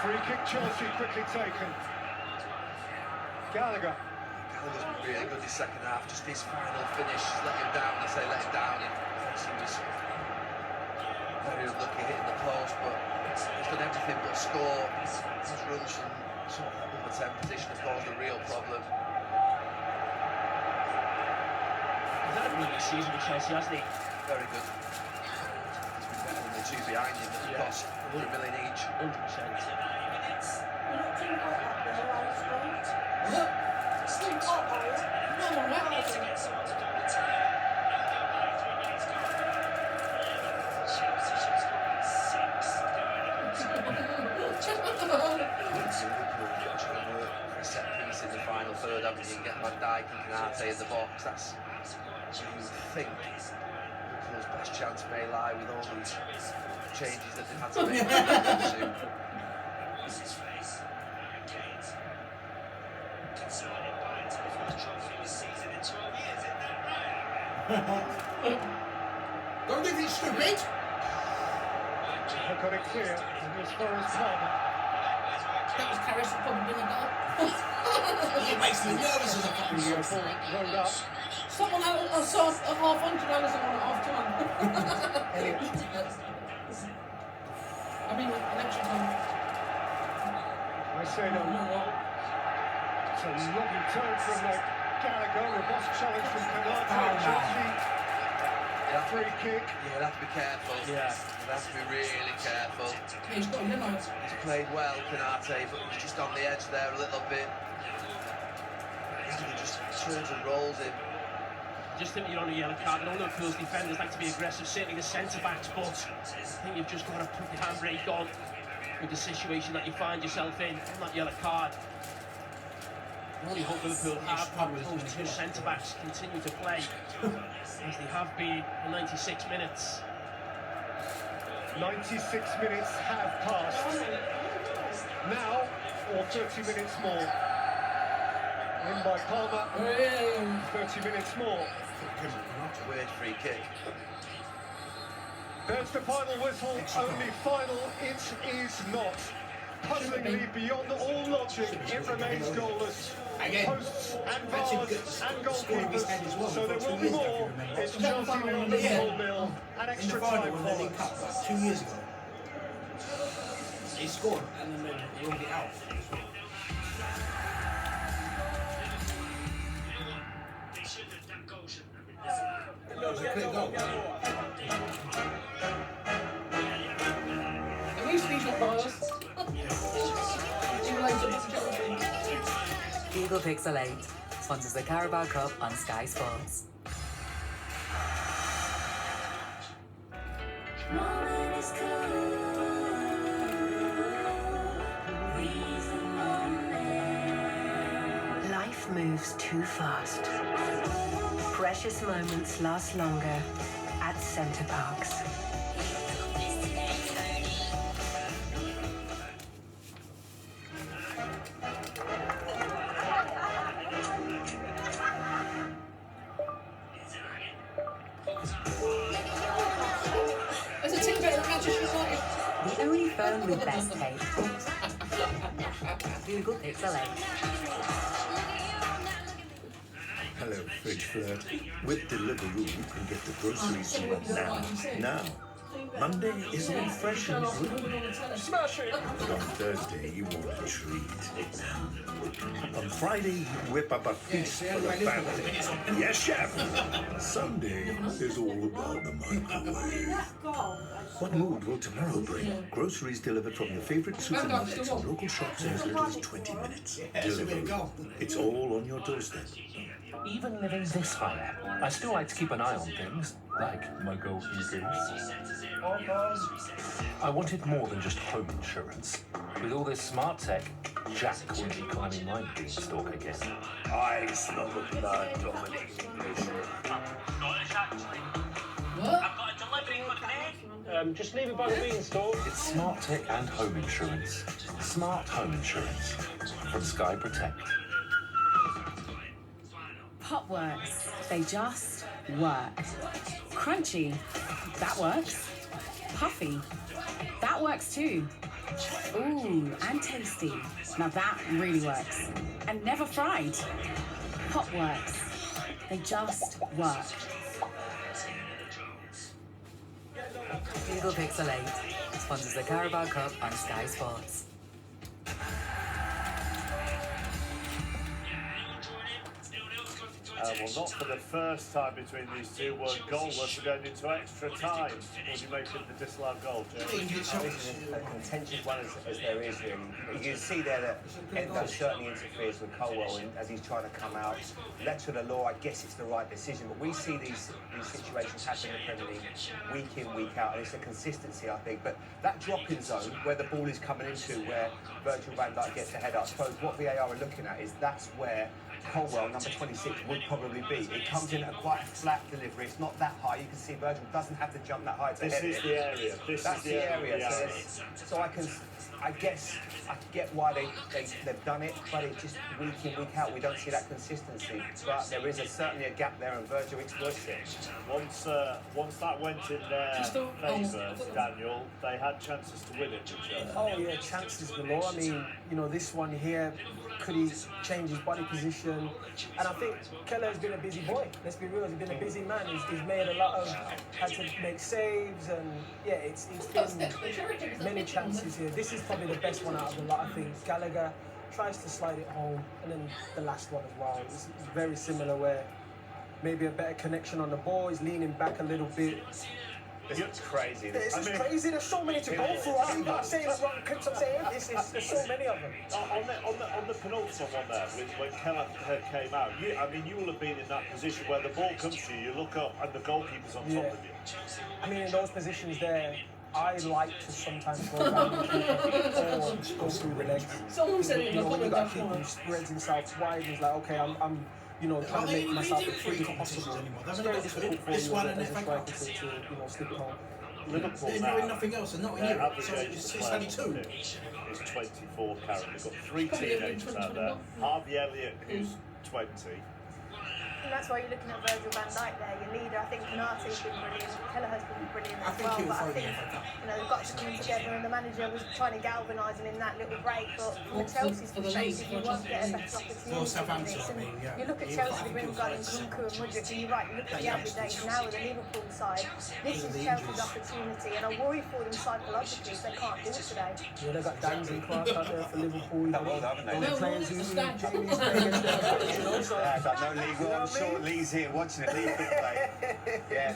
Free kick Chelsea quickly taken. Gallagher. Gallagher's been really good this second half, just his final finish let him down. I say let him down, and he was very unlucky hitting the post, but his He's done everything but score. His runs from sort of number 10 position have caused a real problem. He's had a brilliant season with Chelsea, hasn't he? Very good. He's been better than the two behind him that have cost $100 million each. 100%. You're not too hot up there, are you, Steve? Look, Too hot, are you? no, I'm right. For a set piece in the final third, haven't you? Get Van Dijk and Canate in the box. That's where you think Liverpool's best chance may lie with all these changes that they've had to make soon. Don't think it's stupid. They've got it clear. And as far as Palmer. That was Carrish, probably been a goal. It makes me nervous as a fucking Ball rolled up. Someone I saw a half hundred Allison on at half time. I mean, an extra time. I say no. It's a lovely turn from Gallagher. Robust challenge from Canate. Chelsea. Free kick. You'll have to be careful. Yeah. You'll have to be really careful. He's got a limo. He's played well, Canate, but he's just on the edge there a little bit. He just turns and rolls him. Just think you're on a yellow card. And all Liverpool's defenders like to be aggressive, certainly the centre-backs, but I think you've just got to put the handbrake on with the situation that you find yourself in on that yellow card. I only hope Liverpool have those two centre-backs continue to play as they have been in 96 minutes. 96 minutes have passed. Now, or 30 minutes more. In by Palmer. 30 minutes more. Weird free kick. There's the final whistle. Only final it is not. Puzzlingly beyond all logic, it remains goalless. Posts and bars and goalkeepers, so there will be more. It's Chelsea 0, Liverpool 0, and extra time follows. Cup, 2 years ago. He scored and then they ruled it out. It was a clear goal. At least he's not biased. Eagle Pixel 8 sponsors the Carabao Cup on Sky Sports. Life moves too fast. Precious moments last longer at Centre Parks. The only phone with best taste. Google Pixel 8. Hello, Fridge Flirt. With Deliveroo, you can get the groceries you want now. Monday is all fresh and good. Smash it! But on Thursday, you want a treat. On Friday, you whip up a feast for the family. Yes, Chef! Sunday is all about the microwave. What mood will tomorrow bring? Groceries delivered from your favorite supermarkets and local shops in as little as 20 minutes. Deliveroo. It's all on your doorstep. Even living this high, I still like to keep an eye on things, like my goalkeepers. I wanted more than just home insurance. With all this smart tech, Jack wouldn't be climbing my beanstalk again. I smell the blood, Dominic. Just leave it by the beanstalk. It's smart tech and home insurance. Smart home insurance from Sky Protect. Potworks, they just work. Crunchy, that works. Puffy, that works too. Ooh, and tasty, now that really works. And never fried. Potworks, they just work. Single Pixel 8 sponsors the Carabao Cup on Sky Sports. Well, not for the first time between these two. Were goalless going into extra time. What do you make of the disallowed goal, James? This is a contentious one as there is really. You can see there that Endo certainly interferes with Colwell as he's trying to come out. Letter of the law, I guess it's the right decision, but we see these situations happen in the Premier League week in, week out, and it's a consistency, I think. But that dropping zone where the ball is coming into, where Virgil van Dijk gets ahead, I suppose what VAR are looking at is that's where Colwell, number 26, would probably be. It comes in at quite a flat delivery. It's not that high. You can see Virgil doesn't have to jump that high to This head is it. the area. That's the area. So I guess I get why they've done it, but it just week in, week out, we don't see that consistency. But there is certainly a gap there, and Virgil exploits it. Once that went in their favour, Daniel, they had chances to win it. Oh yeah, chances galore. I mean, you know, this one here, could he change his body position? And I think Kelleher's been a busy boy. Let's be real, he's been a busy man. He's made a lot of, had to make saves, and yeah, it's been many chances here. This is probably the best one out of the lot, I think. Gallagher tries to slide it home, and then the last one as well. It's very similar, where maybe a better connection on the ball. He's leaning back a little bit. It's crazy. This is crazy. There's so many to go through. I'm not saying it's wrong. I'm saying there's so many of them. On the penultimate one there, when Kelleher came out, you will have been in that position where the ball comes to you, you look up and the goalkeeper's on top of you. I mean, in those positions there, I like to sometimes go around the keeper or go through the legs. Someone said it. You know, when you got a keeper who spreads himself wide, he's like, okay, I'm you know, trying to make myself as free as possible. It's very difficult for you as a striker to slip it home. Liverpool they're now, doing nothing else and not in Europe, so it's only two. It's 24 currently. They've got 3 teenagers out there. Harvey Elliott, who's 20. And that's why you're looking at Virgil van Dijk there, your leader. I think Canate's been brilliant, Kelleher's been brilliant as well. But I think, you know, they've got to come together, and the manager was trying to galvanise him in that little break. But from Chelsea's perspective, you won't get a better opportunity. You look at Chelsea with Lingard and Kunku and Mudryk, and you're right, you look at the average age now with the Liverpool side. This is Chelsea's opportunity, and I worry for them psychologically if they can't do it today. Yeah, they've got Dangs and Clark out there for Liverpool. Players who Jamie's playing against them. No League One. Short Lee's here watching it. Lee's good play. Yeah,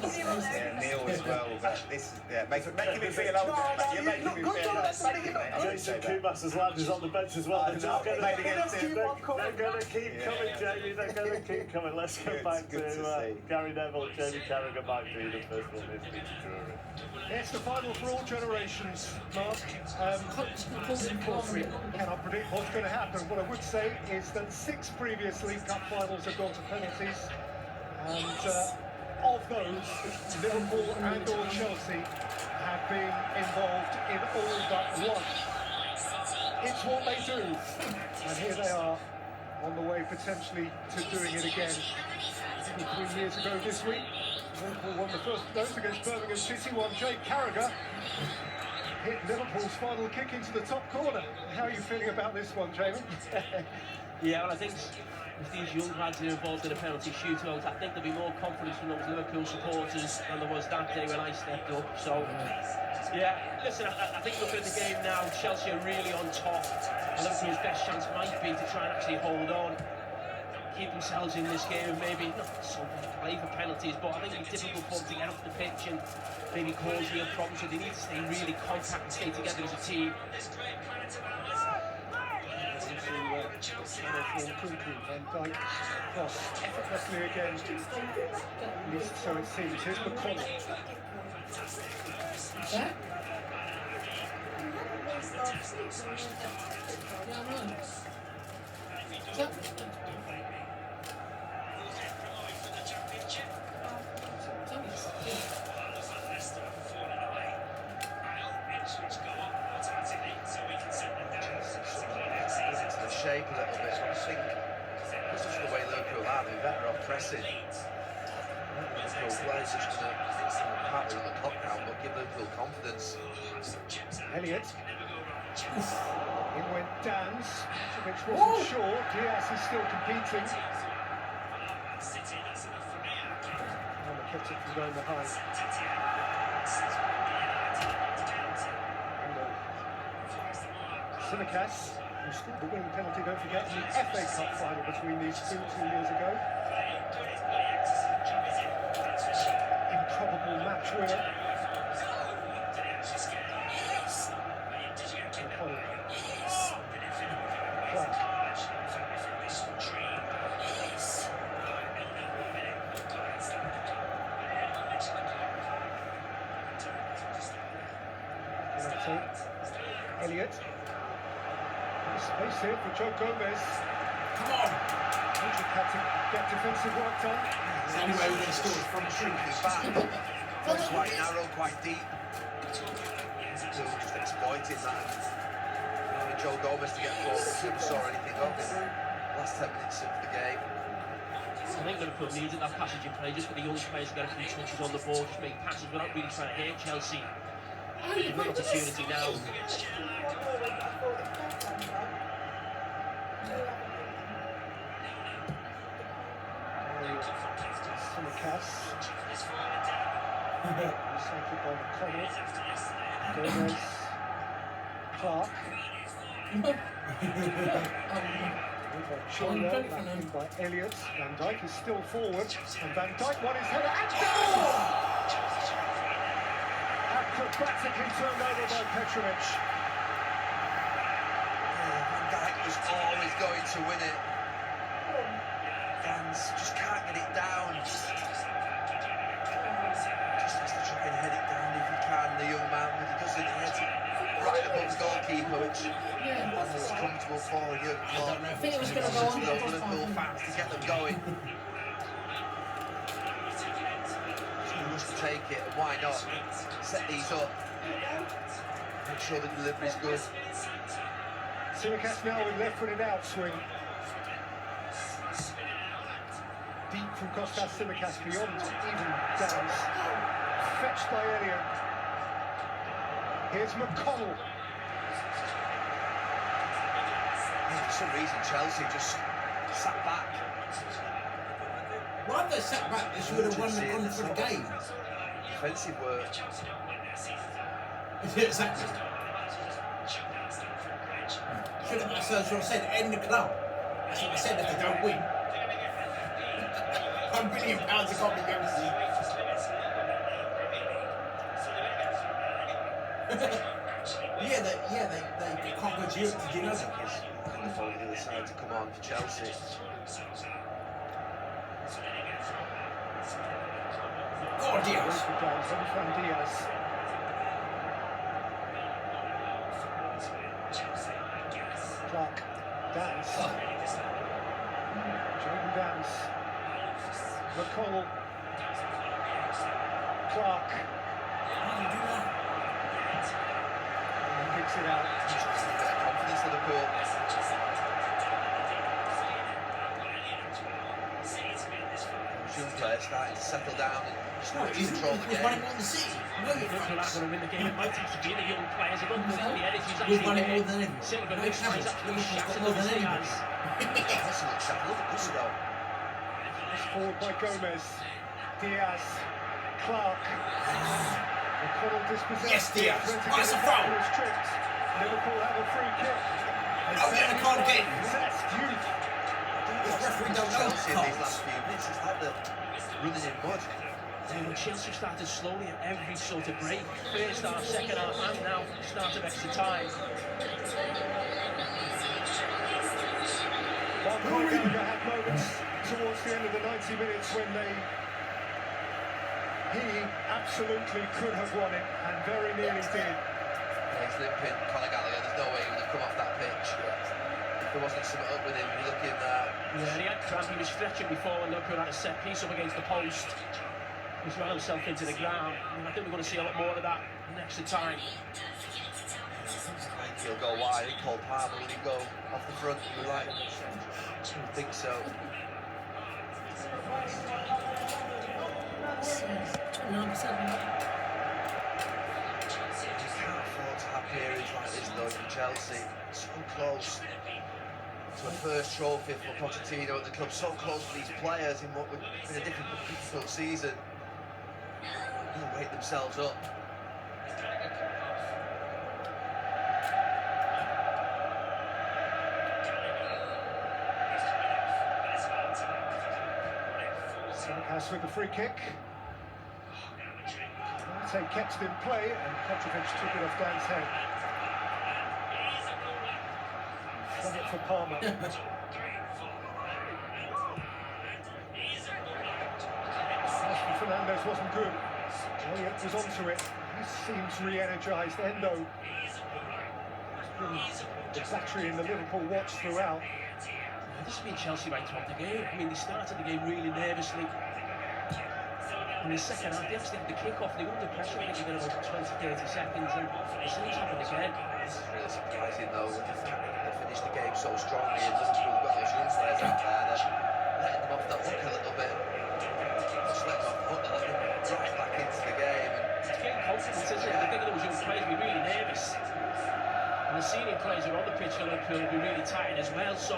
Neil as well. But this, making me feel old. You're making me feel old. Jason Kumas's lad is on the bench as well. They're going to keep coming, Jamie. They're going to keep coming. Let's go back to Gary Neville and Jamie Carragher. Back to you. The first one is Peter Drury. It's the final for all generations, Mark. Of course, we cannot predict what's going to happen. What I would say is that 6 previous League Cup finals have gone to penalties, and of those, Liverpool and or Chelsea have been involved in all but one. It's what they do, and here they are on the way potentially to doing it again. 3 years ago this week, Liverpool won the first of those against Birmingham City. Jay Carragher hit Liverpool's final kick into the top corner. How are you feeling about this one, Jamie? Yeah, well, I think if these young lads are involved in a penalty shootout, I think there'll be more confidence from those Liverpool supporters than there was that day when I stepped up. So, yeah, listen, I think looking at the game now, Chelsea are really on top. And Liverpool's best chance might be to try and actually hold on, keep themselves in this game, and maybe not so much play for penalties, but I think it'll be difficult for them to get off the pitch and maybe cause real problems. So they need to stay really compact and stay together as a team. Van Dijk cross effortlessly again, at least so it seems. Here's McConnell. Shape a little bit. I think this is the way Liverpool are. They're better off pressing. Liverpool players just going to partly run the clock down, but give Liverpool confidence. Elliott. In went Dans, which wasn't sure. Diaz is still competing. And the kept it from going behind. Simicast, who scored the winning penalty, don't forget, in the FA Cup final between these two years ago. Improbable match winner. Elliott. Space here for Joe Gomez. Come on! He had to get defensive work done. It's the only way we're going to score from the Shrinking back. Quite narrow, quite deep. So just exploiting that. And Joe Gomez to get forward. Never saw anything of it. Last 10 minutes of the game. I think Liverpool needed that passage in play, just for the young players to get a few touches on the ball, just make passes without really trying to hit Chelsea. Good opportunity now. Simicast. Recycled by McConnell. Gomez. Clark. Chilwell, back in by Elliott. Van Dijk is still forward. And Van Dijk won his header. Acrobatically turned over by Petrovic. Van Dijk was always going to win it. Vans just can't get it down. Just has to try and head it down if he can, the young man, but he doesn't hit it right above the goalkeeper, which is comfortable for a young club. I think it was going to go on. Those Liverpool fans to get them going. To take it, and why not set these up, make sure the delivery is good. Simicast now with left-footed outswing. Deep from Kostas Simicast beyond even Downs. Fetched by Elliott. Here's McConnell. And for some reason Chelsea just sat back. Why have they sat back? They should have won for the game. Defensive work. Exactly. Should have, that's what I said, end the club. That's what I said if they don't win. £1 billion they can't be guaranteed. They can't go to Europe to do nothing. On the other side to come on for Chelsea. Oh, Diaz. Diaz. Clark. Dance. Jordan Dance. McConnell. Clark. How do you do that? And picks it out. Confidence of the pool. Young players starting to settle down and start to control the game. Liverpool are going to win the game. It might have to be the young players. I don't think the energy's We've actually won it there. more than anyone. Silva looks like he's absolutely shattered More than over anyone. Look at Gusto. Forward by Gomez. Diaz. Clark. McConnell dispossessed. Yes, Diaz. That's a foul. Liverpool have a free kick. Oh, yeah, the card again. Possessed youth. This referee don't know Chelsea in these last few minutes, it's like they're running in mud. And Chelsea started slowly at every sort of break. First half, second half, and now start of extra time. Mark Gallagher had moments towards the end of the 90 minutes when he absolutely could have won it and very nearly did. He's limping, Conor Gallagher, there's no way he would have come off that pitch. If there wasn't something up with him, you're looking Yeah, he had cramp, he was stretching before when Liverpool had a set piece up against the post. He's ran himself into the ground, and I think we're going to see a lot more of that next time. He'll go wide, I think Cole Palmer, will he go off the front? You're like, I think so. You can't afford to have periods like this though for Chelsea. So close to a first trophy for Pochettino at the club, so close for these players in what would have been a difficult season. They'll wake themselves up. Simikas with the free kick. Arte kept it in play and Petrovic took it off Dan's head. Flung it for Palmer. Fernandez wasn't good. Elliott was onto it. He seems re-energised. Endo has been the battery in the Liverpool watch throughout. This has been Chelsea right throughout the game. I mean, they started the game really nervously. In the second half, they actually had the kick-off. They were under pressure, I think, within about 20-30 seconds, and the same happened again. This is really surprising, though, with the fact that they finished the game so strongly, and Liverpool got those young players out there that letting them off the hook a little bit. Just letting them off the hook, let them right back into the game. It's getting confidence, isn't it? I think those young players will be really nervous. And the senior players who are on the pitch for Liverpool will be really tired as well, so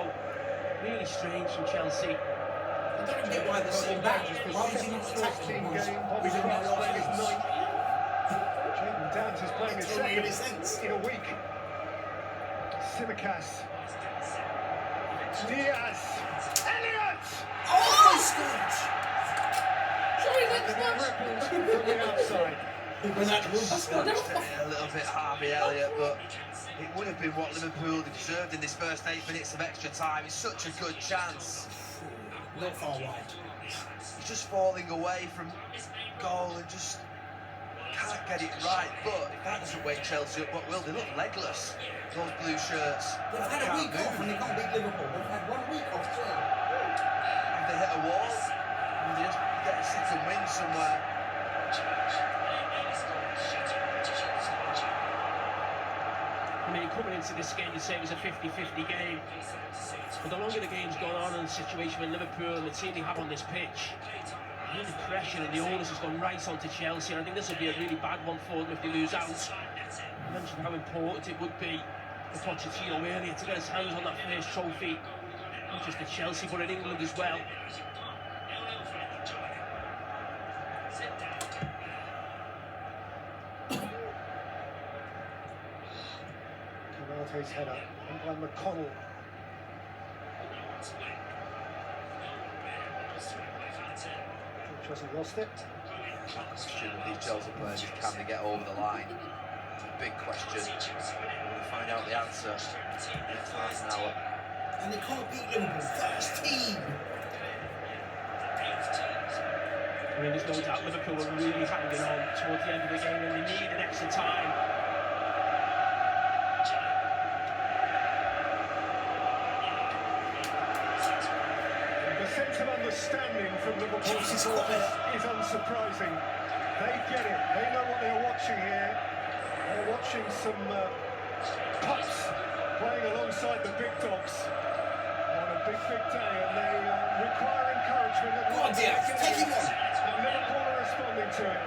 really strange from Chelsea. I don't get why they're sitting back. Why would you not attack him? Bobby Clark's playing his ninth. Jayden Dance is playing his second in a week. Simikas. Diaz. Elliott! Oh, Scotch! Sorry, that's ripples from the outside. A little bit Harvey Elliott, but it would have been what Liverpool deserved in this first 8 minutes of extra time. It's such a good chance. Not far wide. He's just falling away from goal and just can't get it right. But if that doesn't wake Chelsea up, what will? They look legless, those blue shirts. They've had a week off and they can't beat Liverpool. They've had 1 week off too. Have they hit a wall? And they just get a second win somewhere. I mean, coming into this game, you'd say it was a 50-50 game. But the longer the game's gone on and the situation with Liverpool and the team they have on this pitch, really pressure and the onus has gone right onto Chelsea. And I think this will be a really bad one for them if they lose out. I mentioned how important it would be for Pochettino earlier to get his hands on that first trophy, not just at Chelsea but in England as well. Canate's header, and by McConnell. George hasn't lost it. Question with these Chelsea players is, can they get over the line? It's a big question. We'll find out the answer in half an hour. And they can't beat Liverpool, first team. I mean, there's no doubt Liverpool were really hanging on towards the end of the game and they needed extra time. The sense of understanding from Liverpool supporters is unsurprising. They get it. They know what they're watching here. They're watching some pups playing alongside the big dogs on a big day, and they require encouragement. Go on, Diaz, take him on. And Liverpool are responding to it.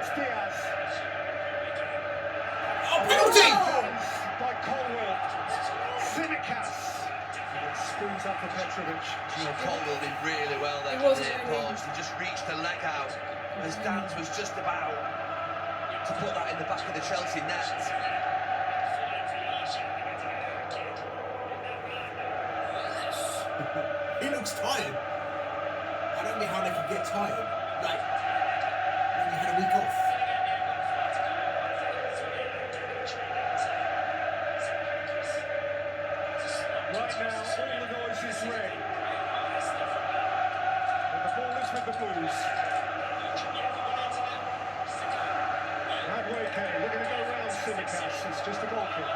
It's Diaz. Oh, penalty! By Colwell. Simikas. Spoons up for Petrovic. You know, Colwell did really well there with the post. He just reached the leg out as Dance was just about to put that in the back of the Chelsea net. He looks tired. I don't know how they could get tired. Like, when you had a week off. Right now, all the noise is red. And the ball is with the Blues. Radwake looking to go round Simikas. It's just a goal kick.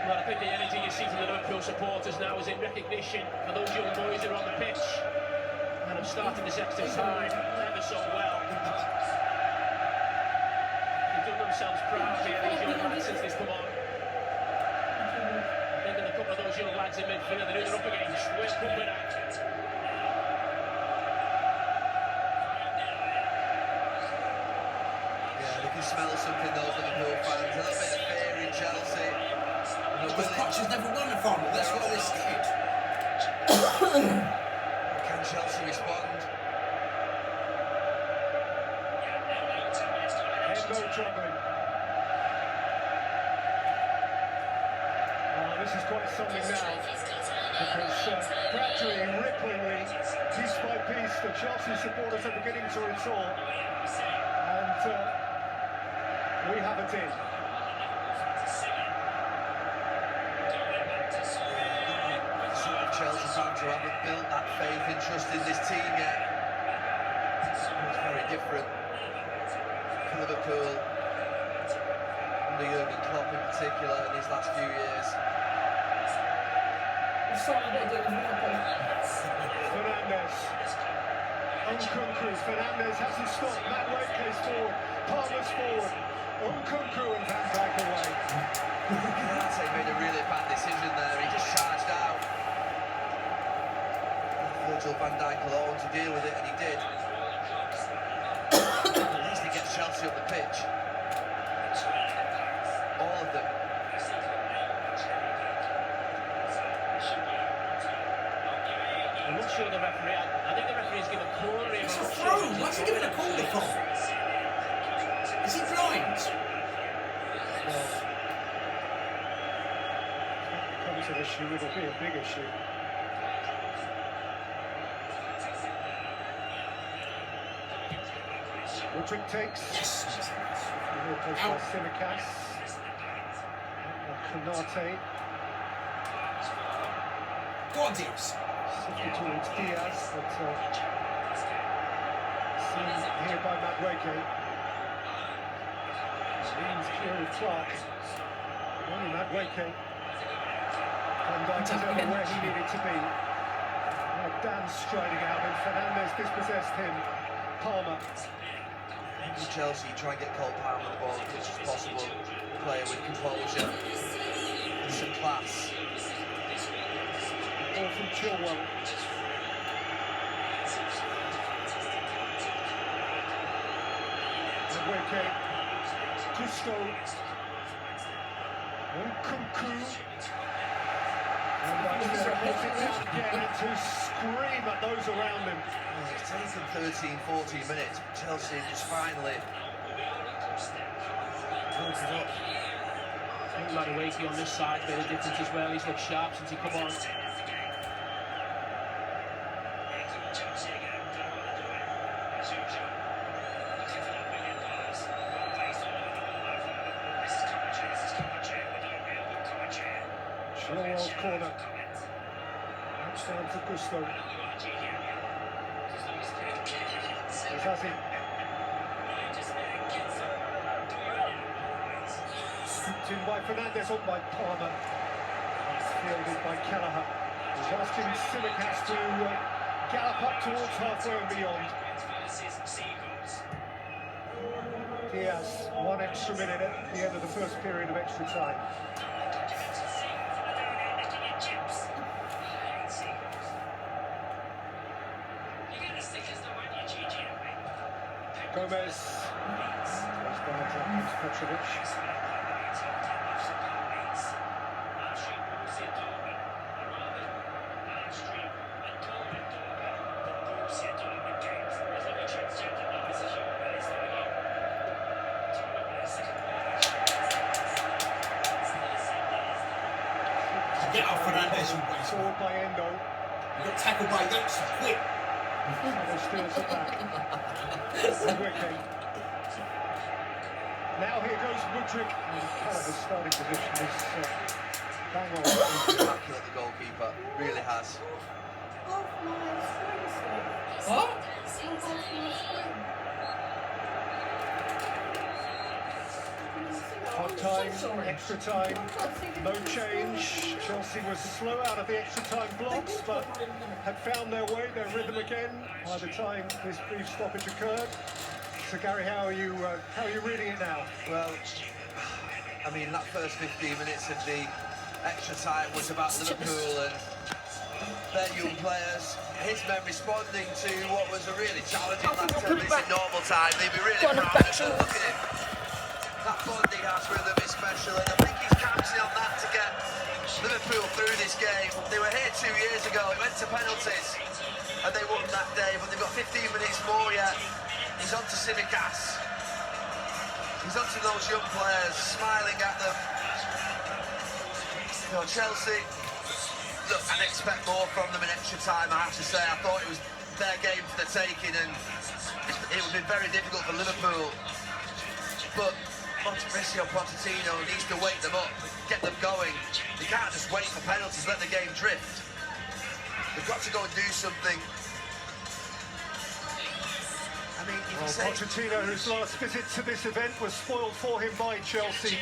Well, I think the energy you see from the Liverpool supporters now is in recognition for those young boys who are on the pitch and have started this extra time ever so well. They've done themselves proud here, these young lads, since this come on. I think a couple of those young lads in midfield, they're up against World Cup winner. Yeah, they can smell something, those Liverpool fans. A little bit of fear in Chelsea. Because Poch's never won a final, that's why they're scared. Can Chelsea respond? Endo juggling. Oh, this is quite something now. Because gradually, ripplingly, piece by piece, the Chelsea supporters are beginning to retort. And we have it in. Chelsea fans who haven't built that faith and trust in this team yet. It's very different for Liverpool, under Jurgen Klopp in particular in his last few years. Fernandes. Nkunku. Fernandes has his stop. Matt Wake's forward. Palmer's forward. Nkunku and Van Dijk away. Kanate made a really bad decision there. He just charged out. Virgil van Dijk alone to deal with it, and he did. At least he gets Chelsea up the pitch. All of them. I'm not sure the referee. I think the referee's given a corner. It's a throw. What's he giving a corner for? Is he blind? Comes an issue, it'll be a big issue. Woodrick takes. Replaced by Simicas. Kanate. Go on, Diaz. Sifted towards Diaz, but seen here by Matt Wake. Leans clear of Clark. Only Matt Wake. Van Dijk is over where he needed to be. Now Dan striding out and Fernandes dispossessed him. Palmer. Chelsea try and get Cole Palmer the ball as much as possible. Player with composure and some class. Ball from Chilwell. Weke. Gusto. Nkunku. And that's it again to scream at those around him. It's taken 13, 14 minutes. Chelsea just finally broke it up. I think Madueke on this side made a difference as well. He's looked sharp since he come on. Chilwell's corner. That's down to Gusto. Zazi. Scooped in by Fernandes, on by Palmer. Fielded by Kelleher. Justin Simicas to gallop up towards halfway and beyond. Diaz, one extra minute at the end of the first period of extra time. Gomez. Goes by Petrovic. Get off Fernandes. Forward by Endo. You got tackled by Youngster, quick. Steals it back. Now here goes Woodrick. Kelleher's starting position is bang on. Immaculate, the goalkeeper. Really has. What? Half time, extra time, no change. Chelsea was slow out of the extra time blocks, but had found their way, their rhythm again by the time this brief stoppage occurred. So Gary, how are you reading it now? Well, I mean, that first 15 minutes of the extra time was about Liverpool and their young players. His men responding to what was a really challenging last 10 minutes in normal time. They'd be really proud of him. Look at him. That bond he has with them is special, and I think he's counting on that to get Liverpool through this game. They were here 2 years ago, it went to penalties, and they won that day, but they've got 15 minutes more yet. He's on to Simicas. He's on to those young players, smiling at them. You know, Chelsea look, I'd expect more from them in extra time, I have to say. I thought it was their game for the taking, and it would be very difficult for Liverpool. But Mauricio Pochettino needs to wake them up, get them going. They can't just wait for penalties, let the game drift. They've got to go and do something. I mean, Pochettino, whose last visit to this event was spoiled for him by Chelsea,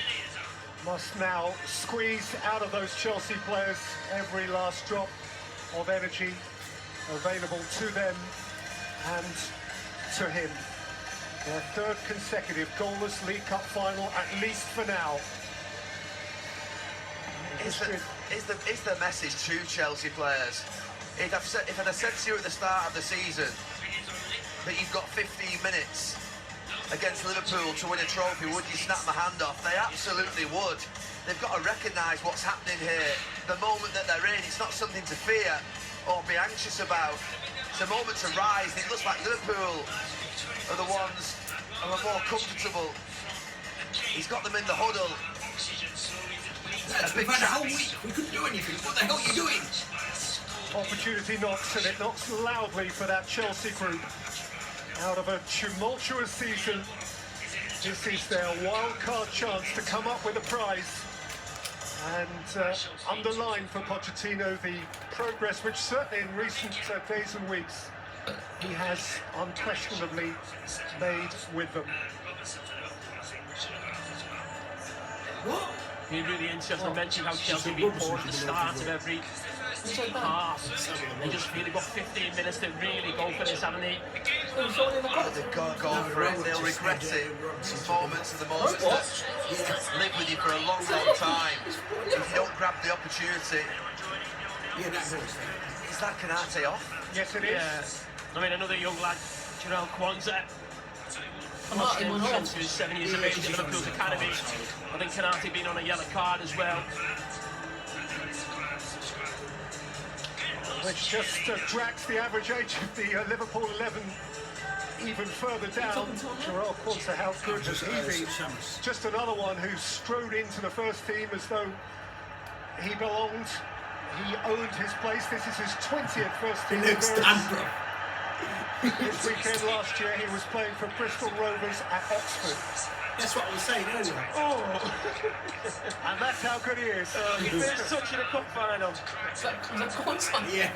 must now squeeze out of those Chelsea players every last drop of energy available to them and to him. Their third consecutive goalless League Cup final, at least for now. Is the message to Chelsea players? If I'd have said to you at the start of the season that you've got 15 minutes against Liverpool to win a trophy, would you snap my hand off? They absolutely would. They've got to recognise what's happening here. The moment that they're in, it's not something to fear or be anxious about. It's a moment to rise, and it looks like Liverpool are the ones who are more comfortable. He's got them in the huddle. We've had a whole week, we couldn't do anything. What the hell are you doing? Opportunity knocks, and it knocks loudly for that Chelsea group. Out of a tumultuous season, this is their wild-card chance to come up with a prize and underline for Pochettino the progress which certainly in recent days and weeks he has unquestionably made with them. What? Be really interesting to mention how Chelsea have been poor at the start of every half. They just really got 15 minutes to really go for this, haven't they? They've got to go for it, they'll regret it. These moments are the moments that live with you for a long, long time. If you don't grab the opportunity. Is that Canate off? Yes, it is. Yeah. I mean, another young lad, Jarell Kwanzaa. Since he was 7 years of age in Liverpool's academy. I think Canate been on a yellow card as well. Which just drags the average age of the Liverpool 11 even further down. Jarell Kwanzaa, how good has he been? Just another one who strode into the first team as though he belonged. He owned his place. This is his 20th first team appearance. This weekend last year he was playing for Bristol Rovers at Oxford. That's what I was saying earlier. Oh, and that's how good he is. He finished such in a cup final. Yeah.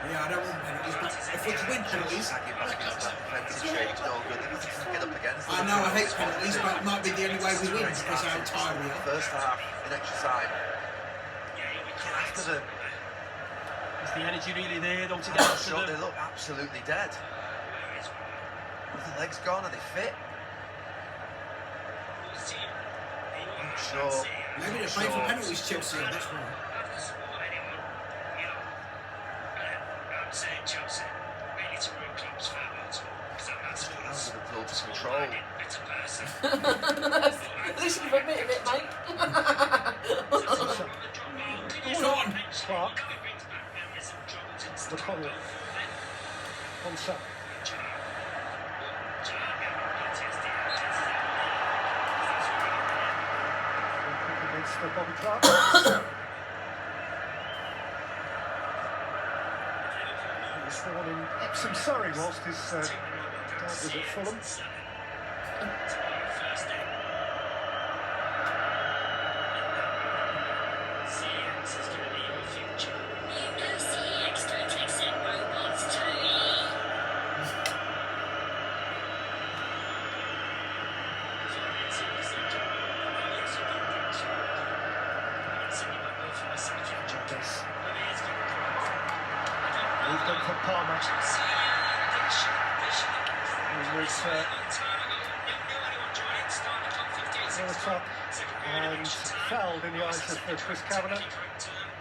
Yeah, I don't want penalties, but if we can win penalties, I know I hate penalties, but it might be the only way we win because of how tired we are. First half in extra time. After the Is the energy really there though to get after them? They look absolutely dead. Are the legs gone? Are they fit? I'm not sure. Maybe they're playing for penalties, Chelsea, that's right. I'm saying Chelsea, we need to rule clubs farewell because that's Liverpool to control. This is a bit of it, mate. Go on, Clark. McConnell. Kwanzaa. Against Bobby Clark. He was born in Epsom, Surrey, whilst his dad was at Fulham. Moved on for Palmer. He was up and fouled in the eyes of Chris Kavanagh.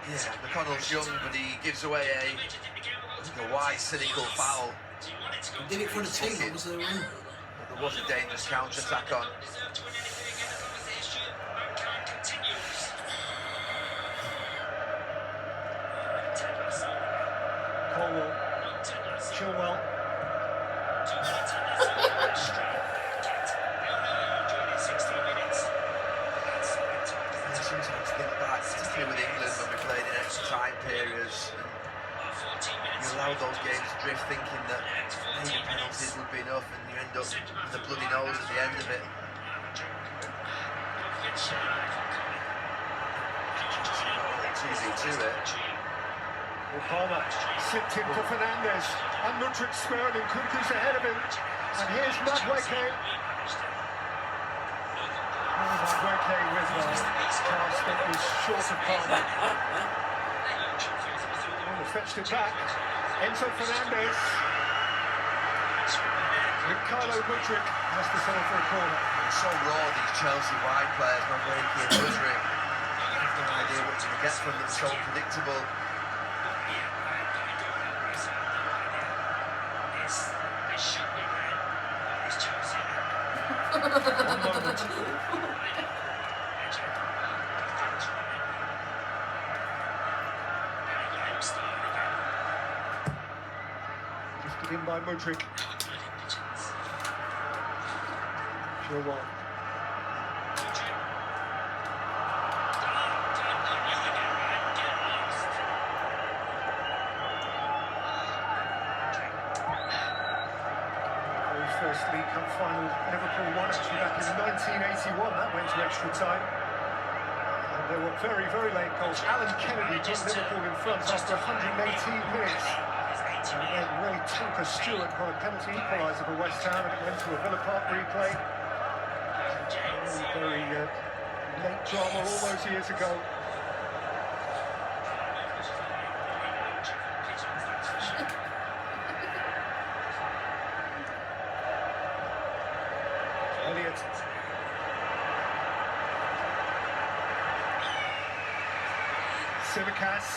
Yeah, McConnell's young, but he gives away a wide, cynical foul. He did it for the team, what was the rule? There was a dangerous counter-attack on. Colwell, Chilwell. sometimes think back, particularly with England when we played in extra time periods, and you allow those games to drift thinking that maybe penalties would be enough, and you end up with a bloody nose at the end of it. 2v2 it. Palmer slipped in for Fernandez, and Mudryk squaring, and Kunku's ahead of him, and here's Madueke. Madueke with a pass that was short of Palmer. Palmer fetched it back. Enzo Fernandez. Ricardo Mudryk has to settle for a corner. It's so raw, these Chelsea wide players, Madueke and Mudryk. I have no idea what you're going to get from them, so unpredictable. Lifted in by Mudryk. Chilwell. First League Cup final Liverpool won actually back in 1981. That went to extra time. And there were very, very late goals. Alan Kennedy put Liverpool in front after 118 minutes. And then Ray Tonker Stewart got a penalty equaliser for West Ham, and it went to a Villa Park replay. Very late drama all those years ago. Elliott. Simicas.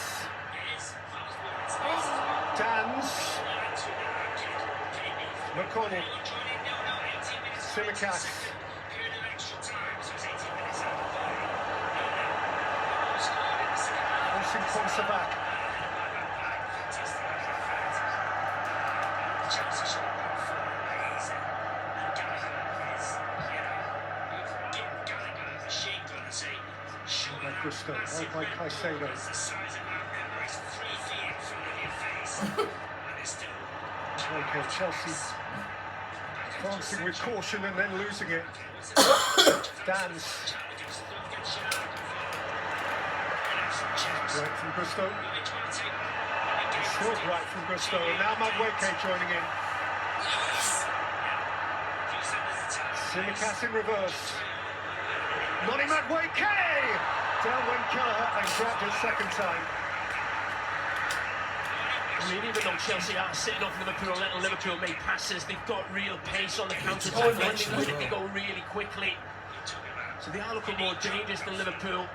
Dans. McConnell. Simicas. Forcing Ponsa back. By Gusto, held by Caicedo. Okay, Chelsea advancing with caution and then losing it. Dans. Right from Gusto. Still right from Gusto, and now Madueke joining in. Simicas in reverse. Noni Madueke! Down went Kelleher and grabbed it second time. I mean, even though Chelsea are sitting off Liverpool, letting Liverpool make passes, they've got real pace on the counter-attack. When they win it, they go really quickly. So they are looking more dangerous than Liverpool.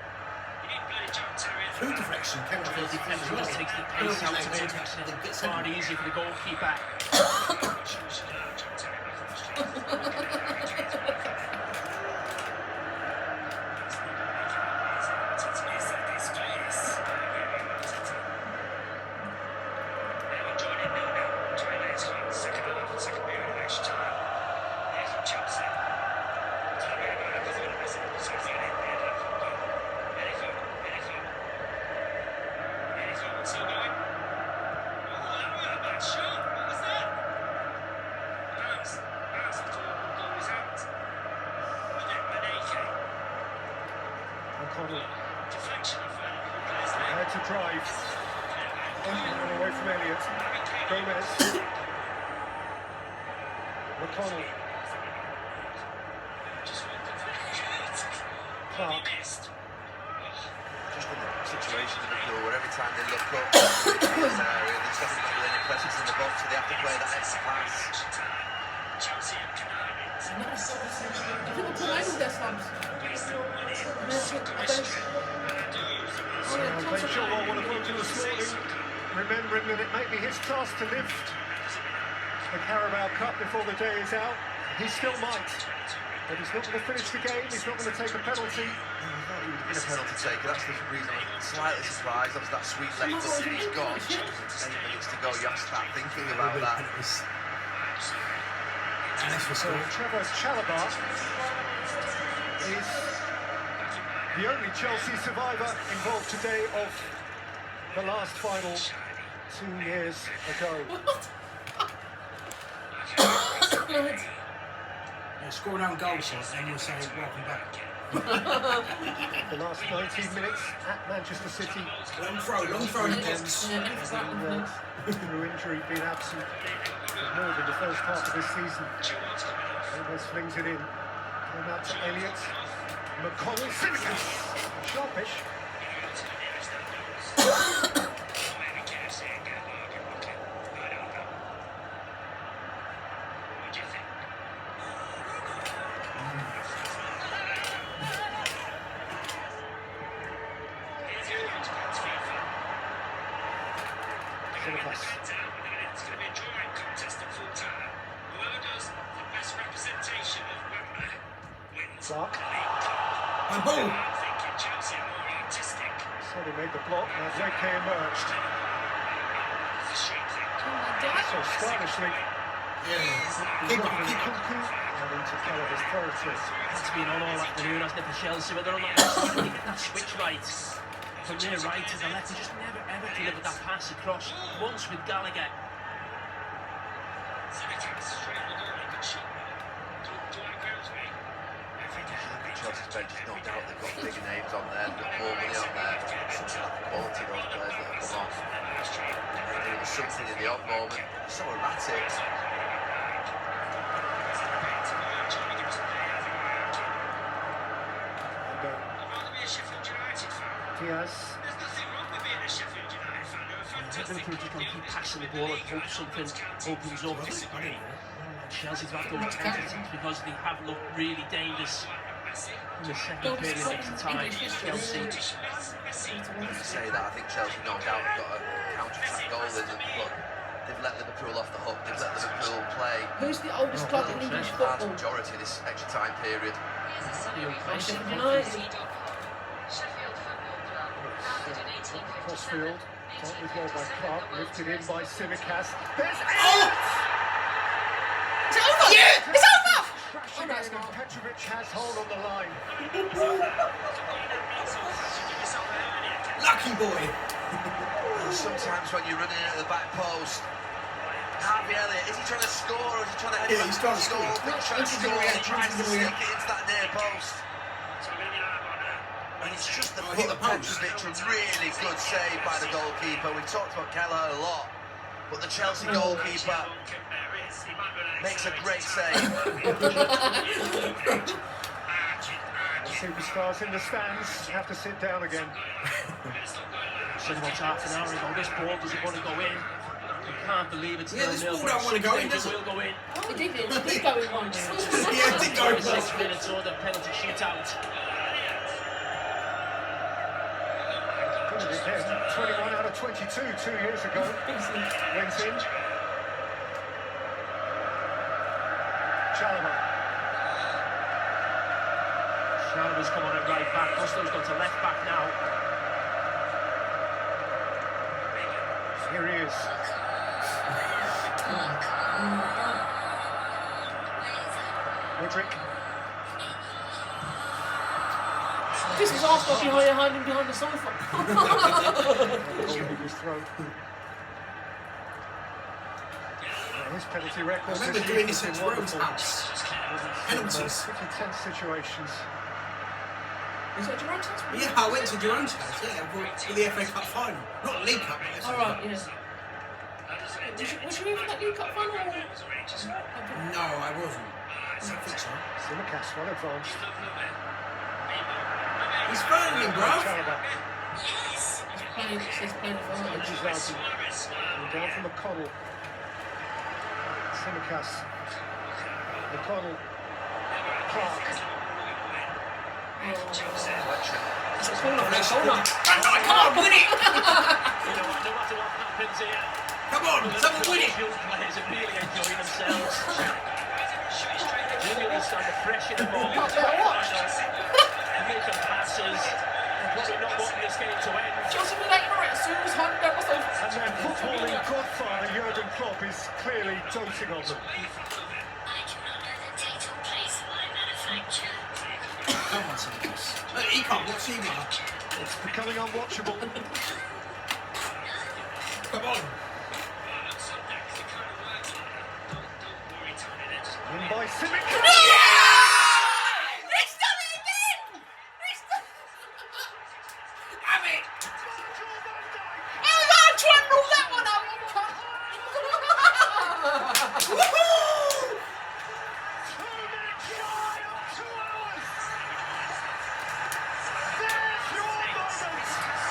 Through deflection, Liverpool defence just takes the pace out of it. It's far easier for the goalkeeper. Had to drive. Away from Elliott. Gomez. McConnell. Clark. Just in a situation in Liverpool where every time they look up in this area, there's definitely not any presence in the box, so they have to play that extra pass. Ben Chilwell will have looked to this morning, remembering that it may be his task to lift the Carabao Cup before the day is out. He still might, but he's not going to finish the game, he's not going to take a penalty. I thought he would have been a penalty taker, that's the reason I'm slightly surprised. Obviously that sweet left foot that he's got, 8 minutes to go, you have to start thinking about that. So Trevor Chalobah is The only Chelsea survivor involved today of the last final 2 years ago. Yeah, score an own goal, so then we'll say welcome back. The last 19 minutes at Manchester City. Long throw in the box. Through injury, been absent for more than the first half of this season. Almost flings it in. Came out to Elliott. McConnell, Simicas. Sharpish. Clark. And ball. So they made the block, and Zeke emerged. So stylishly. Yeah. And into Kelleher's territory. It's been on all afternoon, hasn't it, for Chelsea, but they're on that switch right. From their right to the left, they just never ever delivered that pass across. Once with Gallagher. Chelsea's bench, no doubt they've got bigger names on there, they've got more money on there. Something like the quality of those players that have come off. There was something in the odd moment, so erratic. Diaz. Liverpool just going to keep passing the ball and hope something opens up. Chelsea's have those tendencies because they have looked really dangerous in the second period of the time. Chelsea. To say that, I think Chelsea no doubt got a counter-attack goal in them, but they've let Liverpool off the hook, they've let Liverpool play. Who's the oldest club in English The football? majority of this extra time period. Sheffield United. Crossfield, dealt with well by Clark, lifted in by Simicas. There's It's over! Yeah! It's over! Crashing in, and Petrovic has hold on the line. Lucky boy. Sometimes when you're running at the back post, Harvey Elliott, is he trying to score or is he trying to head Yeah, he's trying to score. He's trying to score, he tries to sneak it into that near post. And it's just the foot of Petrovic, a really good save by the goalkeeper. We've talked about Kelleher a lot, but the Chelsea goalkeeper makes a great save. The superstars in the stands have to sit down again. Said about half an hour ago, this ball doesn't want to go in. You can't believe it's Yeah, this 0-0, ball but don't want to go in, does it? will go in. Oh, it did go in once. Yeah, it did go in 6 minutes or the penalty shootout. Couldn't be him. 21 out of 22 2 years ago. Went in. Chalobah's come on at right back. Costello's gone to left back now. Here he is. Woodrick. This is Arsenal hiding behind the sofa. His throat. His penalty record. I remember doing this at Jerome's house. Penalties. Pretty tense situations. Is that Jerome's house? Yeah, I went to Jerome's house, yeah, for the FA Cup final. Not the League Cup, but FA Cup. Alright, yeah. Was you in that League Cup final? No, I wasn't. I don't think so. Simicas well advanced. He's phoning, bro. He's playing advantage. Down from McConnell. Simicas. McConnell. Clark. It's a corner. Come on, win it! No matter what happens here, Come on, someone win it! players are really enjoying themselves. Really under pressure the ball. Make some passes. Probably not wanting this game to end. Chelsea were like, right, as soon as Honda was over. And their footballing godfather, Jurgen Klopp, is clearly doting on them. I cannot know the date or place of my manufacture. Come on, Santos. He can't watch either. It's becoming unwatchable. Come on. In by Simic. Yeah! He's done it again! He's done Have it! How did I try and rule that one up?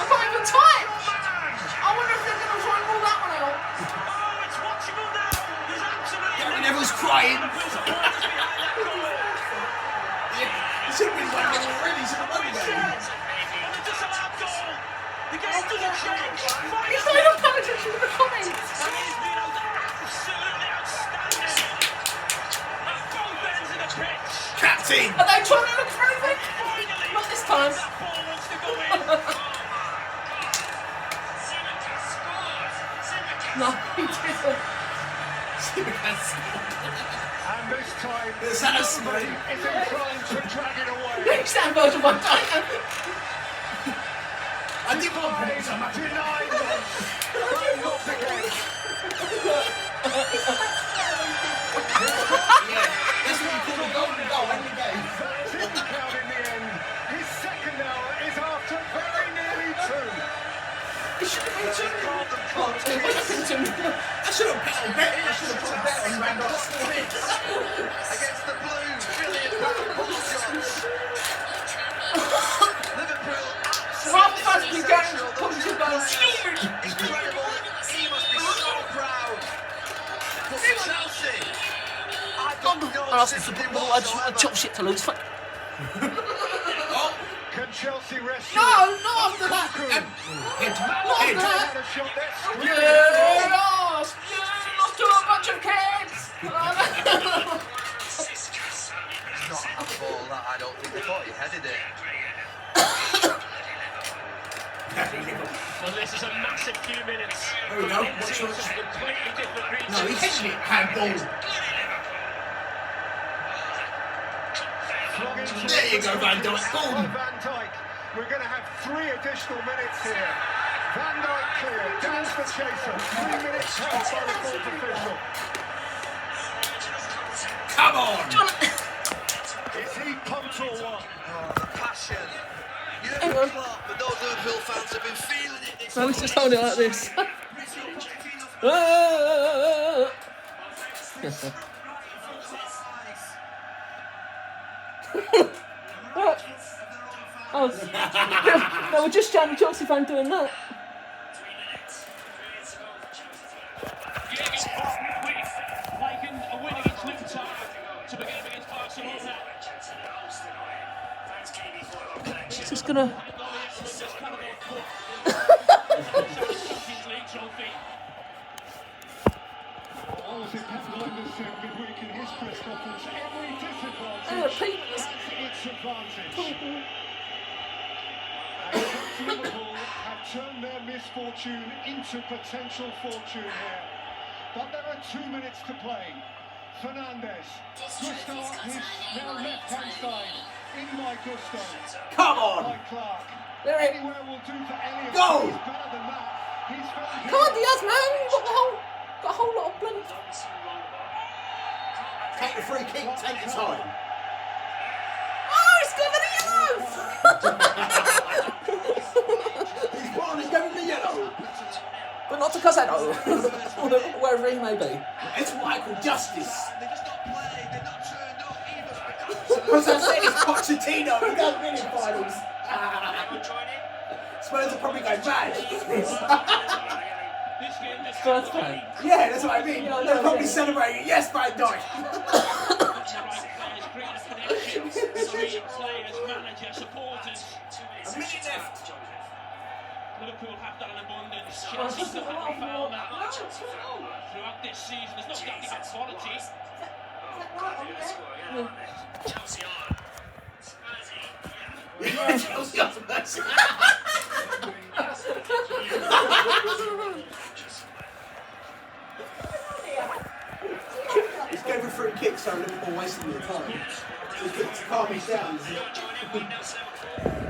I'm not even tight. I wonder if they're going to try and rule that one out. Oh, it's watchable now. There's absolutely Gary Neville's crying. He should have been one already. He should have won the game. And the disallowed goal. The game doesn't change. He's not even paying attention to the comments. And he's been absolutely outstanding. At both ends of the pitch. Captain. Are they trying to look for anything? Not this time. That ball wants to go in. No, he didn't. And this time, Is that a smile? is inclined to drag it away. Next time, Virgil van Dijk. I did want to put it so much. Denied once. Not again. Yeah, that's what you call a golden goal in the game. That didn't count in the end. His second hour is after very nearly two. It should have been two. I should have put a bet. I should have put a bet on Randolph. Against the Blues, brilliant ball shots. Liverpool Rob absolutely Fast began sensational. to come to goal. Incredible. He must be so proud. But for Chelsea, I've got no I asked him to sympathy put the ball. I just whatsoever. chop shit to lose. Can Chelsea rescue? No, not after that. Head. Had a shot there. Yeah, lost. Yeah, lost to a bunch of kids. It's not a ball that I don't think they thought he headed it. Well, this is a massive few minutes. There we go. Watch Two yours. completely different regions. No, he headed it. Handball. There you go, Van Dijk. Boom. Van Dijk. We're going to have 3 additional minutes here. Van Dijk clear. Down's the chaser. 3 minutes held by the fourth official. Come on. Is he pumped or what? Oh, the passion. Jurgen Klopp, but those Liverpool fans have been feeling it. So let's just hold it like this. Oh, no, we're just jamming Chelsea fan doing that. Liking a win against Liverpool to begin against Barcelona. It's just gonna. Obviously, Pep Guardiola said midweek in his press conference, every disadvantage has its advantage. And Liverpool have turned their misfortune into potential fortune here. But there are 2 minutes to play. Fernandes, Gusto on his now left-hand side, in by Gusto. Come on. By Clark. There it. Anywhere will do for Elliott. Go. He's better than that. He's found Come on, Diaz, man. You've got a whole lot of bloody. Take the free kick. Take your time. Oh, it's got the yellow. He's gone. He's going to yellow. But not to Casado, wherever he may be. It's what I call justice. They just not played, they're not turned up either. Because I said it's Pochettino. He does win in finals. Spurs are probably going mad. Spurs fan. Yeah, that's what I mean. They're probably celebrating. Yes, Van Dijk. A minute left. Liverpool have done an abundance. Chelsea still haven't found that throughout this season. There's no doubt they have quality. Chelsea are. Yeah, Chelsea are Spurs. He's going for free kicks, so Liverpool wasting their time. To calm me down. 2-1 Liverpool.